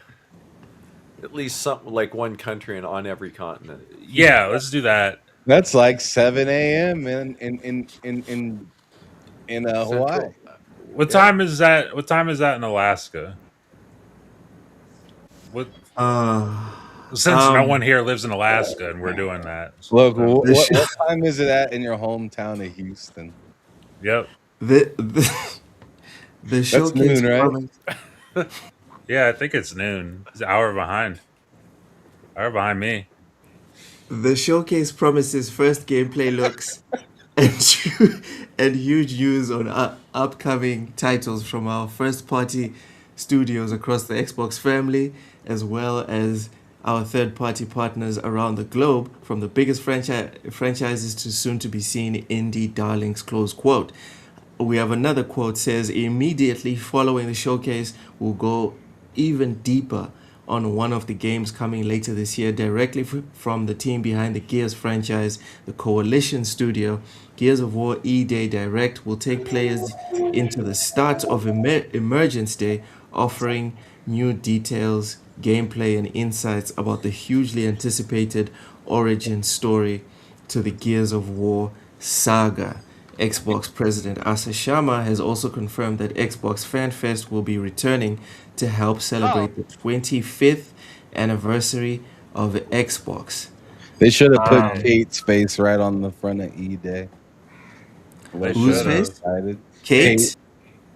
At least something like one country and on every continent. Yeah, let's do that. That's like 7 a.m. in Hawaii. What time is that? What time is that in Alaska? What? Since no one here lives in Alaska and we're doing that. Look, what time is it at in your hometown of Houston? Yep. The showcase, noon, right? Yeah, I think it's noon. It's an hour behind. Hour behind me. The showcase promises first gameplay looks and huge news on upcoming titles from our first-party studios across the Xbox family, as well as our third-party partners around the globe, from the biggest franchises to soon-to-be-seen indie darlings, close quote. We have another quote says, immediately following the showcase, we'll go even deeper on one of the games coming later this year, directly from the team behind the Gears franchise, the Coalition Studio. Gears of War E-Day Direct will take players into the start of Emergence Day, offering new details, gameplay, and insights about the hugely anticipated origin story to the Gears of War saga. Xbox President Asa Sharma has also confirmed that Xbox Fan Fest will be returning to help celebrate the 25th anniversary of Xbox. They should have put Kate's face right on the front of E-Day. Whose face? Kate?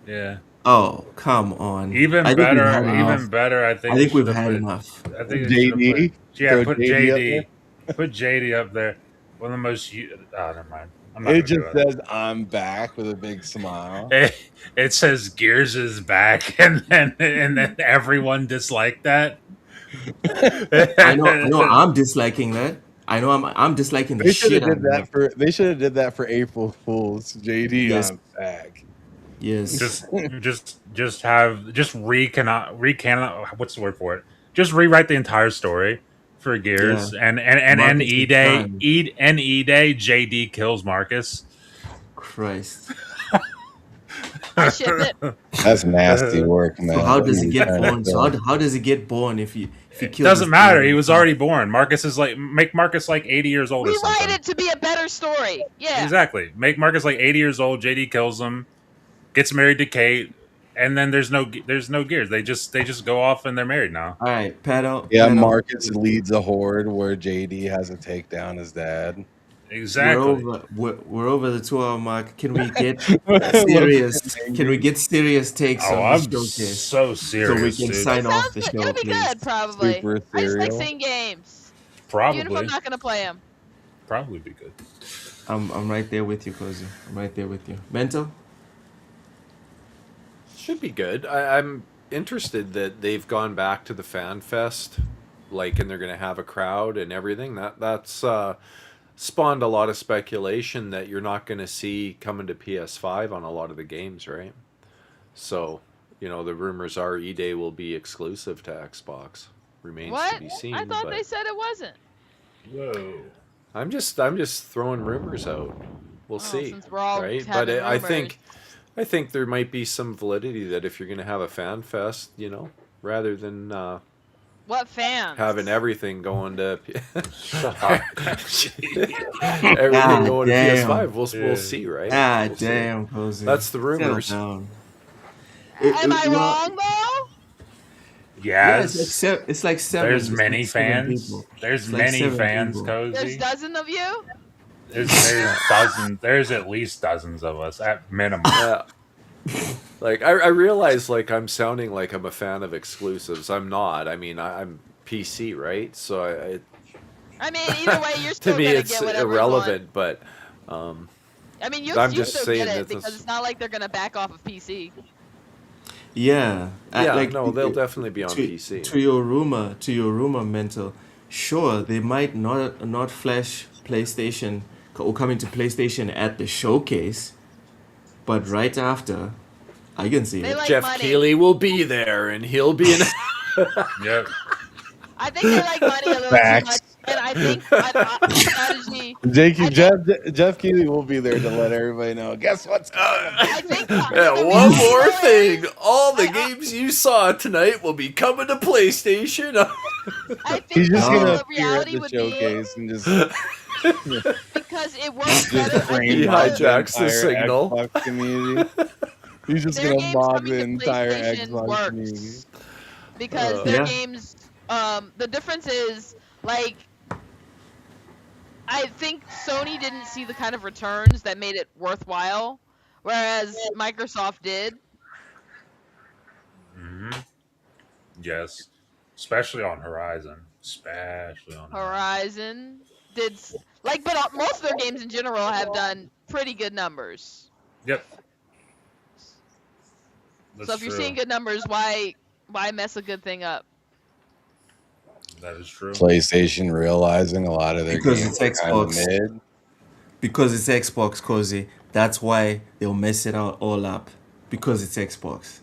Yeah. Oh, come on. Even better. I think we've had enough. I think JD. Put JD. Put JD up there. One of the most. Never mind. It just says "I'm back" with a big smile. It says Gears is back, and then everyone disliked that. I know. I'm disliking that. I know. I'm disliking the shit out of that. They should have did that for April Fools. JD, yes. I'm back. Yes. Recant. What's the word for it? Just rewrite the entire story for Gears, and E-Day, E-Day, JD kills Marcus. Christ. That's nasty work, man. So how does it get born? How does it get born if you kill? Doesn't matter. He was already born. Marcus is make Marcus like 80 years old. Rewrite it to be a better story. Yeah. Exactly. Make Marcus like 80 years old. JD kills him, gets married to Kate, and then there's no Gears. They just go off and they're married now. All right, Pato. Yeah, Marcus leads a horde where JD has to take down his dad. Exactly. We're over the 2-hour mark. Can we get serious? Can we get serious takes on the showcase? So serious. So we can sign off the show, It'll be please. good, probably. Super I just like serial. seeing games. Probably. Even if I'm not gonna play them. Probably be good. I'm right there with you, Cozy. I'm right there with you. Mento? Should be good. I'm interested that they've gone back to the Fan Fest, and they're going to have a crowd and everything. That's spawned a lot of speculation that you're not going to see coming to PS5 on a lot of the games, right? So, the rumors are E-Day will be exclusive to Xbox. Remains to be seen. I thought they said it wasn't. Whoa. I'm just throwing rumors out. We'll see, since we're all right? having But rumors. I think there might be some validity that if you're going to have a Fan Fest, rather than What fans? having everything going to God going damn. to PS5, we'll see, right? Ah, We'll see. damn, Cozy. That's the rumors. Settle down. Am I wrong though? Yeah, Yes. it's like seven. There's it's many like seven fans. people. There's It's like many 7 fans, people. There's Cozy. dozen of you. There's dozens. There's at least dozens of us at minimum. Yeah. I realize I'm sounding like I'm a fan of exclusives. I'm not. I mean, I'm PC, right? So I mean, either way, you're still to me gonna it's get whatever irrelevant. You want. But I mean, I'm you just still saying get that it because this- it's not like they're gonna back off of PC. Yeah. no, they'll definitely be on PC. To your rumor, Mental. Sure, they might not flash PlayStation or come into PlayStation at the showcase, but right after, I can see They it. like Jeff money. Keighley will be there, and he'll be in. Yep. I think they like money a little Facts. too much, and I think strategy. Jeff Keighley will be there to let everybody know. Guess what's coming? I think Yeah, one more thing. All the games you saw tonight will be coming to PlayStation. I think He's just the gonna appear at reality the would showcase and just be because it works just better. I frame think hijacks the entire signal. Xbox community. He's just Their gonna games mob coming the to entire PlayStation Xbox works. community. because their Yeah. games, the difference is I think Sony didn't see the kind of returns that made it worthwhile, whereas Microsoft did. Hmm. Yes. Especially on Horizon. Horizon. did like, but most of their games in general have done pretty good numbers. Yep. So if you're seeing good numbers, why mess a good thing up? That is true. PlayStation realizing a lot of their Because games it's are kind of Xbox. mid. Because it's Xbox, Cozy. That's why they'll mess it out all up. Because it's Xbox.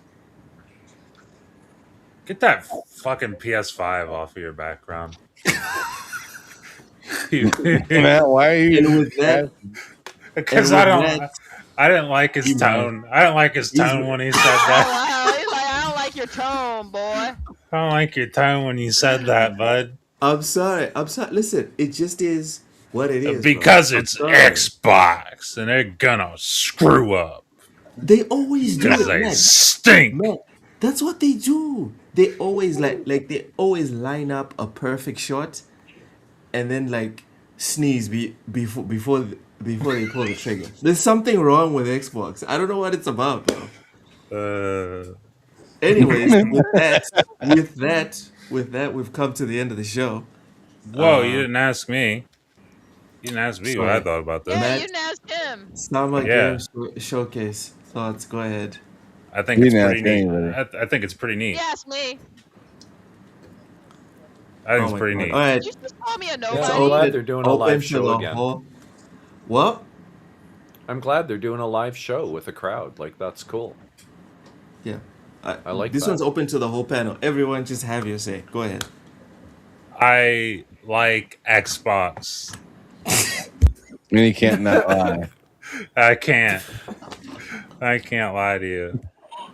Get that fucking PS5 off of your background. Matt, why are you? And with that, because I didn't like his tone. I didn't like his tone when he said that. He's like, I don't like your tone, boy. I don't like your tone when you said that, bud. I'm sorry. Listen, it just is what it is. Because it's Xbox and they're gonna screw up. They always do it. Because they stink. Man, that's what they do. They always they always line up a perfect shot, and then like sneeze before they pull the trigger. There's something wrong with Xbox. I don't know what it's about, bro. Anyways, with that, we've come to the end of the show. Whoa, you didn't ask me. You didn't ask me what I thought about this. Yeah, you didn't ask him. Summer Game Showcase thoughts. Go ahead. I think it's pretty neat. I think it's pretty neat. You asked me. I think it's pretty neat. All right. You just call me a nobody. Yeah, I'm glad they're doing a live show again. What? I'm glad they're doing a live show with a crowd. Like, that's cool. Yeah. I like this that. one's open to the whole panel. Everyone just have your say. Go ahead. I like Xbox. And you can't not lie. I can't lie to you.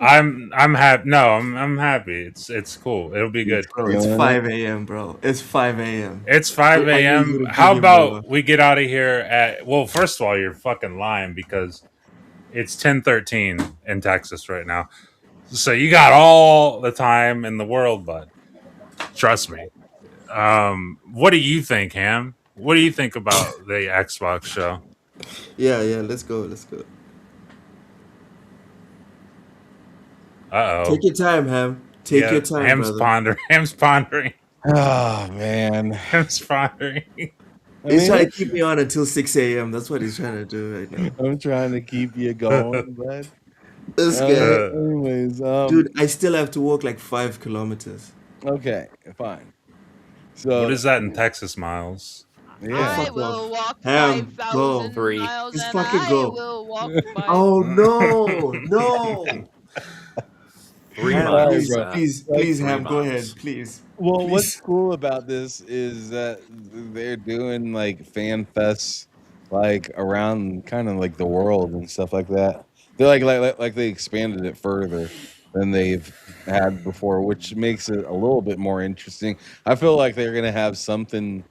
I'm happy. No, I'm happy. It's cool. It'll be good. Bro, it's 5 a.m., bro. It's 5 a.m. It's 5 a.m. How about we get out of here at... Well, first of all, you're fucking lying because it's 10:13 in Texas right now. So you got all the time in the world, bud. Trust me. What do you think, Ham? What do you think about the Xbox show? Yeah. Let's go. Uh-oh. Take your time, Ham. Take your time, Ham's brother. Ham's pondering. Oh, man. Ham's pondering. He's trying to keep me on until 6 a.m. That's what he's trying to do right now. I'm trying to keep you going, bud. That's good. Anyways, dude, I still have to walk like 5 kilometers. Okay, fine. So what is that in Texas miles? Yeah. I will walk 5,000 miles Just and fucking I go. will walk 5. Oh no. 3 miles. Please, Ham, go ahead, please. Well, please. What's cool about this is that they're doing like fan fests, like around kind of like the world and stuff like that. They're like they expanded it further than they've had before, which makes it a little bit more interesting. I feel like they're gonna have something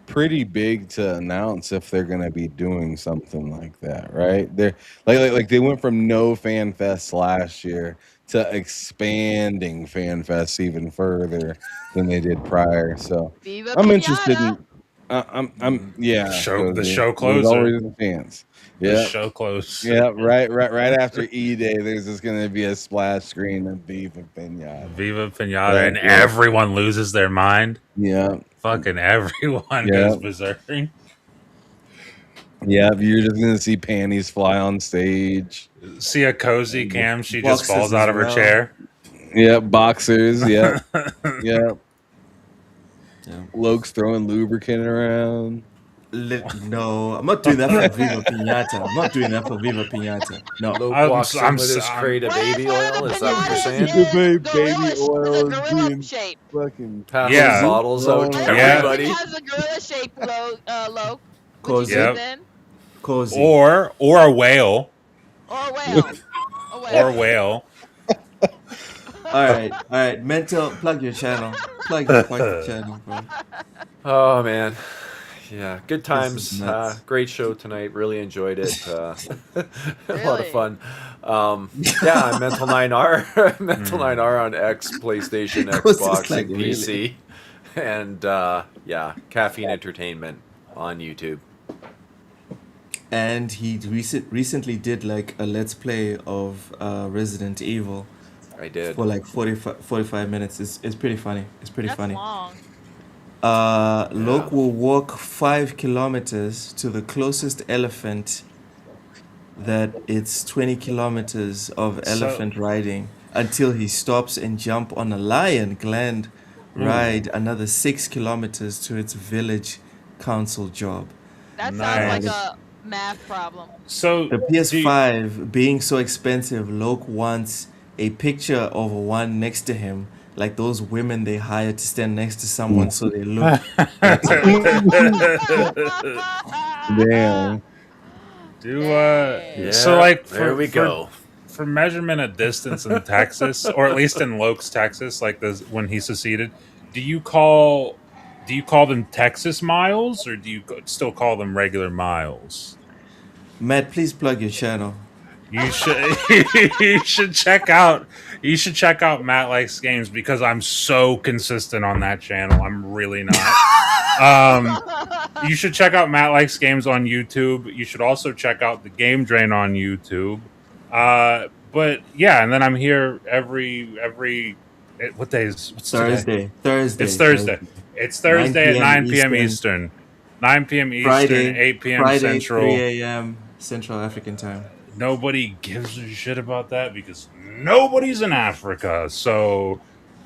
pretty big to announce if they're gonna be doing something like that, right? They're like they went from no fan fest last year to expanding fan fests even further than they did prior. So Viva I'm Pinata. interested in. I'm yeah. The show closer. There's always the fans. Yeah. The show close. Yeah. Right after E-Day, there's just gonna be a splash screen of Viva Pinata. Viva Pinata, and everyone loses their mind. Yeah. Fucking everyone goes berserking. Yeah, you're just gonna see panties fly on stage. See a cozy Cam, she just falls out of her chair. Yeah, boxers. Yeah, yeah. Loke's throwing lubricant around. No, I'm not doing that for Viva Pinata. I'm not doing that for Viva Pinata. No, Luke walks in with his crate of baby oil. Is that what you're saying? Baby oil gorilla shape. Fucking passing bottles out to everybody. It has a gorilla shape, Loke. Cozy. Cozy. Or a whale. Or a whale. Or a whale. All right. Mental, plug your channel. Plug your channel, bro. Oh man, yeah, good times. Great show tonight. Really enjoyed it. A lot of fun. Yeah, I'm Mental 9R. Mental 9R on X, PlayStation, Xbox, and PC. And yeah, Caffeine Entertainment on YouTube. And he recently did like a let's play of Resident Evil. I did. For like 45 minutes. It's pretty funny. It's pretty funny. Long. Loke will walk 5 kilometers to the closest elephant that it's 20 kilometers of elephant riding until he stops and jump on a lion. Gland ride another 6 kilometers to its village council job. That sounds like a math problem. So the PS5 being so expensive, Loke wants a picture of one next to him, like those women they hire to stand next to someone so they look. Damn. So like there we go. For measurement of distance in Texas, or at least in Loke's Texas, like this when he seceded, do you call them Texas miles, or do you still call them regular miles? Matt, please plug your channel. You should you should check out Matt Likes Games, because I'm so consistent on that channel. I'm really not. You should check out Matt Likes Games on YouTube. You should also check out the Game Drain on YouTube. But yeah, and then I'm here every what day is Thursday. It's Thursday. It's Thursday at 9 p.m. Eastern. 9 p.m. Eastern, Friday, 8 p.m. Friday, Central. 3 a.m. Central African time. Nobody gives a shit about that because nobody's in Africa. So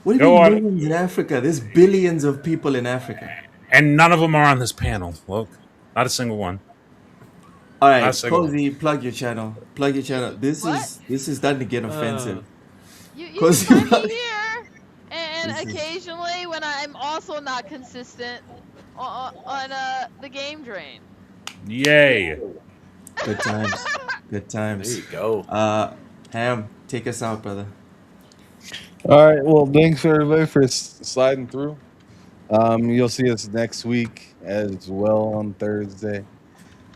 what do you mean millions in Africa? There's billions of people in Africa. And none of them are on this panel. Look, not a single one. All right, Cozy, plug your channel. Plug your channel. This is starting to get offensive. You can find me here, and occasionally when I'm also not consistent on the Game Drain. Yay! Good times. Good times. There you go. Ham, take us out, brother. All right. Well, thanks everybody for sliding through. You'll see us next week as well on Thursday.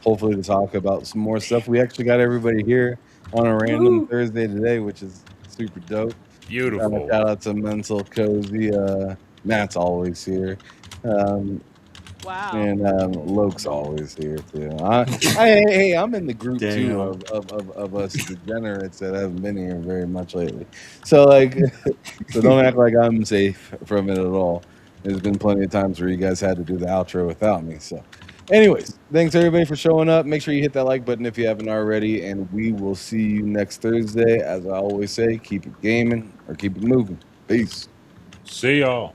Hopefully to talk about some more stuff. We actually got everybody here on a random Thursday today, which is super dope. Beautiful. Shout out to Mental Cozy. Matt's always here. Wow. And Loke's always here too. Hey, I'm in the group too of us degenerates that haven't been here very much lately. So so don't act like I'm safe from it at all. There's been plenty of times where you guys had to do the outro without me. So, anyways, thanks everybody for showing up. Make sure you hit that like button if you haven't already, and we will see you next Thursday. As I always say, keep it gaming or keep it moving. Peace. See y'all.